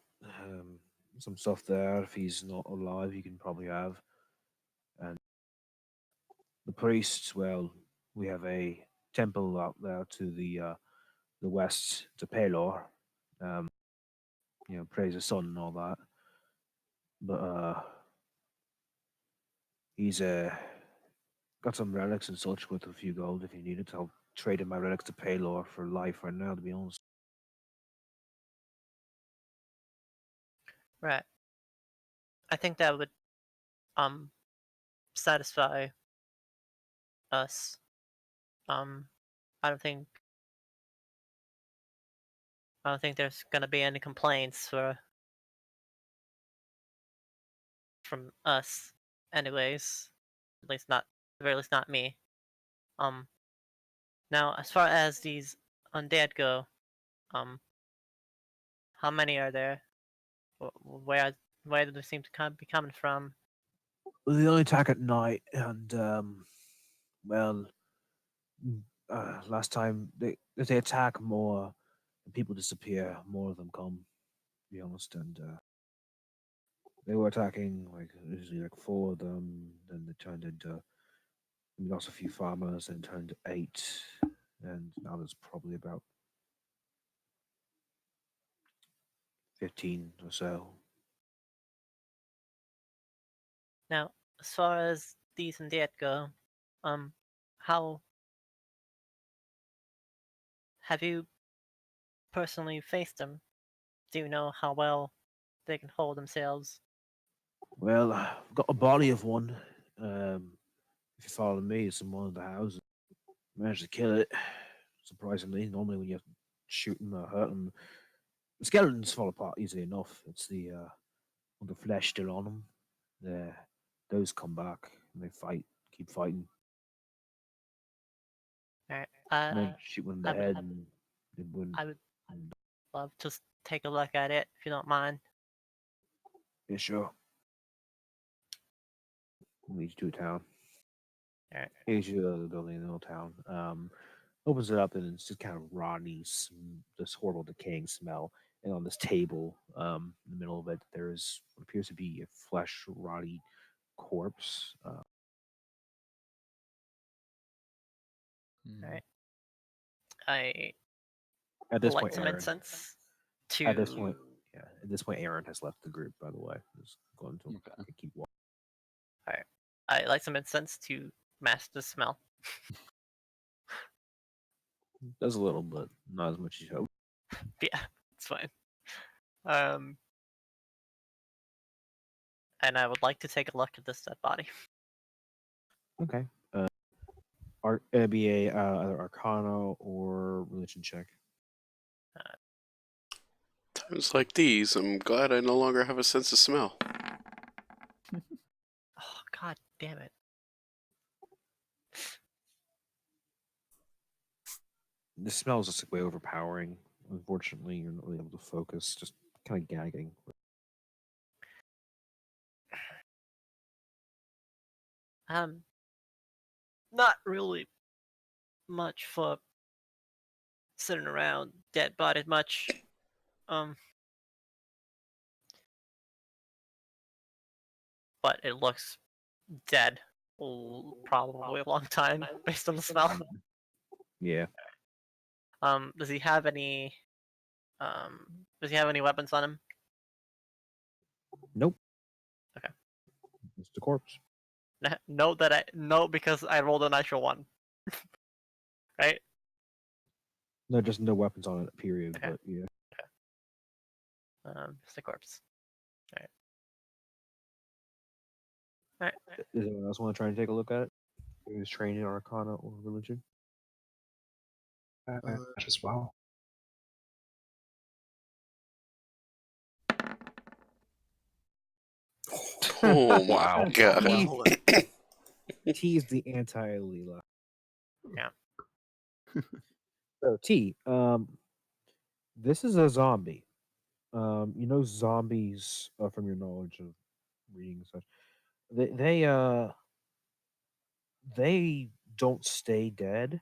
some stuff there. If he's not alive, you can probably have. And the priests, well, we have a temple out there to the west to Pelor. Praise the sun and all that. But he's got some relics and such with a few gold if you need it. I'll trade in my relics to Pelor for life right now, to be honest. Right. I think that would satisfy us. I don't think there's gonna be any complaints from us, anyways. At least not, at the very least, not me. Now as far as these undead go, how many are there? Where do they seem to be coming from? Well, they only attack at night, and well, last time they attack more, and people disappear. More of them come. To be honest, and they were attacking like usually like 4 of them. Then they turned into we lost a few farmers, and turned to 8, and now there's probably about 15 or so. Now, as far as these undead go, how have you personally faced them? Do you know how well they can hold themselves? Well, I've got a body of one. If you follow me, it's in one of the houses. Managed to kill it. Surprisingly, normally when you shoot them or hurt them, the skeletons fall apart easily enough. It's when the flesh still on them, those come back and they fight, keep fighting. Alright. And then shoot one in the I would- head, and it wouldn't. I would love to take a look at it if you don't mind. Yeah, sure. Leads you to a town. Alright. Leads you to the building in the little town. Opens it up, and it's just kind of rotty, this horrible decaying smell. And on this table, in the middle of it, there is what appears to be a flesh rotty corpse. Mm. Alright. I At this light point, some Aaron. incense to. At this point, yeah. At this point, Aaron has left the group. By the way, just going to Okay. keep walking. I light some incense to mask the smell. Does a little, but not as much as you hope. Yeah, it's fine. And I would like to take a look at this dead body. Okay. It'd be a either Arcana or Religion check. Times like these, I'm glad I no longer have a sense of smell. Oh, god damn it. The smell is just like way overpowering. Unfortunately, you're not really able to focus. Just kind of gagging. Not really much for sitting around dead bodied much. But it looks dead. Probably a long time based on the smell. Yeah. Does he have any? Does he have any weapons on him? Nope. Okay. It's the corpse. No, because I rolled a natural one. Right? No, just no weapons on it. Period. Okay. But yeah. It's the corpse. Alright. Does anyone else want to try and take a look at it? Who's trained in Arcana or Religion? Might as well. Oh my Wow. god. Well, T is the anti-Leela. Yeah. So T, this is a zombie. You know zombies from your knowledge of reading and such. They don't stay dead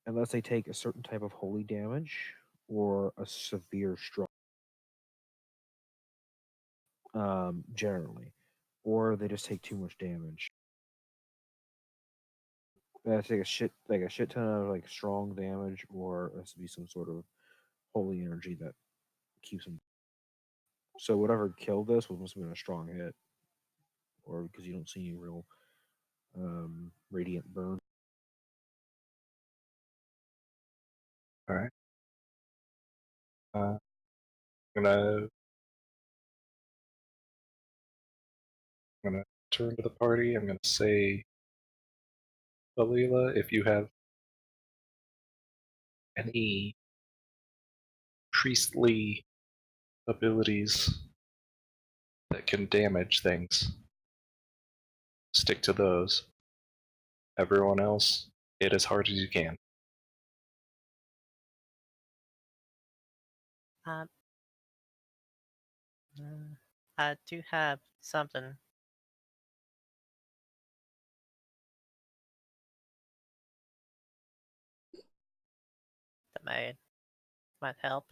unless they take a certain type of holy damage or a severe stroke. Generally, or they just take too much damage. They have to take a shit ton of like strong damage, or it has to be some sort of holy energy that keeps them. So whatever killed this must have been a strong hit, or because you don't see any real radiant burn. All right. I'm gonna turn to the party. I'm gonna say, Alila, if you have any priestly abilities that can damage things, stick to those. Everyone else, hit as hard as you can. Um, I do have something. That might help.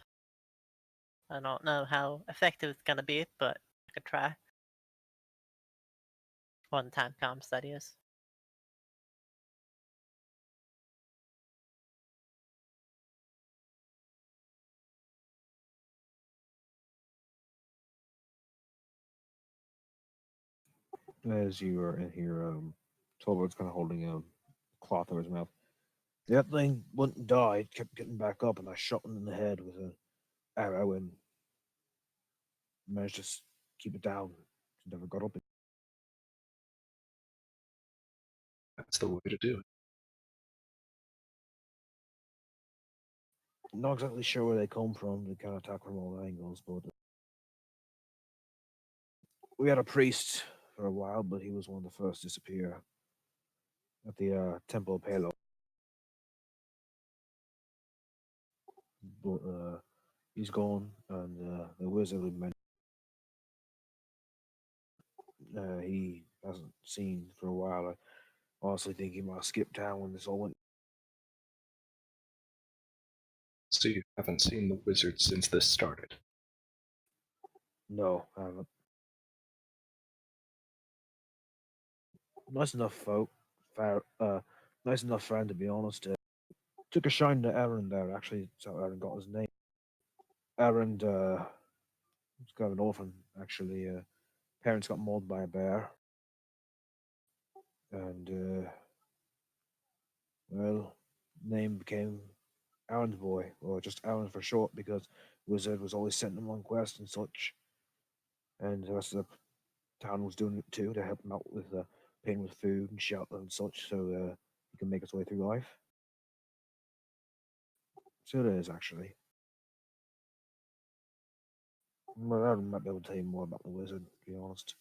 I don't know how effective it's gonna be, but I could try. When the time comes, that is. As you are in here, Tolbert's kind of holding a cloth over his mouth. That thing wouldn't die. It kept getting back up, and I shot him in the head with an arrow and managed to keep it down. It never got up. That's the way to do it. Not exactly sure where they come from. They kind of attack from all angles, but we had a priest for a while, but he was one of the first to disappear at the Temple of Palo. But he's gone, and the wizard we met, he hasn't seen for a while. I honestly think he might have skipped town when this all went. So you haven't seen the wizard since this started. No, I haven't. Nice enough folk. Nice enough friend, to be honest. Took a shine to Aaron there, actually. That's how Aaron got his name. Aaron, he's got an orphan, actually. Parents got mauled by a bear. And, well, name became Aaron's boy, or just Aaron for short, because Wizard was always sending him on quests and such. And the rest of the town was doing it too to help him out with paying with food and shelter and such, so he can make his way through life. So it is, actually. Well, Aaron might be able to tell you more about the wizard, to be honest.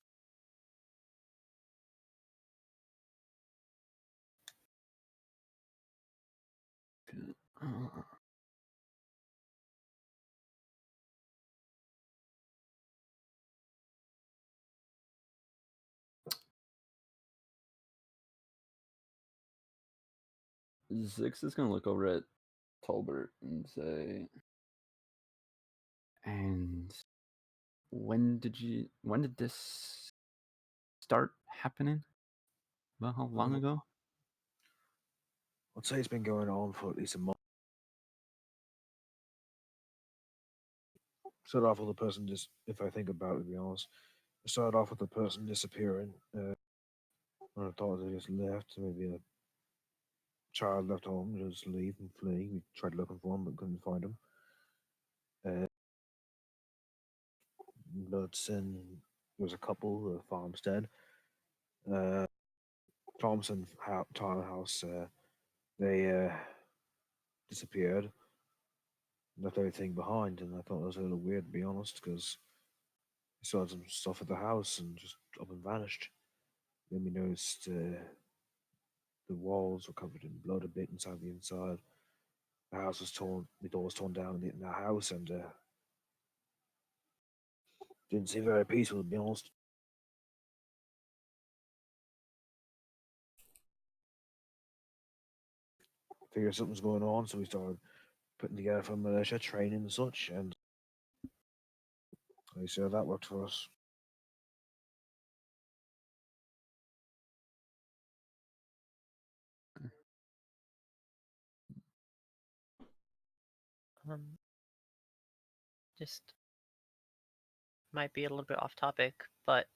Zix is gonna look over at Tolbert and say, and when did this start happening? About how long ago? I'd say it's been going on for at least a month. Started off with the person just, if I think about it, to be honest, it started off with the person disappearing. I thought they just left. Maybe a child left home, just leave and flee. We tried looking for him, but couldn't find him. But then there was a couple, Farmstead, Thompson Townhouse. They disappeared, left everything behind, and I thought it was a little weird, to be honest, because he saw some stuff at the house and just up and vanished. Then we noticed the walls were covered in blood a bit inside the inside. The house was torn, the door was torn down in the house, and didn't seem very peaceful, to be honest. Figured something's going on, so we started putting together for militia training and such, and they said that worked for us. Um, just might be a little bit off topic, but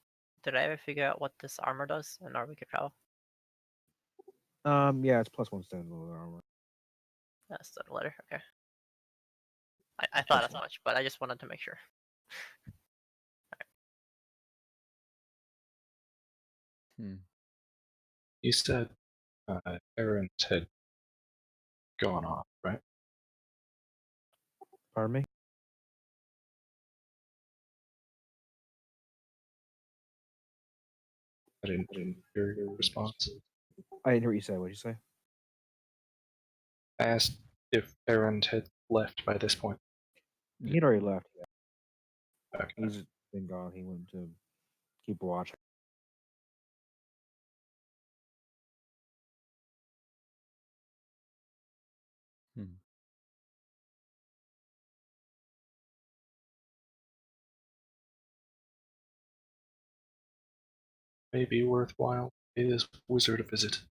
did I ever figure out what this armor does in our wicked power? Yeah, it's +1 standard armor. That's the letter. Okay. I thought as much, but I just wanted to make sure. You said Aaron's had gone off, right? Pardon me? I didn't hear your response. I didn't hear what you said. What did you say? I asked if Aaron had left by this point. He'd already left. Okay. He's been gone. He went to keep watch. Maybe worthwhile pay this wizard a visit.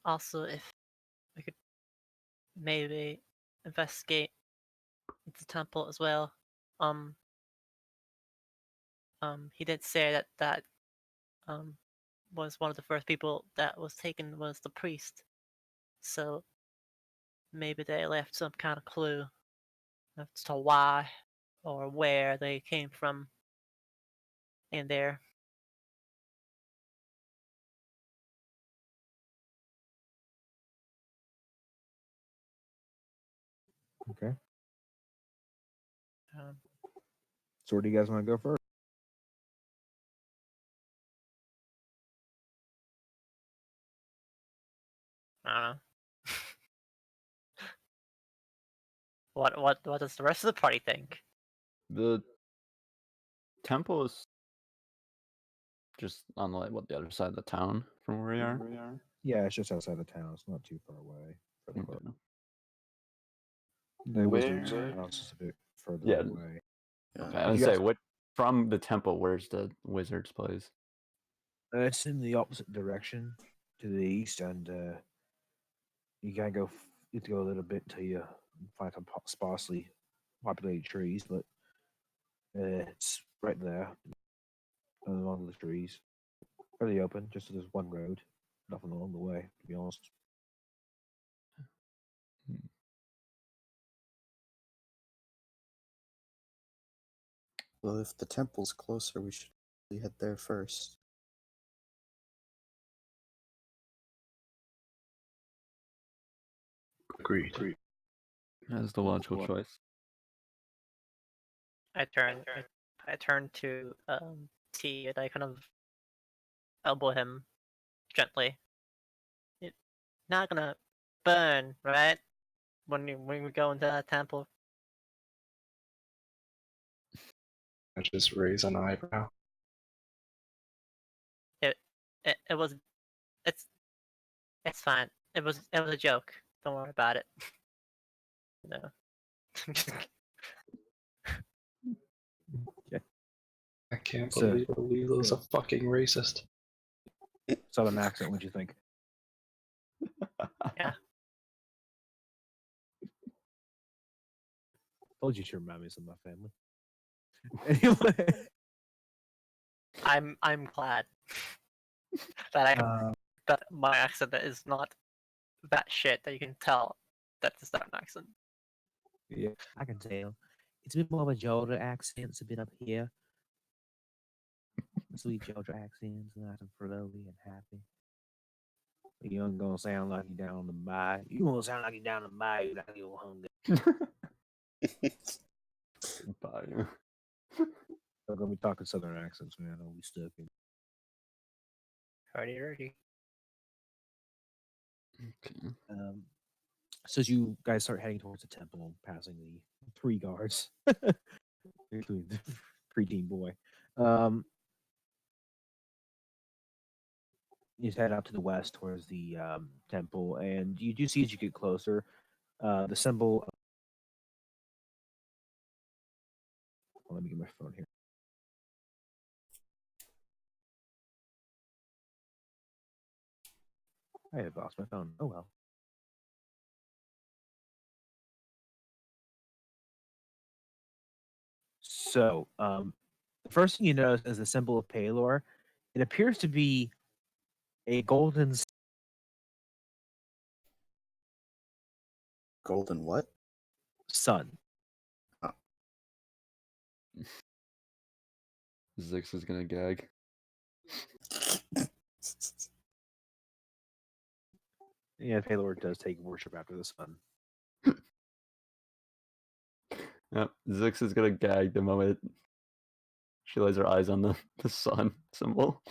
Also, if we could maybe investigate the temple as well. He did say that was one of the first people that was taken was the priest. So maybe they left some kind of clue as to why or where they came from in there. Okay. Um, So where do you guys want to go first? I don't know. What does the rest of the party think? The temple is just on the other side of the town from where we are. Yeah, it's just outside of town. It's not too far away. For the Okay. The wizard's Where- house is a bit further Yeah. away. Yeah. Okay, I would You say guys- what from the temple. Where's the wizard's place? It's in the opposite direction to the east, and you can't go. You have to go a little bit till you find some sparsely populated trees, but it's right there along the trees. Fairly open, just there's one road, nothing along the way, to be honest. Well, if the temple's closer, we should head there first. Agreed. That's the logical choice. I turn to T and I kind of elbow him gently. It's not gonna burn, right? When we go into that temple. I just raise an eyebrow. It was it's fine. It was a joke. Don't worry about it. No. I can't So- believe Lilo's a fucking racist. Southern accent, what'd you think? Yeah. Told you to remind me of my family. Anyway, I'm glad that that my accent is not that shit that you can tell that it's not an accent. yeah, I can tell. It's a bit more of a Georgia accent. It's a bit up here. Sweet Georgia accents, nice and flowy and happy. You ain't gonna sound like you down the bay. You gonna sound like you down the bay like you hungry. Bye. I'm gonna be talking southern accents, man. I'll be stuck in. Alrighty. Okay. So as you guys start heading towards the temple, passing the 3 guards, including the preteen boy, you just head out to the west towards the temple, and you do see as you get closer, the symbol. Let me get my phone here. I have lost my phone. Oh well. So, the first thing you notice is the symbol of Palor. It appears to be a golden Golden what? sun. Zix is gonna gag. Yeah, Palor does take worship after the sun. Yep. Zix is gonna gag the moment she lays her eyes on the sun symbol.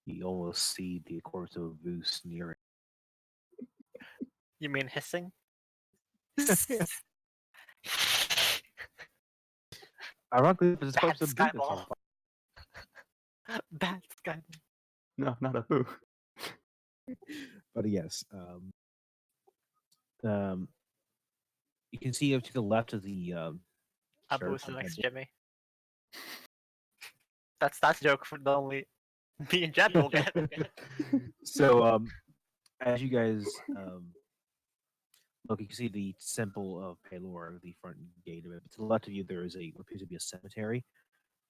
You almost see the corpse of Voos near it. You mean hissing? Ironically, it's Bad supposed to be the Skyball. song. Bad Skyball. No, not a boo. But yes, you can see up to the left of the Abu church. selects Jimmy. That's a joke for the only me and Jed will get. So, as you guys look, you can see the symbol of Palor, the front gate of it. But to the left of you, there is what appears to be a cemetery.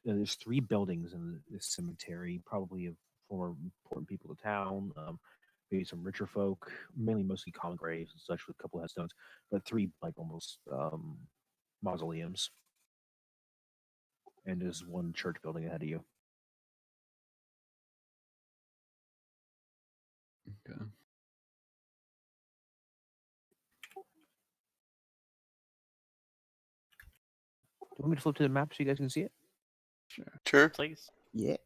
There's 3 buildings in this cemetery, probably of former important people of the town, maybe some richer folk, mostly common graves and such with a couple headstones, but 3 like almost mausoleums. And there's 1 church building ahead of you. Okay. Do you want me to flip to the map so you guys can see it? Sure. Please. Yeah.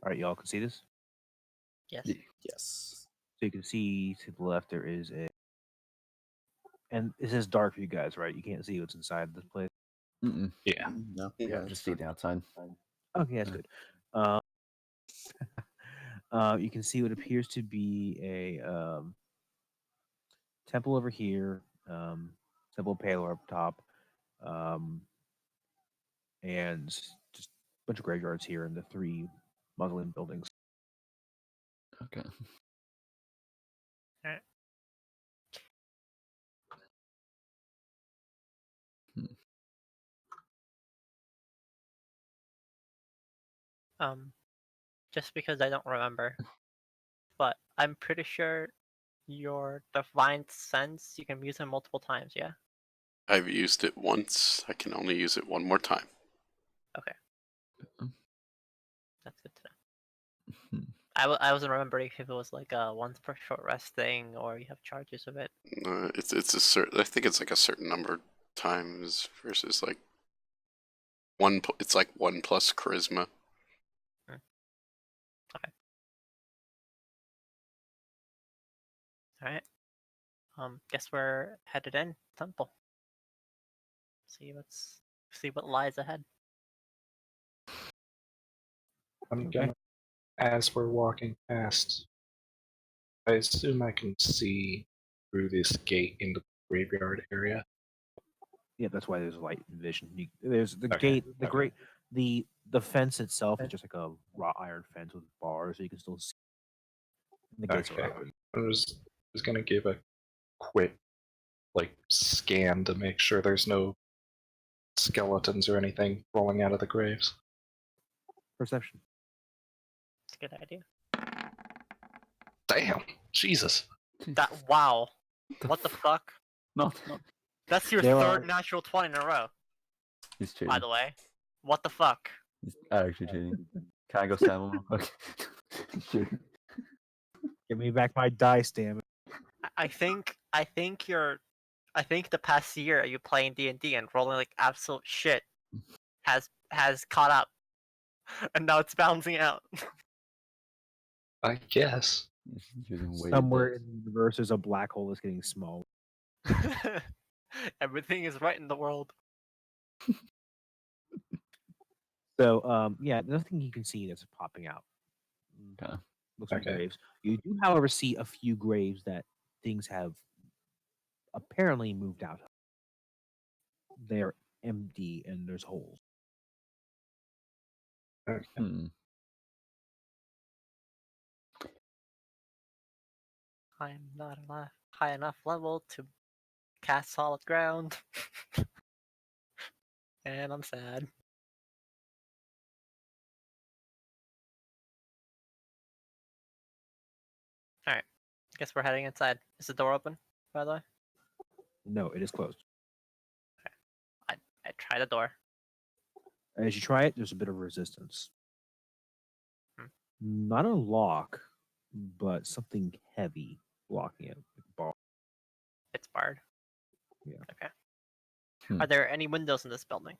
All right, y'all can see this. Yes. Yeah. Yes. So you can see to the left there is and this is dark for you guys, right? You can't see what's inside this place. Mm-mm. Yeah. No. Yeah, it's Just see the outside. Okay, that's Yeah. good. You can see what appears to be a temple over here, temple of Palor up top, and just a bunch of graveyards here and the 3 mausoleum buildings. Okay. Alright. Just because I don't remember, but I'm pretty sure your divine sense you can use it multiple times. Yeah. I've used it once. I can only use it one more time. That's good to know. I wasn't remembering if it was like a once per short rest thing or you have charges of it. It's a certain. I think it's like a certain number of times versus like one. It's like 1 plus charisma. All right. Guess we're headed in temple. See what lies ahead. I'm Okay. gonna, as we're walking past, I assume I can see through this gate into the graveyard area. Yeah, that's why there's light and vision. There's the Okay, gate, the fence itself is just like a wrought iron fence with bars, so you can still see. The gates Okay. are open. I was gonna give a quick scan to make sure there's no skeletons or anything rolling out of the graves. Perception. It's a good idea. Damn, Jesus. Wow. What the fuck? Not That's your There third are- natural 20 in a row, He's cheating. by the way. What the fuck? He's actually cheating. Can I go stab him? Okay. He's cheating. Give me back my dice, damn it. I think the past year you playing D&D and rolling like absolute shit has caught up, and now it's balancing out. I guess. He's using weighted Somewhere dice. in the universe, there's a black hole that's getting small. Everything is right in the world. So, yeah, nothing you can see that's popping out. Okay. Looks like Okay. graves. You do, however, see a few graves that things have apparently moved out of. They're empty and there's holes. Okay. Hmm. I am not high enough level to cast solid ground. And I'm sad. Alright. Guess we're heading inside. Is the door open, by the way? No, it is closed. I try the door. As you try it, there's a bit of resistance. Hmm. Not a lock, but something heavy blocking it. Like a bar. It's barred. Yeah. Okay. Hmm. Are there any windows in this building?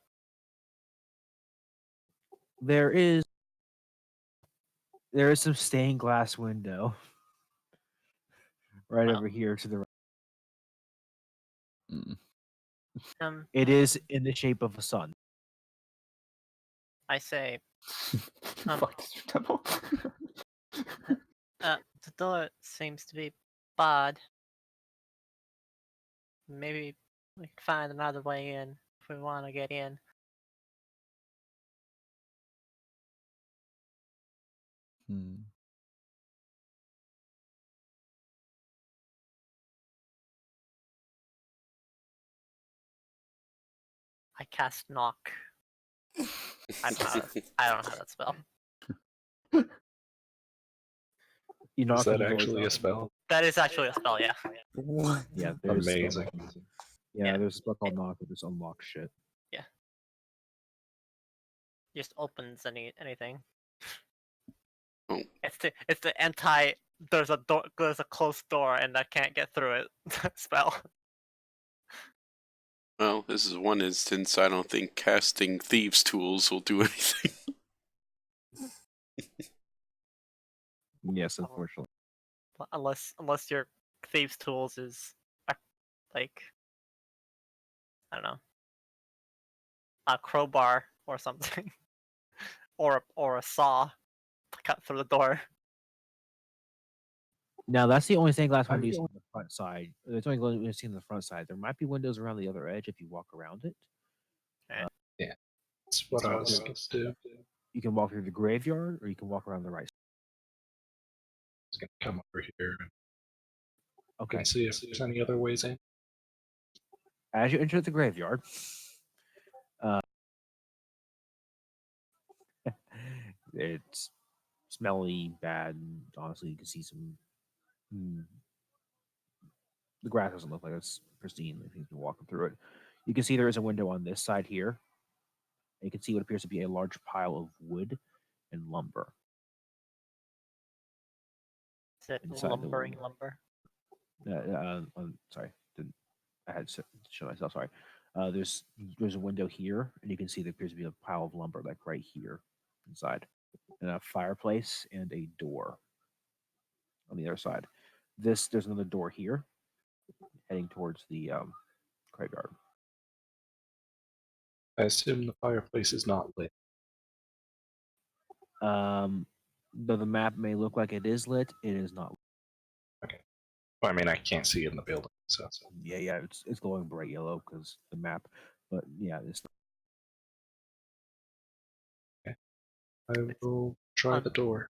There is some stained glass window right Well. over here to the right. Hmm. It is in the shape of a sun. I say, Fuck this temple. the door seems to be barred. Maybe we can find another way in if we want to get in. Hmm. I cast knock. I don't know how that spell. You knock Is on that the door, actually a it's spell? That is actually a spell, yeah. What? Yeah, there's Amazing. Yeah, Yeah. there's a spell called knock that just unlocks shit. Just opens anything. Oh. It's the anti there's a closed door and I can't get through it spell. Well, this is one instance I don't think casting thieves' tools will do anything. Yes, unfortunately. Unless your thieves tools is like I don't know, a crowbar or something, or a saw to cut through the door. Now that's the only stained glass window you see on the front side. It's only going to see on the front side. There might be windows around the other edge if you walk around it. That's what I was going to do. You can walk through the graveyard, or you can walk around the right. I was going to come over here and Okay. see if there's any other ways in. As you enter the graveyard, it's smelly, bad. And honestly, you can see some. The grass doesn't look like it's pristine. If you've been walking through it, you can see there is a window on this side here. And you can see what appears to be a large pile of wood and lumber. Is it Inside the lumbering window. lumber? Sorry, I had to show myself. Sorry. There's a window here, and you can see there appears to be a pile of lumber, like right here inside, and a fireplace and a door on the other side. There's another door here, heading towards the graveyard. I assume the fireplace is not lit. Though the map may look like it is lit, it is not. Well, I mean, I can't see in the building, so. Yeah, it's glowing bright yellow because the map. But yeah, it's. I will try the door.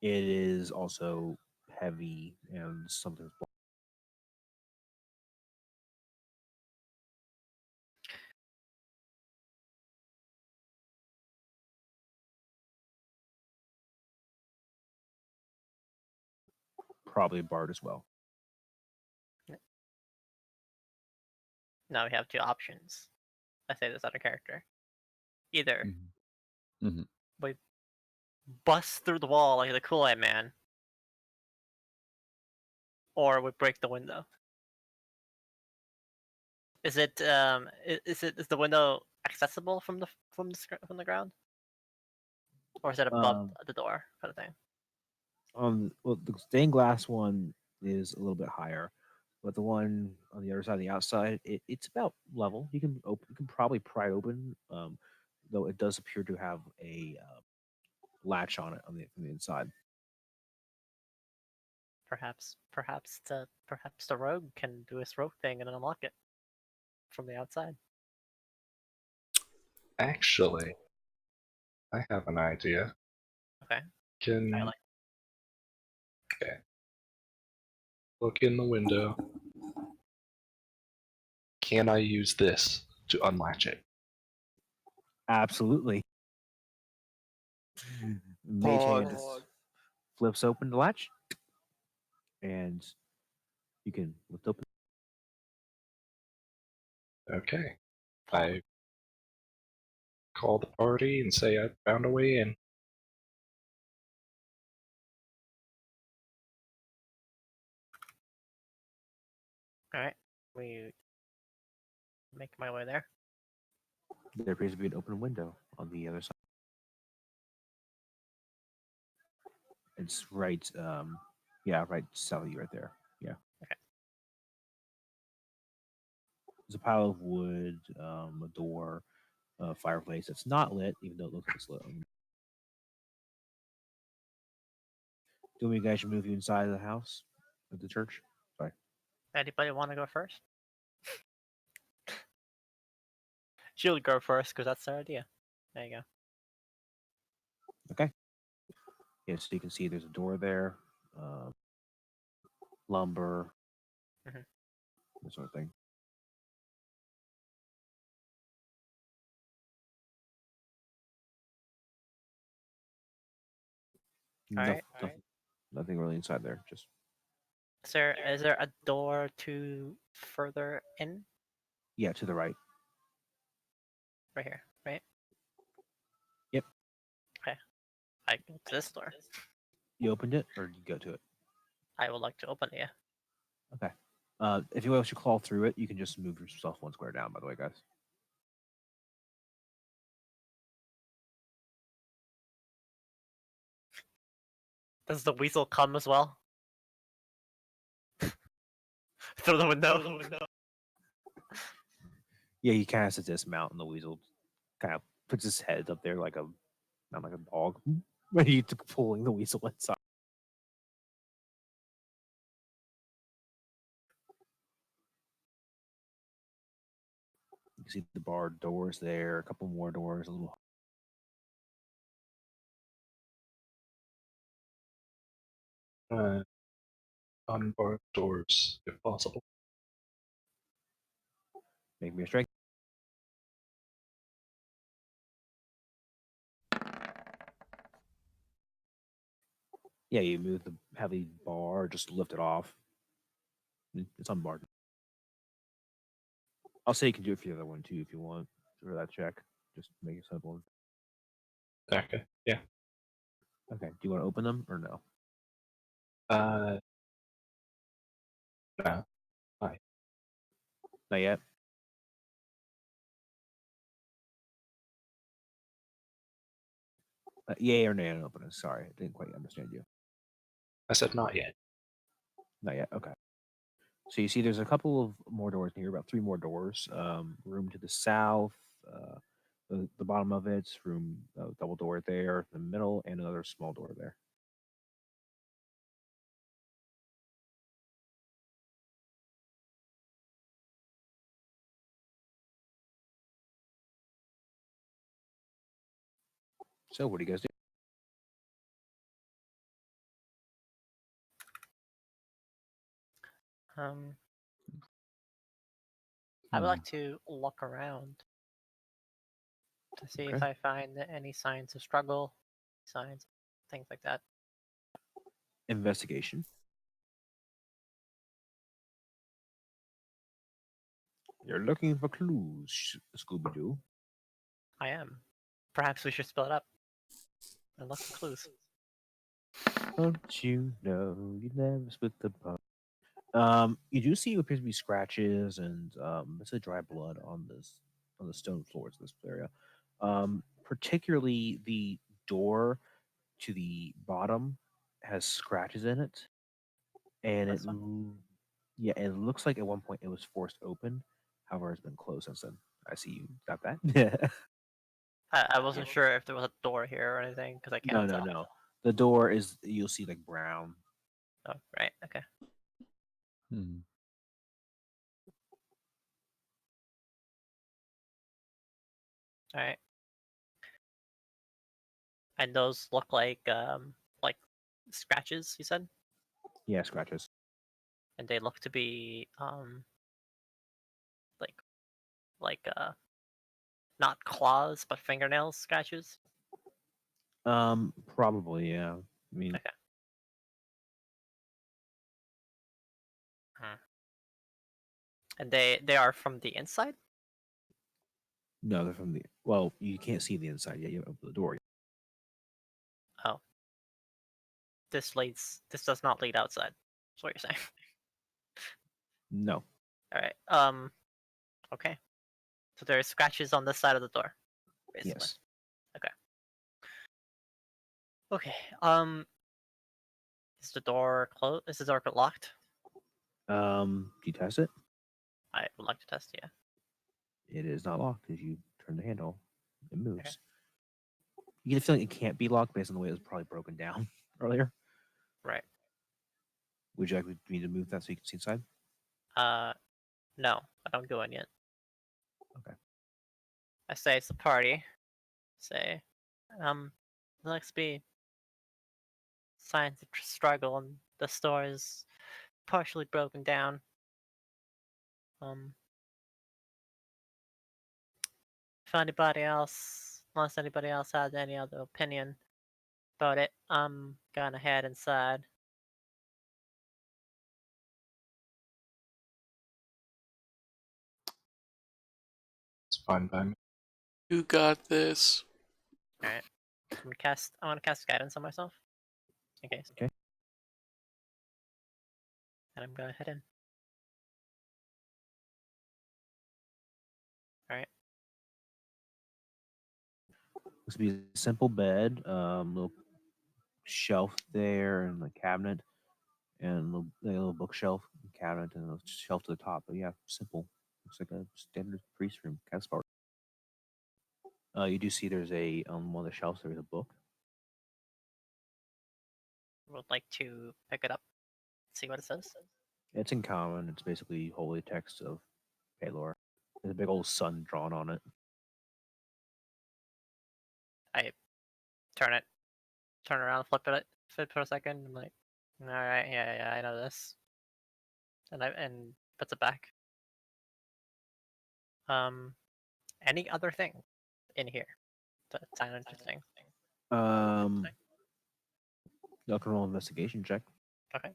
It is also heavy and something's. Probably barred as well. Now we have two options. I say this other character. Either Mhm. we bust through the wall like the Kool-Aid Man, or we break the window. Is it is the window accessible from the ground, or is it above the door kind of thing? Well, the stained glass one is a little bit higher, but the one on the other side, the outside, it's about level. You can open, you can probably pry open, though it does appear to have a latch on it from the inside. Perhaps the rogue can do his rogue thing and then unlock it from the outside. Actually, I have an idea. Okay. Can I like. look in the window. Can I use this to unlatch it? Absolutely. Mage hand flips open the latch, and you can lift open. Okay. I call the party and say I found a way in. All right. We make my way there. There appears to be an open window on the other side. It's right, right south of you, right there. Yeah. Okay. There's a pile of wood, a door, a fireplace that's not lit, even though it looks like it's lit. Do you guys should move you inside of the house of the church? Sorry. Anybody want to go first? She'll go first because that's their idea. There you go. Yeah, so you can see there's a door there, lumber, Mhm. that sort of thing. Alright, Nothing really inside there. Just Is there a door to further in? yeah, to the right. Right here, right? Yep. Okay. I go to this door. You opened it, or you go to it? I would like to open it. Okay. If you want to claw through it, you can just move yourself one square down. By the way, guys. Does the weasel come as well? Through the window. Yeah, he kind of has to dismount, and the weasel kind of puts his head up there like a, not like a dog, ready to pulling the weasel inside. You can see the barred doors there, a couple more doors, a little. Unbarred doors, if possible. Make me a strength. Yeah, you move the heavy bar, just lift it off. It's unbarred. I'll say you can do it for the other one too if you want for that check. Just make it simple. Okay, yeah. Okay. Do you want to open them or no? No. Not yet. Yay or nay on opening? Sorry, I didn't quite understand you. I said not yet. Not yet. Okay. So you see, there's a couple of more doors here, about 3 more doors. Room to the south, the bottom of it's room, double door there, the middle, and another small door there. So what do you guys do? I would like to look around to see if Okay. I find any signs of struggle, signs, things like that. Investigation. You're looking for clues, Scooby Doo. I am. Perhaps we should split it up and look for clues. Don't you know you never split the bone? You do see what appears to be scratches and it's a dry blood on the stone floors of this area. Particularly the door to the bottom has scratches in it, and This one? yeah, it looks like at one point it was forced open. However, it's been closed since then. I see you got that. Yeah. I wasn't sure if there was a door here or anything because I No, can't no, tell. no. The door is you'll see like brown. Oh, right. Okay. Hmm. All right. And those look like scratches. You said, Yeah, scratches. and they look to be like like not claws but fingernails scratches. Probably, yeah. I mean, Okay. And they are from the inside. no, they're from the. Well, you can't see the inside yet. You haven't opened the door. Oh, this leads. This does not lead outside. That's what you're saying. No. All right. Okay. So there are scratches on this side of the door, basically. Yes. Okay. Is the door closed? Is the door locked? Do you test it? I would like to test. Yeah. It is not locked. As you turn the handle, it moves. You get a feeling it can't be locked based on the way it was probably broken down earlier. Right. Would you like me to move that so you can see inside? No, I don't go in yet. Okay. I say it's a party. Say, there looks to be signs of struggle, and the store is partially broken down. If anybody else, unless anybody else has any other opinion about it, I'm gonna head inside. It's fine by me. You got this. All right. I want to cast guidance on myself. In case. Okay. And I'm gonna head in. All right. This would be a simple bed, little shelf there, and a cabinet, and a little bookshelf, cabinet, and a shelf to the top. But yeah, simple. Looks like a standard priest room, kind of smart. You do see there's a on one of the shelves there's a book. Would like to pick it up. See what it says. It's in common. It's basically holy text of Palor. There's a big old sun drawn on it. I turn around, flip for a second. I'm like, all right, yeah, I know this. And puts it back. Any other thing in here that sound interesting? Rock and roll investigation check. Okay.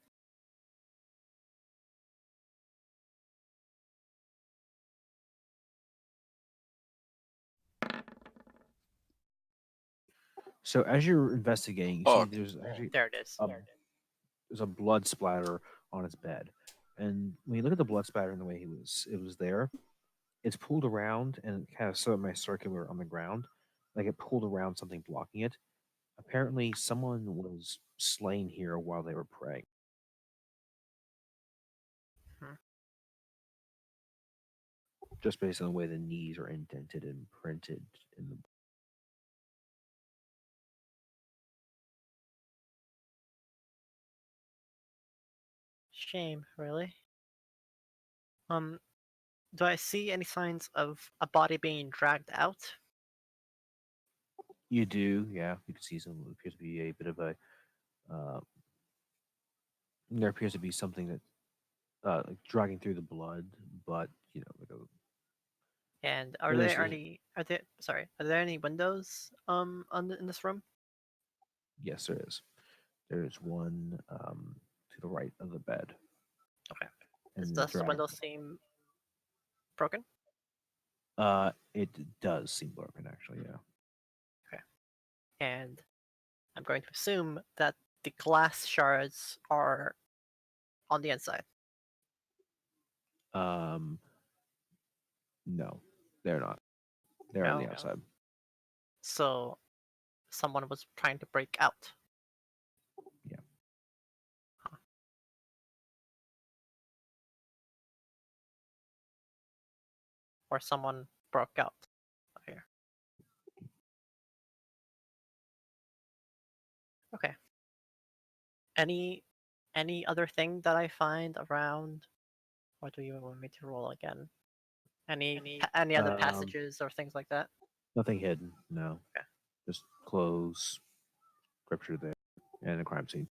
So as you're investigating, you Oh. see there's actually There it is. there's a blood splatter on his bed, and when you look at the blood splatter and the way it was there, it's pulled around and kind of semicircular on the ground, like it pulled around something blocking it. Apparently, someone was slain here while they were praying. Hmm. Just based on the way the knees are indented and printed in the. Shame, really. Do I see any signs of a body being dragged out? You do, yeah. You can see some. Appears to be a bit of a. Uh, there appears to be something that like dragging through the blood, but like a. And are There's there any? Are there? Sorry, are there any windows in this room? Yes, there is. There is one to the right of the bed. Okay. And Does the drag- window seem broken? It does seem broken, actually. Yeah. And I'm going to assume that the glass shards are on the inside. No, they're not. They're on the No. outside. So someone was trying to break out. Yeah. Huh. Or someone broke out here. Okay. Any other thing that I find around, or do you want me to roll again? Any other Um, passages or things like that? Nothing hidden. No. Okay. Just clothes, scripture there, and a crime scene.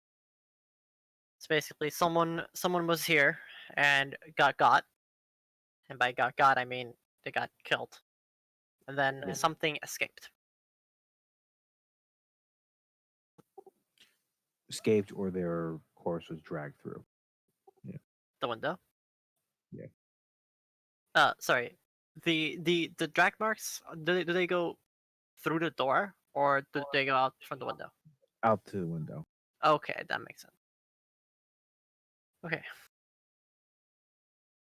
So basically, someone was here and got, and by got I mean they got killed, and then something escaped. Escaped, or their corpse was dragged through. The window. Yeah. Sorry. The drag marks, do they go through the door or do they go out from the window? Out to the window. Okay, that makes sense. Okay.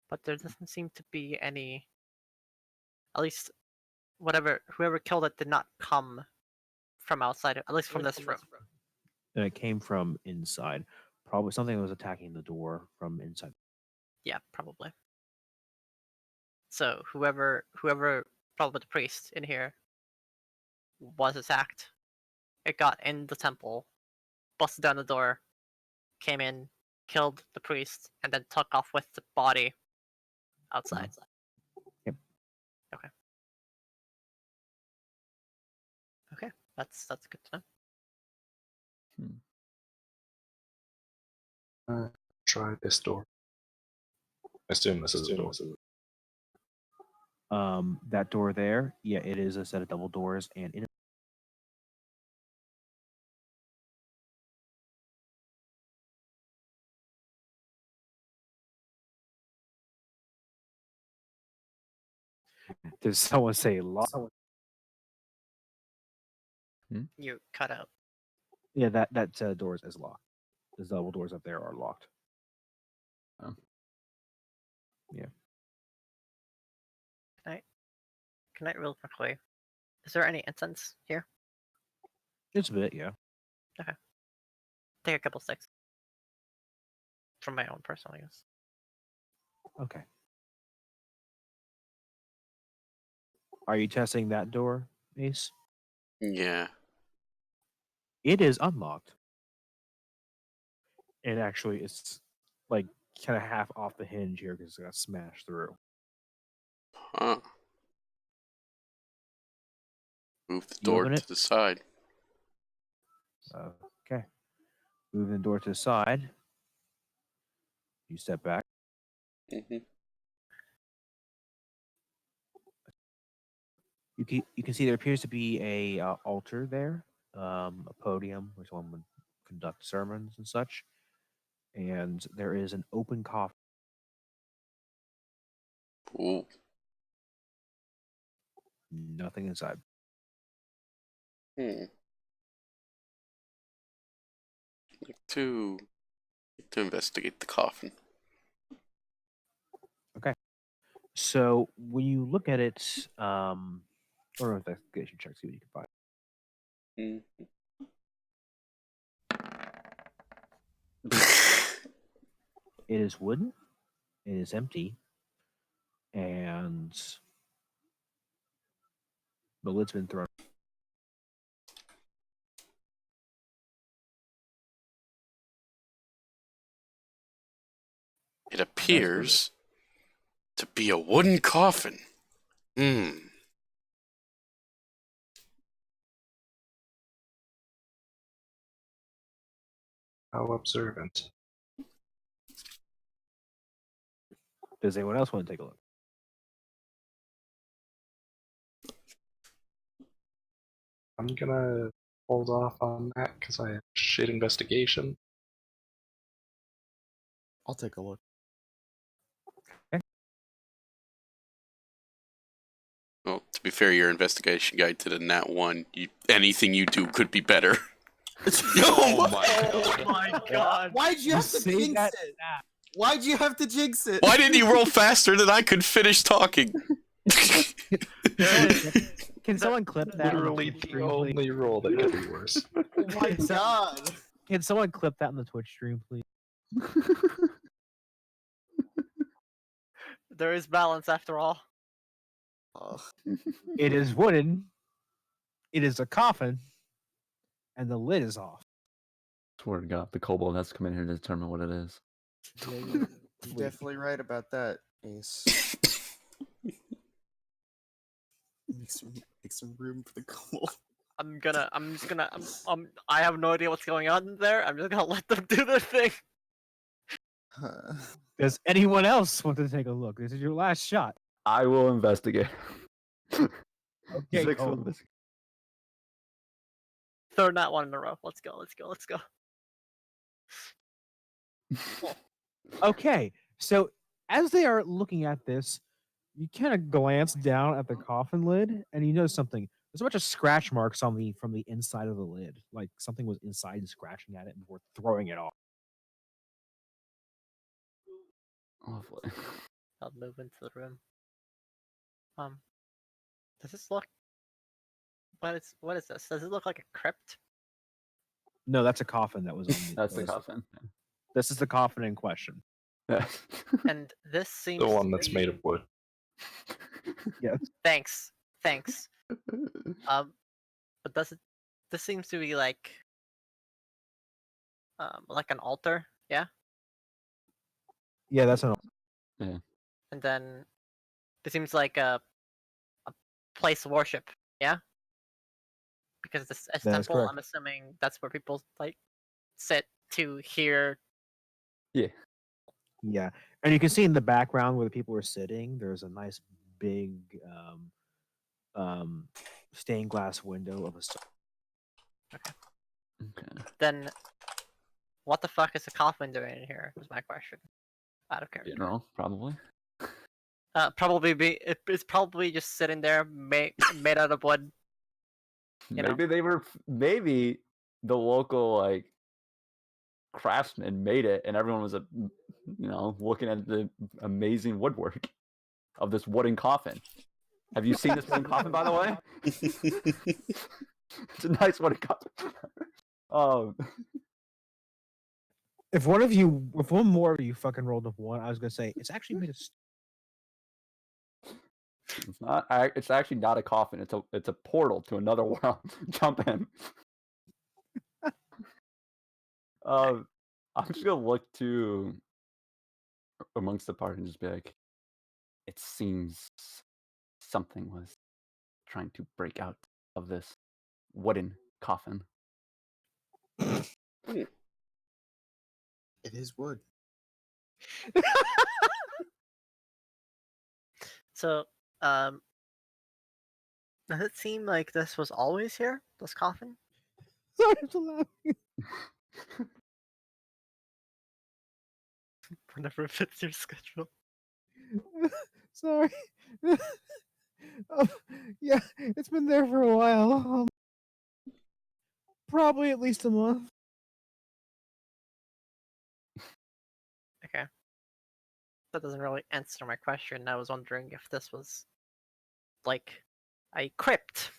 But there doesn't seem to be any, at least whoever killed it did not come from outside, at least from this room. And it came from inside. Probably something that was attacking the door from inside. Yeah, probably. So whoever probably the priest in here was attacked. It got in the temple, busted down the door, came in, killed the priest, and then took off with the body outside. Yep. Okay. Okay, that's good to know. Try this door. I assume this is the door. That door there, yeah, it is a set of double doors, and in Does someone say lock? You cut out. Yeah, that set of doors is locked. The double doors up there are locked. Oh. Yeah. Can I real quickly? Is there any incense here? It's a bit, yeah. Take a couple sticks. From my own personal use. Okay. Are you testing that door, Ace? Yeah. It is unlocked. And actually, it's like kind of half off the hinge here because it got smashed through. Huh. Move the You door open it? to the side. Okay. Moving the door to the side. You step back. Hmm. You can see there appears to be a altar there, a podium where someone would conduct sermons and such, and there is an open coffin. Ooh. Nothing inside. Hmm. Like to investigate the coffin. So when you look at it, or investigation check, see what you can find. Mm. It is wooden. It is empty, and the lid's been thrown. It appears to be a wooden coffin. Hmm. How observant. Does anyone else want to take a look? I'm gonna hold off on that because I have shit investigation. I'll take a look. Well, to be fair, your investigation guide to the Nat 1, anything you do could be better. Oh my Oh my god. Why'd you You have to say jinx that it? Why'd you have to jinx it? Why didn't you roll faster than I could finish talking? Can someone clip that? on the Literally Twitch the stream, please? only roll that could be worse. Oh my god. Can someone clip that in the Twitch stream, please? There is balance after all. Oh, It is wooden. It is a coffin, and the lid is off. Swear to God, the kobold has to come in here to determine what it is. yeah, you're definitely right about that, Ace. Make some room for the gold. I have no idea what's going on there. I'm just gonna let them do their thing. Does anyone else want to take a look? This is your last shot. I will investigate. Okay, Six will Cole. investigate. Third that one in a row. Let's go. Let's go. Let's go. Okay, so as they are looking at this, you kind of glance down at the coffin lid, and you notice something. There's a bunch of scratch marks on from the inside of the lid, like something was inside and scratching at it before throwing it off. Lovely. I'll move into the room. Does this look? What is this? Does it look like a crypt? No, that's a coffin that was on the. That's the was- coffin. This is the coffin in question. Yes. And this seems The one to that's be... made of wood. Thanks. But does it? This seems to be like an altar, yeah. Yeah, that's an. And then it seems like a place of worship, yeah. Because this a That is temple, correct. I'm assuming that's where people like sit to hear. Yeah, and you can see in the background where the people are sitting, there's a nice big stained glass window of a. Okay. Then, what the fuck is a coffin doing in here? Was my question. Out of character. Funeral, probably. It's probably just sitting there, made out of wood. You know. Maybe the local like craftsman made it, and everyone was looking at the amazing woodwork of this wooden coffin. Have you seen this wooden coffin, by the way? It's a nice wooden coffin. If one more of you fucking rolled a one, I was gonna say it's actually made of. It's not. It's actually not a coffin. It's a portal to another world. Jump in. I'm just gonna look to amongst the party and just be like, it seems something was trying to break out of this wooden coffin. It is wood. So, does it seem like this was always here? This coffin? Sorry, I'm so laughing. Whenever it fits your schedule. Sorry. Yeah, it's been there for a while. Probably at least a month. Okay. That doesn't really answer my question. I was wondering if this was like a crypt.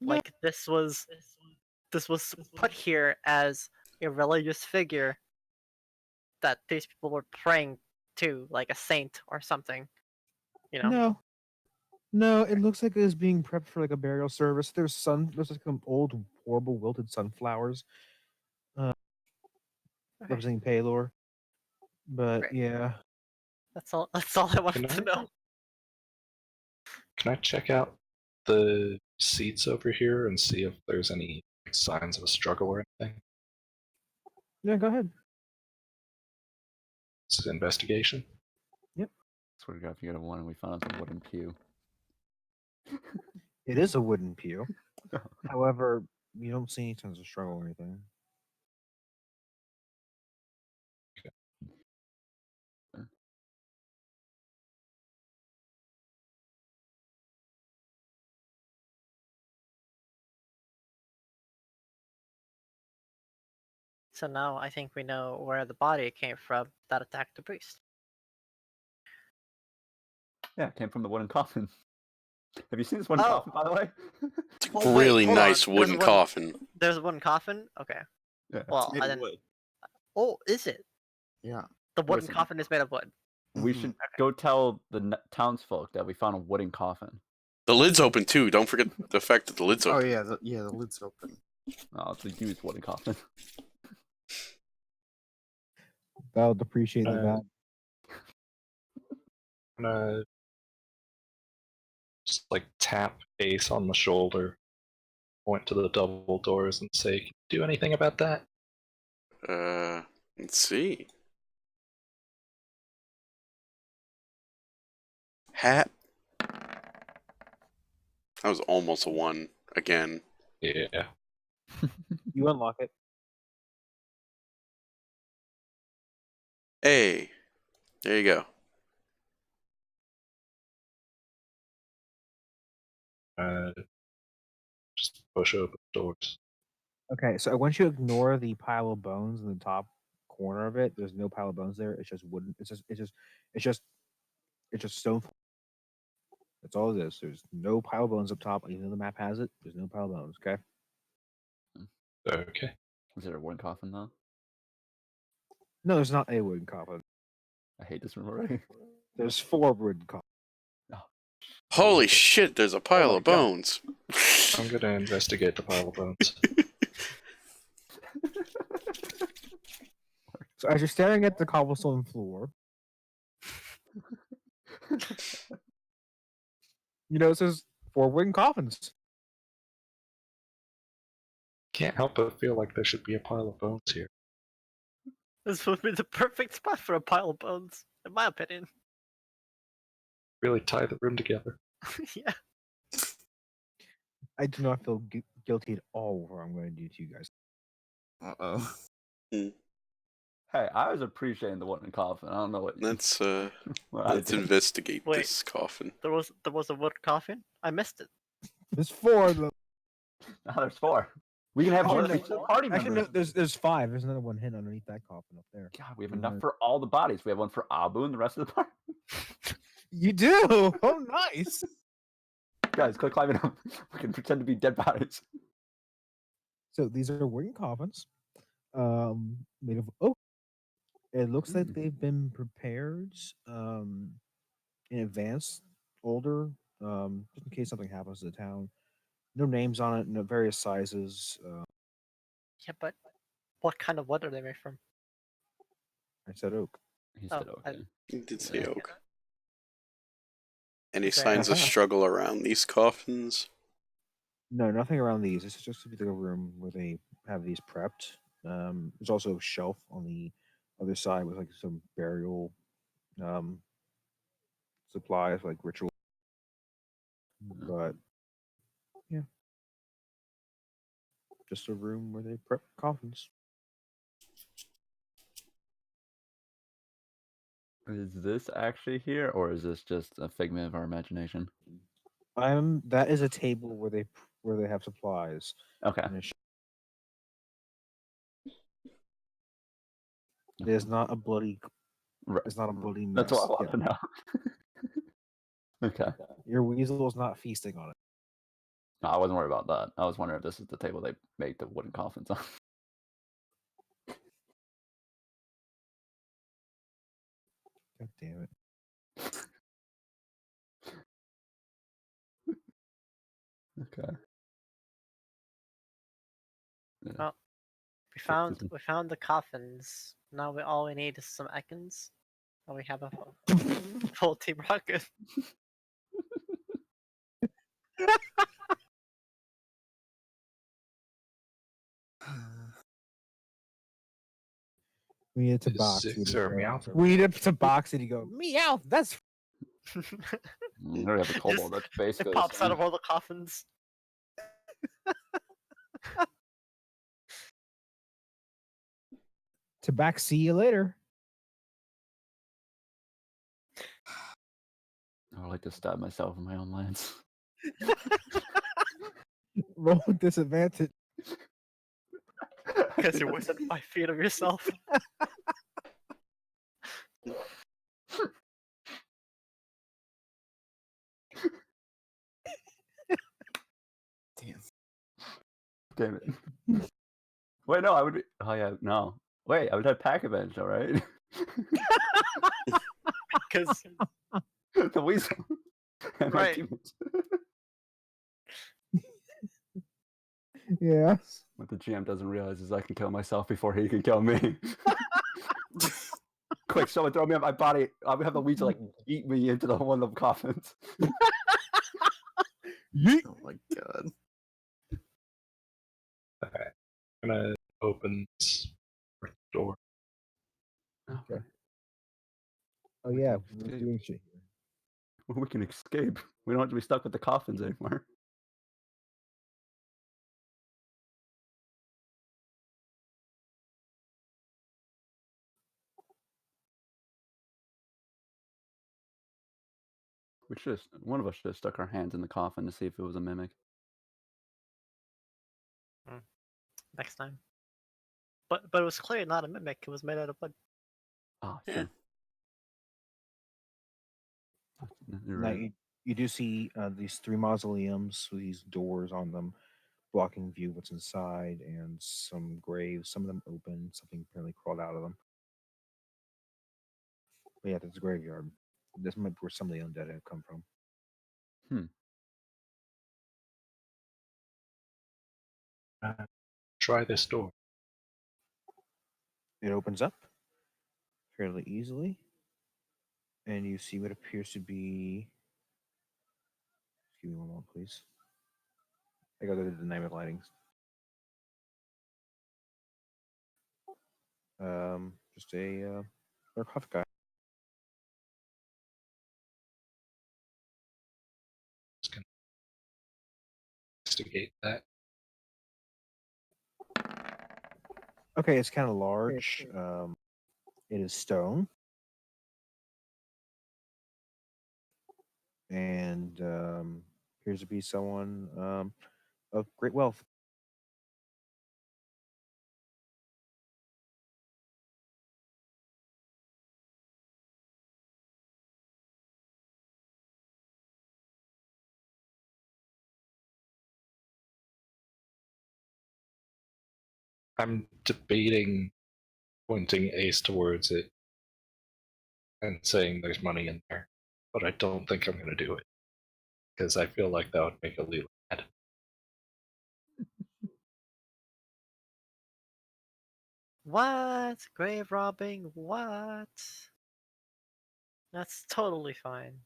No. Like this was put here as a religious figure that these people were praying to, like a saint or something. You know? No, it looks like it was being prepped for like a burial service. There's like some old, horrible, wilted sunflowers Okay. representing Paylor. But Great. yeah, That's all I wanted to Can I- know. Can I check out the seats over here and see if there's any signs of a struggle or anything? yeah, go ahead. It's an investigation. Swear to God, if you got a one and we found some wooden pew. It is a wooden pew. However, you don't see any signs of struggle or anything. So now I think we know where the body came from that attacked the priest. Yeah, it came from the wooden coffin. Have you seen this wooden Oh. coffin, by the way? Well, wait, Really hold on. nice There's wooden one- coffin. There's a wooden coffin? Okay. Yeah. Well, Made I of didn't. wood. Oh, is it? Yeah. The wooden Listen. coffin is made of wood. We Mhm. should go tell the townsfolk that we found a wooden coffin. The lid's open too. Don't forget the fact that the lid's Oh open. yeah, the lid's open. Oh, it's a used wooden coffin. Val would appreciate Uh, that. I'm gonna just like tap Ace on the shoulder, point to the double doors, and say, "Can you do anything about that?" Let's see. Hat. That was almost a 1 again. Yeah. You unlock it. Hey, there you go. Just push open the doors. Okay, so once you ignore the pile of bones in the top corner of it, there's no pile of bones there. It's just wooden. It's just stone. That's all it is. There's no pile of bones up top. Even though the map has it, there's no pile of bones. Okay. Okay. Is there a wooden coffin though? No, there's not a wooden coffin. I hate this room already. There's 4 wooden coffins. Holy shit, there's a pile my of God. bones. I'm gonna investigate the pile of bones. So as you're staring at the cobblestone floor, you notice there's 4 wooden coffins. Can't help but feel like there should be a pile of bones here. This would be the perfect spot for a pile of bones, in my opinion. Really tie the room together. Yeah. I do not feel guilty at all for what I'm going to do to you guys. Uh-oh. Hey, I was appreciating the wooden coffin. I don't know what. Let's what I let's did. investigate Wait. this coffin. There was a wood coffin. I missed it. There's 4 of them. Now there's 4. We can have Actually, one no, for each of the party Actually, no, members. there's 5. There's another one hidden underneath that coffin up there. God, we have enough for all the bodies. We have one for Abu and the rest of the party. You do? Oh, nice. Guys, go climbing up. We can pretend to be dead bodies. So these are wooden coffins, made of oak. It looks like they've been prepared in advance, older, just in case something happens to the town. No names on it, no various sizes. Yeah, but what kind of wood are they made from? I said oak. He Oh, said I- okay. You did say Yeah. oak. Any Okay. signs of struggle around these coffins? No, nothing around these. This is just to be the room where they have these prepped. There's also a shelf on the other side with like some burial supplies, like ritual. But yeah, just a room where they prep coffins. Is this actually here, or is this just a figment of our imagination? That is a table where they have supplies. Okay. And there's not a bloody. Right. It's not a bloody mess. That's all I want Yeah. to know. Okay. Your weasel is not feasting on it. No, I wasn't worried about that. I was wondering if this is the table they make the wooden coffins on. God damn it. Okay. Well, we Shit, found this is- we found the coffins. Now all we need is some Ekans. And we have a full Team Rocket. We need to Is box. there a meow? We need to box it. You go meow. That's We already have a kobold. That's It basically. the pops out same. of all the coffins. Tabac. See you later. I would like to stab myself in my own lance. Roll with disadvantage. Because you're within 5 feet of yourself. Damn. Damn it. Wait, no, I would. Oh yeah, no. Wait, I would have pack advantage, all right? Because The weasel. And my Right. teammates. Yes. What the GM doesn't realize is I can kill myself before he can kill me. Quick, someone throw me on my body. I would have the weasel like eat me into the one of the coffins. Oh my god. Okay. I'm gonna open this door. Okay. Oh We yeah, can we're escape. doing shit here. We can escape. We don't have to be stuck with the coffins anymore. We should. One of us should have stuck our hands in the coffin to see if it was a mimic. next time. But it was clearly not a mimic. It was made out of wood. Oh, Yeah. sure. You're Now right. you do see these 3 mausoleums with these doors on them, blocking view of what's inside, and some graves. Some of them open. Something apparently crawled out of them. But yeah, there's a graveyard. This might be where some of the undead have come from. Try this door. It opens up fairly easily, and you see what appears to be. Give me one moment, please. I got the dynamic lightings. Just a sarcophagus. Just gonna investigate that. Okay, it's kind of large. It is stone, and appears to be someone of great wealth. I'm debating pointing Ace towards it and saying there's money in there, but I don't think I'm gonna do it because I feel like that would make Alila mad. What? Grave robbing? What? That's totally fine.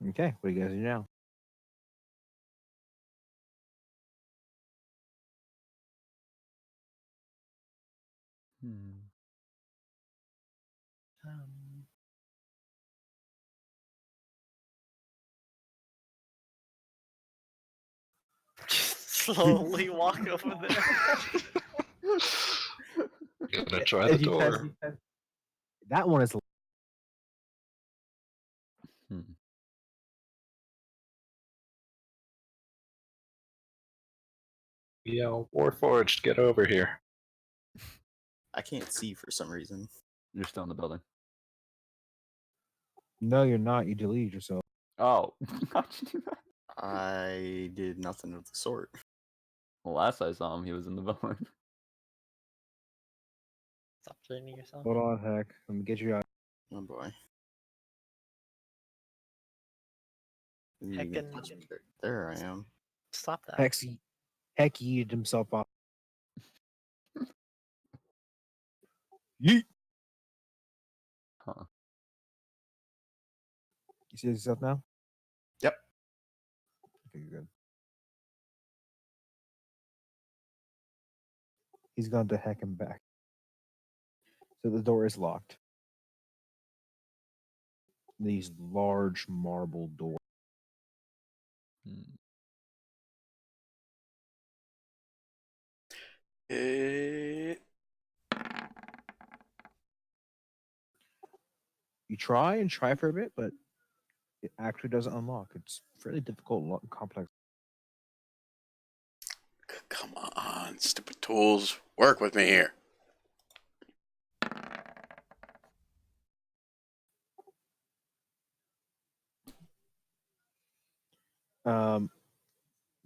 Okay, what do you guys do now? Hmm. Um, just slowly walk over there. Gonna try As the you pass- door. you pass- that one is. Hmm. Yo, Warforged, get over here. I can't see for some reason. You're still in the building. No, you're not. You deleted yourself. Oh, how'd you do that? I did nothing of the sort. Well, last I saw him, he was in the building. Stop blaming yourself. Hold on, heck. Let me get you out. Oh boy. Heckin- There I am. Stop that. Heck yeeted himself off. Yeet. Huh. You see yourself now? Yep. Okay, good. He's gone to heck him back. So the door is locked. These large marble doors. Hmm. Eh, You try and try for a bit, but it actually doesn't unlock. It's fairly difficult and complex. Come on, stupid tools. Work with me here.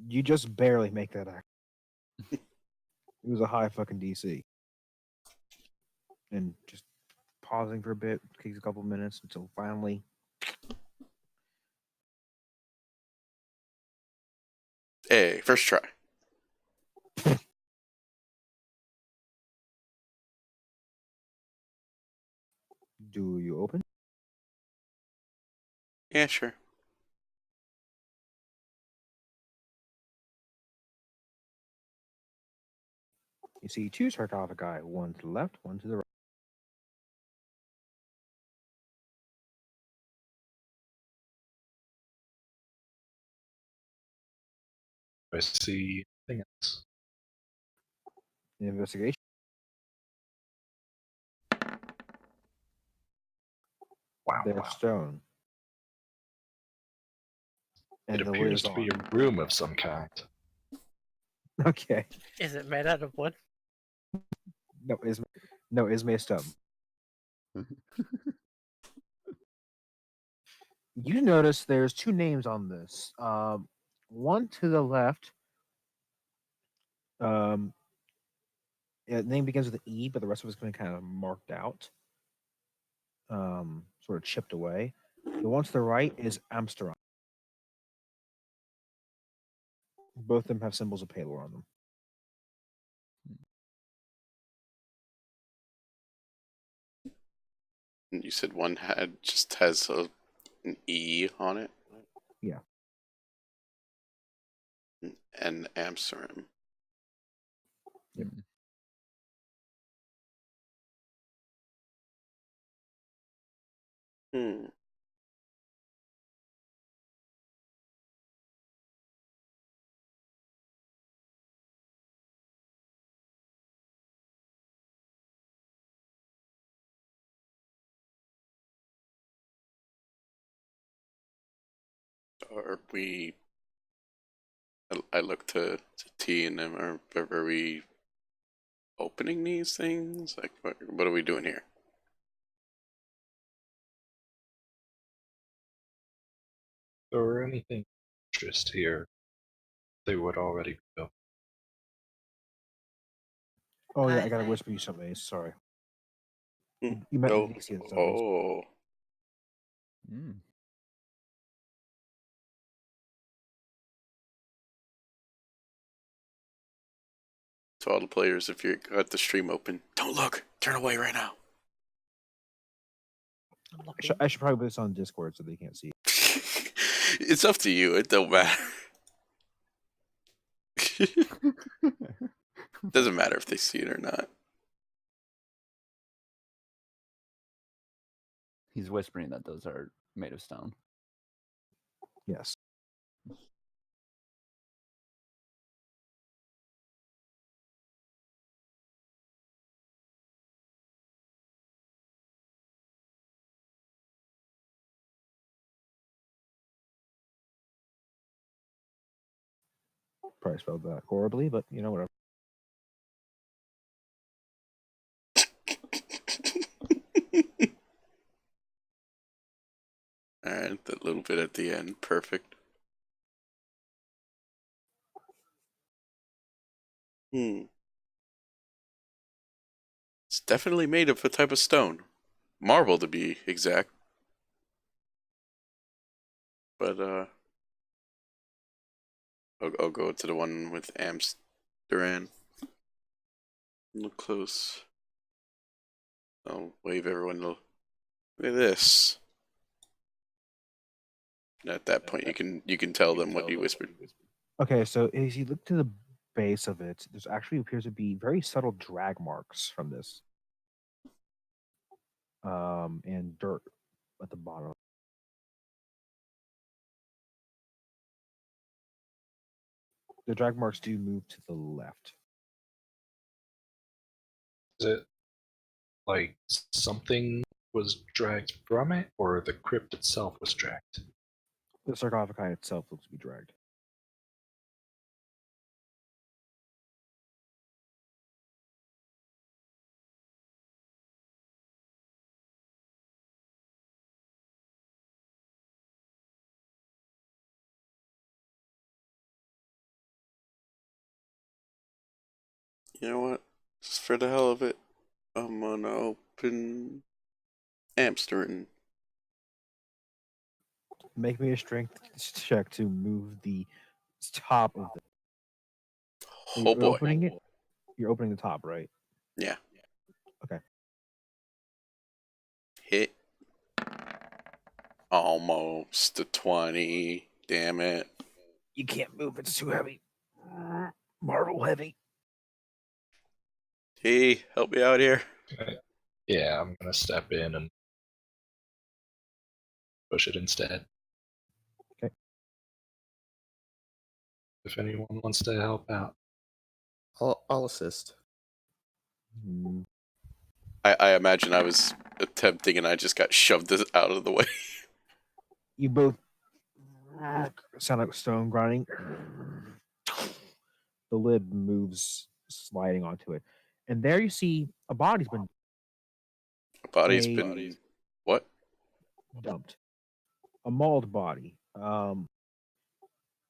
You just barely make that act. It was a high fucking DC. And just pausing for a bit, takes a couple minutes until finally. Hey, first try. Do you open? Yeah, sure. You see two sarcophagi, one to the left, one to the right. I see anything else. Investigation. Wow. They're wow. stone. And It the lid appears is to be on. a room of some kind. Okay. Is it made out of wood? No, it's made of stone. You notice there's two names on this. One to the left. Name begins with an E, but the rest of it's going to kind of marked out. Sort of chipped away. The one to the right is Amsterdam. Both of them have symbols of Palor on them. You said one has an E on it? Yeah. And Amsterdam. Yep. Hmm. Are we? I look to T and them. Are we opening these things? Like, what are we doing here? If there were anything of interest here, they would already be built. Oh yeah, I I gotta think- whisper you something. Ace. Sorry. Hmm. You meant Oh, DC and stuff. Ace. oh. Mm. To all the players, if you're got the stream open, don't look. Turn away right now. I'm looking. I should probably put this on Discord so they can't see. It's up to you. It don't matter. Doesn't matter if they see it or not. He's whispering that those are made of stone. Yes. Probably spelled that horribly, but you know whatever. Alright, that little bit at the end, perfect. It's definitely made of a type of stone. Marble, to be exact. But, I'll go to the one with Amsterdam. Look close. I'll wave everyone to look at this. And at that point, you can tell them what you whispered. Okay, so as you look to the base of it, there's actually appears to be very subtle drag marks from this. And dirt at the bottom. The drag marks do move to the left. Is it like something was dragged from it, or the crypt itself was dragged? The sarcophagi itself looks to be dragged. You know what? Just for the hell of it, I'm gonna open Amsterdam. Make me a strength check to move the top of the. Oh You're boy. opening it. You're opening the top, right? Yeah. Okay. Hit. Almost a 20. Damn it. You can't move. It's too heavy. Marble heavy. Hey, help me out here. Yeah, I'm gonna step in and push it instead. Okay. If anyone wants to help out. I'll assist. Hmm. I imagine I was attempting and I just got shoved out of the way. You both sound like stone grinding. The lid moves, sliding onto it, and there you see a body's been Body's A- been. What? dumped, a mauled body. And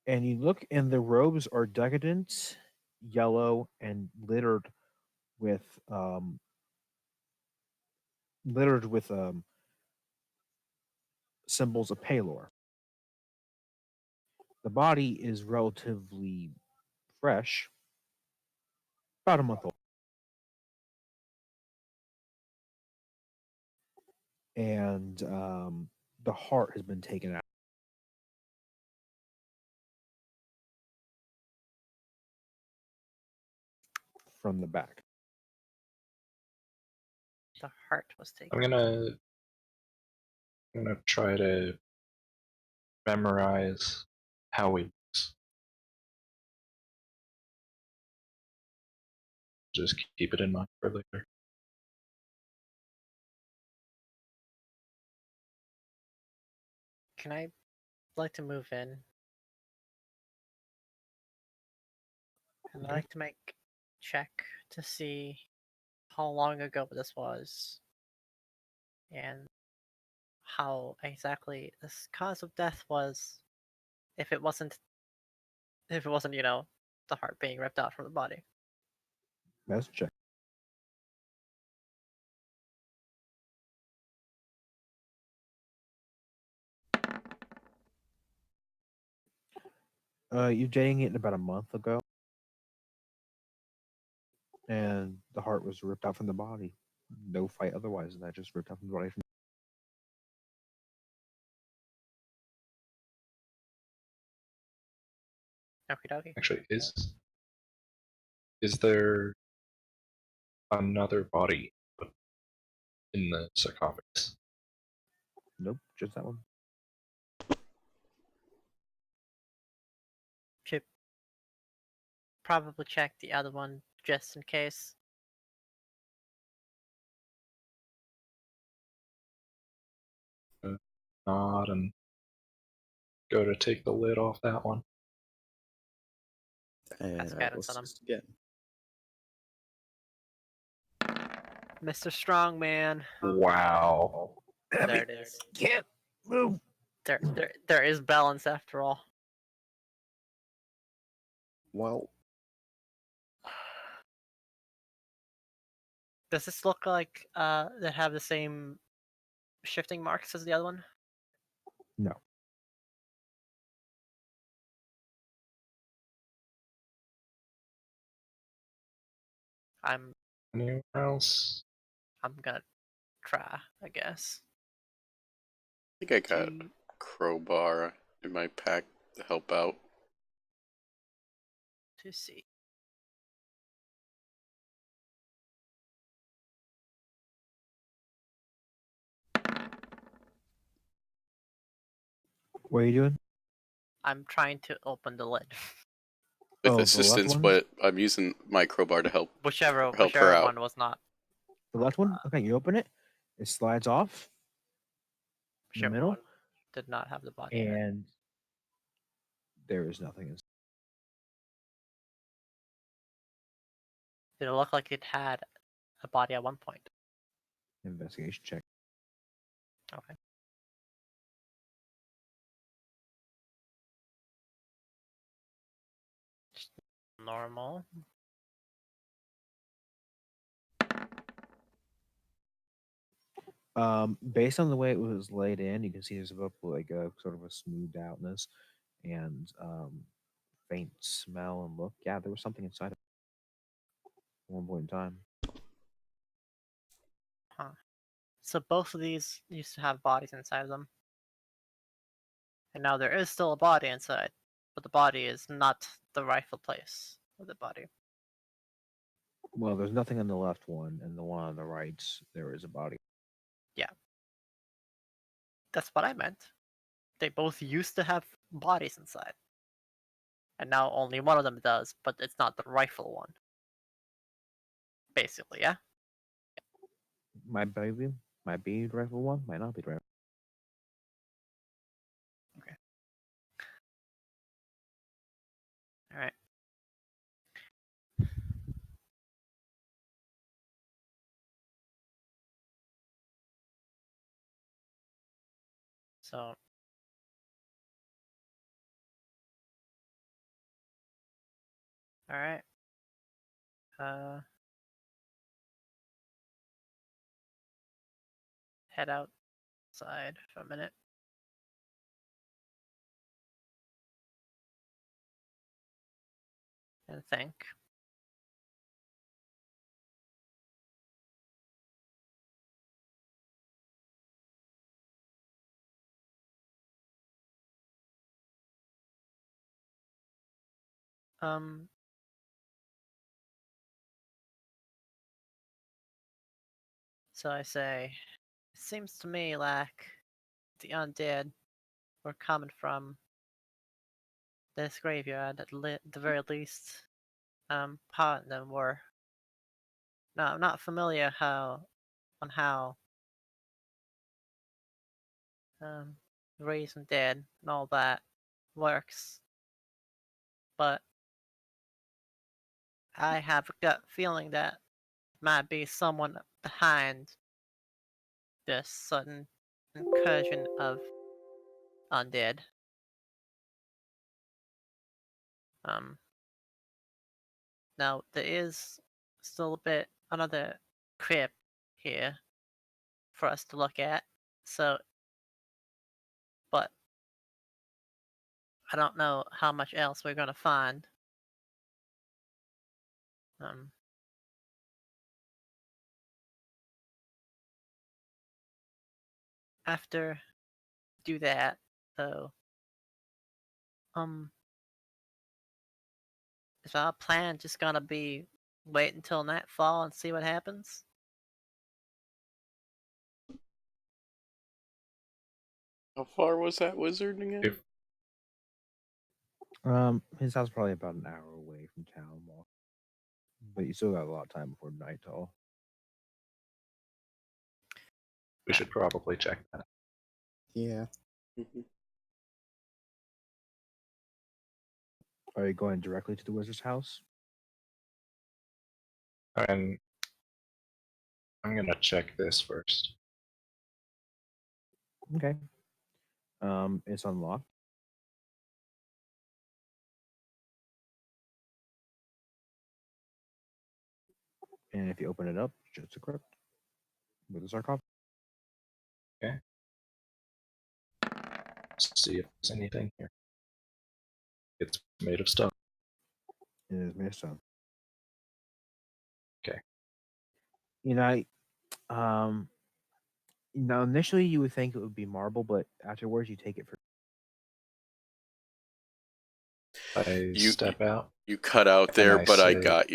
you look, and the robes are decadent, yellow, and with um, littered with symbols of Palor. The body is relatively fresh, about a month old. And the heart has been taken out from the back. The heart was taken. I'm gonna try to memorize how he looks. Just keep it in mind for later. Can I like to move in? And I'd like to make check to see how long ago this was and how exactly this cause of death was if it wasn't you know, the heart being ripped out from the body. Let's check. You're dating it about a month ago, and the heart was ripped out from the body. No fight otherwise, and that just ripped out from the body. Okie dokie. Actually, is there another body in the sarcophagus? Nope, just that one. Should probably check the other one just in case. Nod and go to take the lid off that one. And That's I guidance will on him. assist again. Mr. Strongman. Wow. There it is. Can't move. There is balance after all. Well, Does this look like that have the same shifting marks as the other one? No. I'm Anyone else? gonna try, I guess. I think I got To- crowbar in my pack to help out. to see. What are you doing? I'm trying to open the lid. With Oh, the left assistance, one? but I'm using my crowbar to help. Whichever Help her out. one was not. The left one? Okay, you open it. It slides off in the middle, Shimron did not have the body. in it. and there is nothing inside. Did it look like it had a body at one point? Investigation check. Okay. Just normal. Based on the way it was laid in, you can see there's like a sort of a smoothed outness and faint smell and look. Yeah, there was something inside of it at one point in time. So both of these used to have bodies inside of them. And now there is still a body inside, but the body is not the rightful place of the body. Well, there's nothing on the left one, and the one on the right, there is a body. That's what I meant. They both used to have bodies inside. And now only one of them does, but it's not the rightful one. Basically, yeah? Might be the rightful one, might not be the right. Alright. So alright. Head outside for a minute. And think. So I say, it seems to me like the undead were coming from this graveyard at the very least. Part of them were. Now I'm not familiar on how raising dead and all that works, but I have a gut feeling that might be someone behind this sudden incursion of undead. Now there is still another crypt here for us to look at, so, but I don't know how much else we're gonna find. After do that, though, is our plan just gonna be wait until nightfall and see what happens? How far was that wizard again? If- His house is probably about an hour away from town walk, but you still got a lot of time before nightfall. We should probably check that. Yeah. Mhm. Are you going directly to the wizard's house? And I'm gonna check this first. Okay. It's unlocked. And if you open it up, it's just a crypt with a sarcophagus. Let's see if there's anything here. It's made of stone. It is made of stone. Okay. Initially you would think it would be marble, but afterwards you take it for. I You- step out. You cut out And there, I but I say- got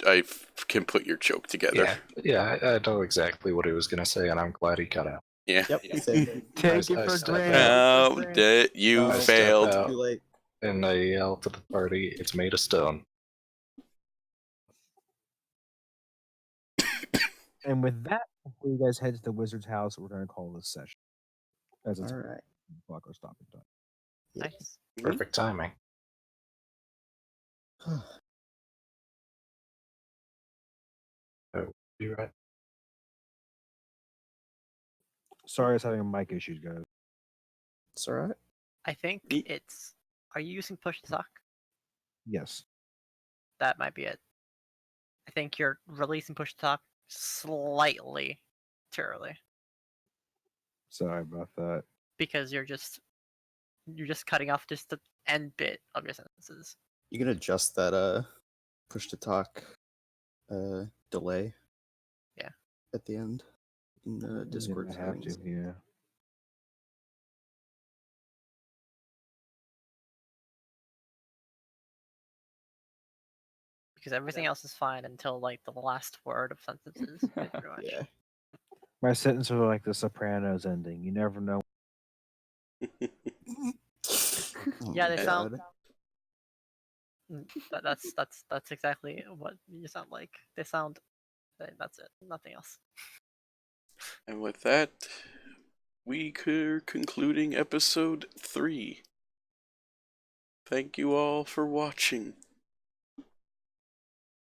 I can put your joke together. Yeah, I know exactly what he was gonna say, and I'm glad he cut out. Yeah. Yep. He said Take I it for step granted. out. Oh, you I step failed. out. too late. And I yell to the party, it's made of stone. And with that Before you guys head to the wizard's house, we're going to call this session. As it's All right. clock or stopping time. Yeah. Nice. Perfect timing. You right? Sorry, I was having mic issues, guys. It's all right. I think Ye- it's. Are you using push to talk? Yes. That might be it. I think you're releasing push to talk slightly too early Sorry about that. because you're just cutting off just the end bit of your sentences. You can adjust that push to talk delay. Yeah. At the end in the Discord I have settings. to, yeah. Because everything else is fine until like the last word of sentences. Pretty much. Yeah. My sentences are like the Sopranos ending. You never know. Oh Yeah, my they sound- God. That's exactly what you sound like. They sound. That's it. Nothing else. And with that, we are concluding episode 3. Thank you all for watching.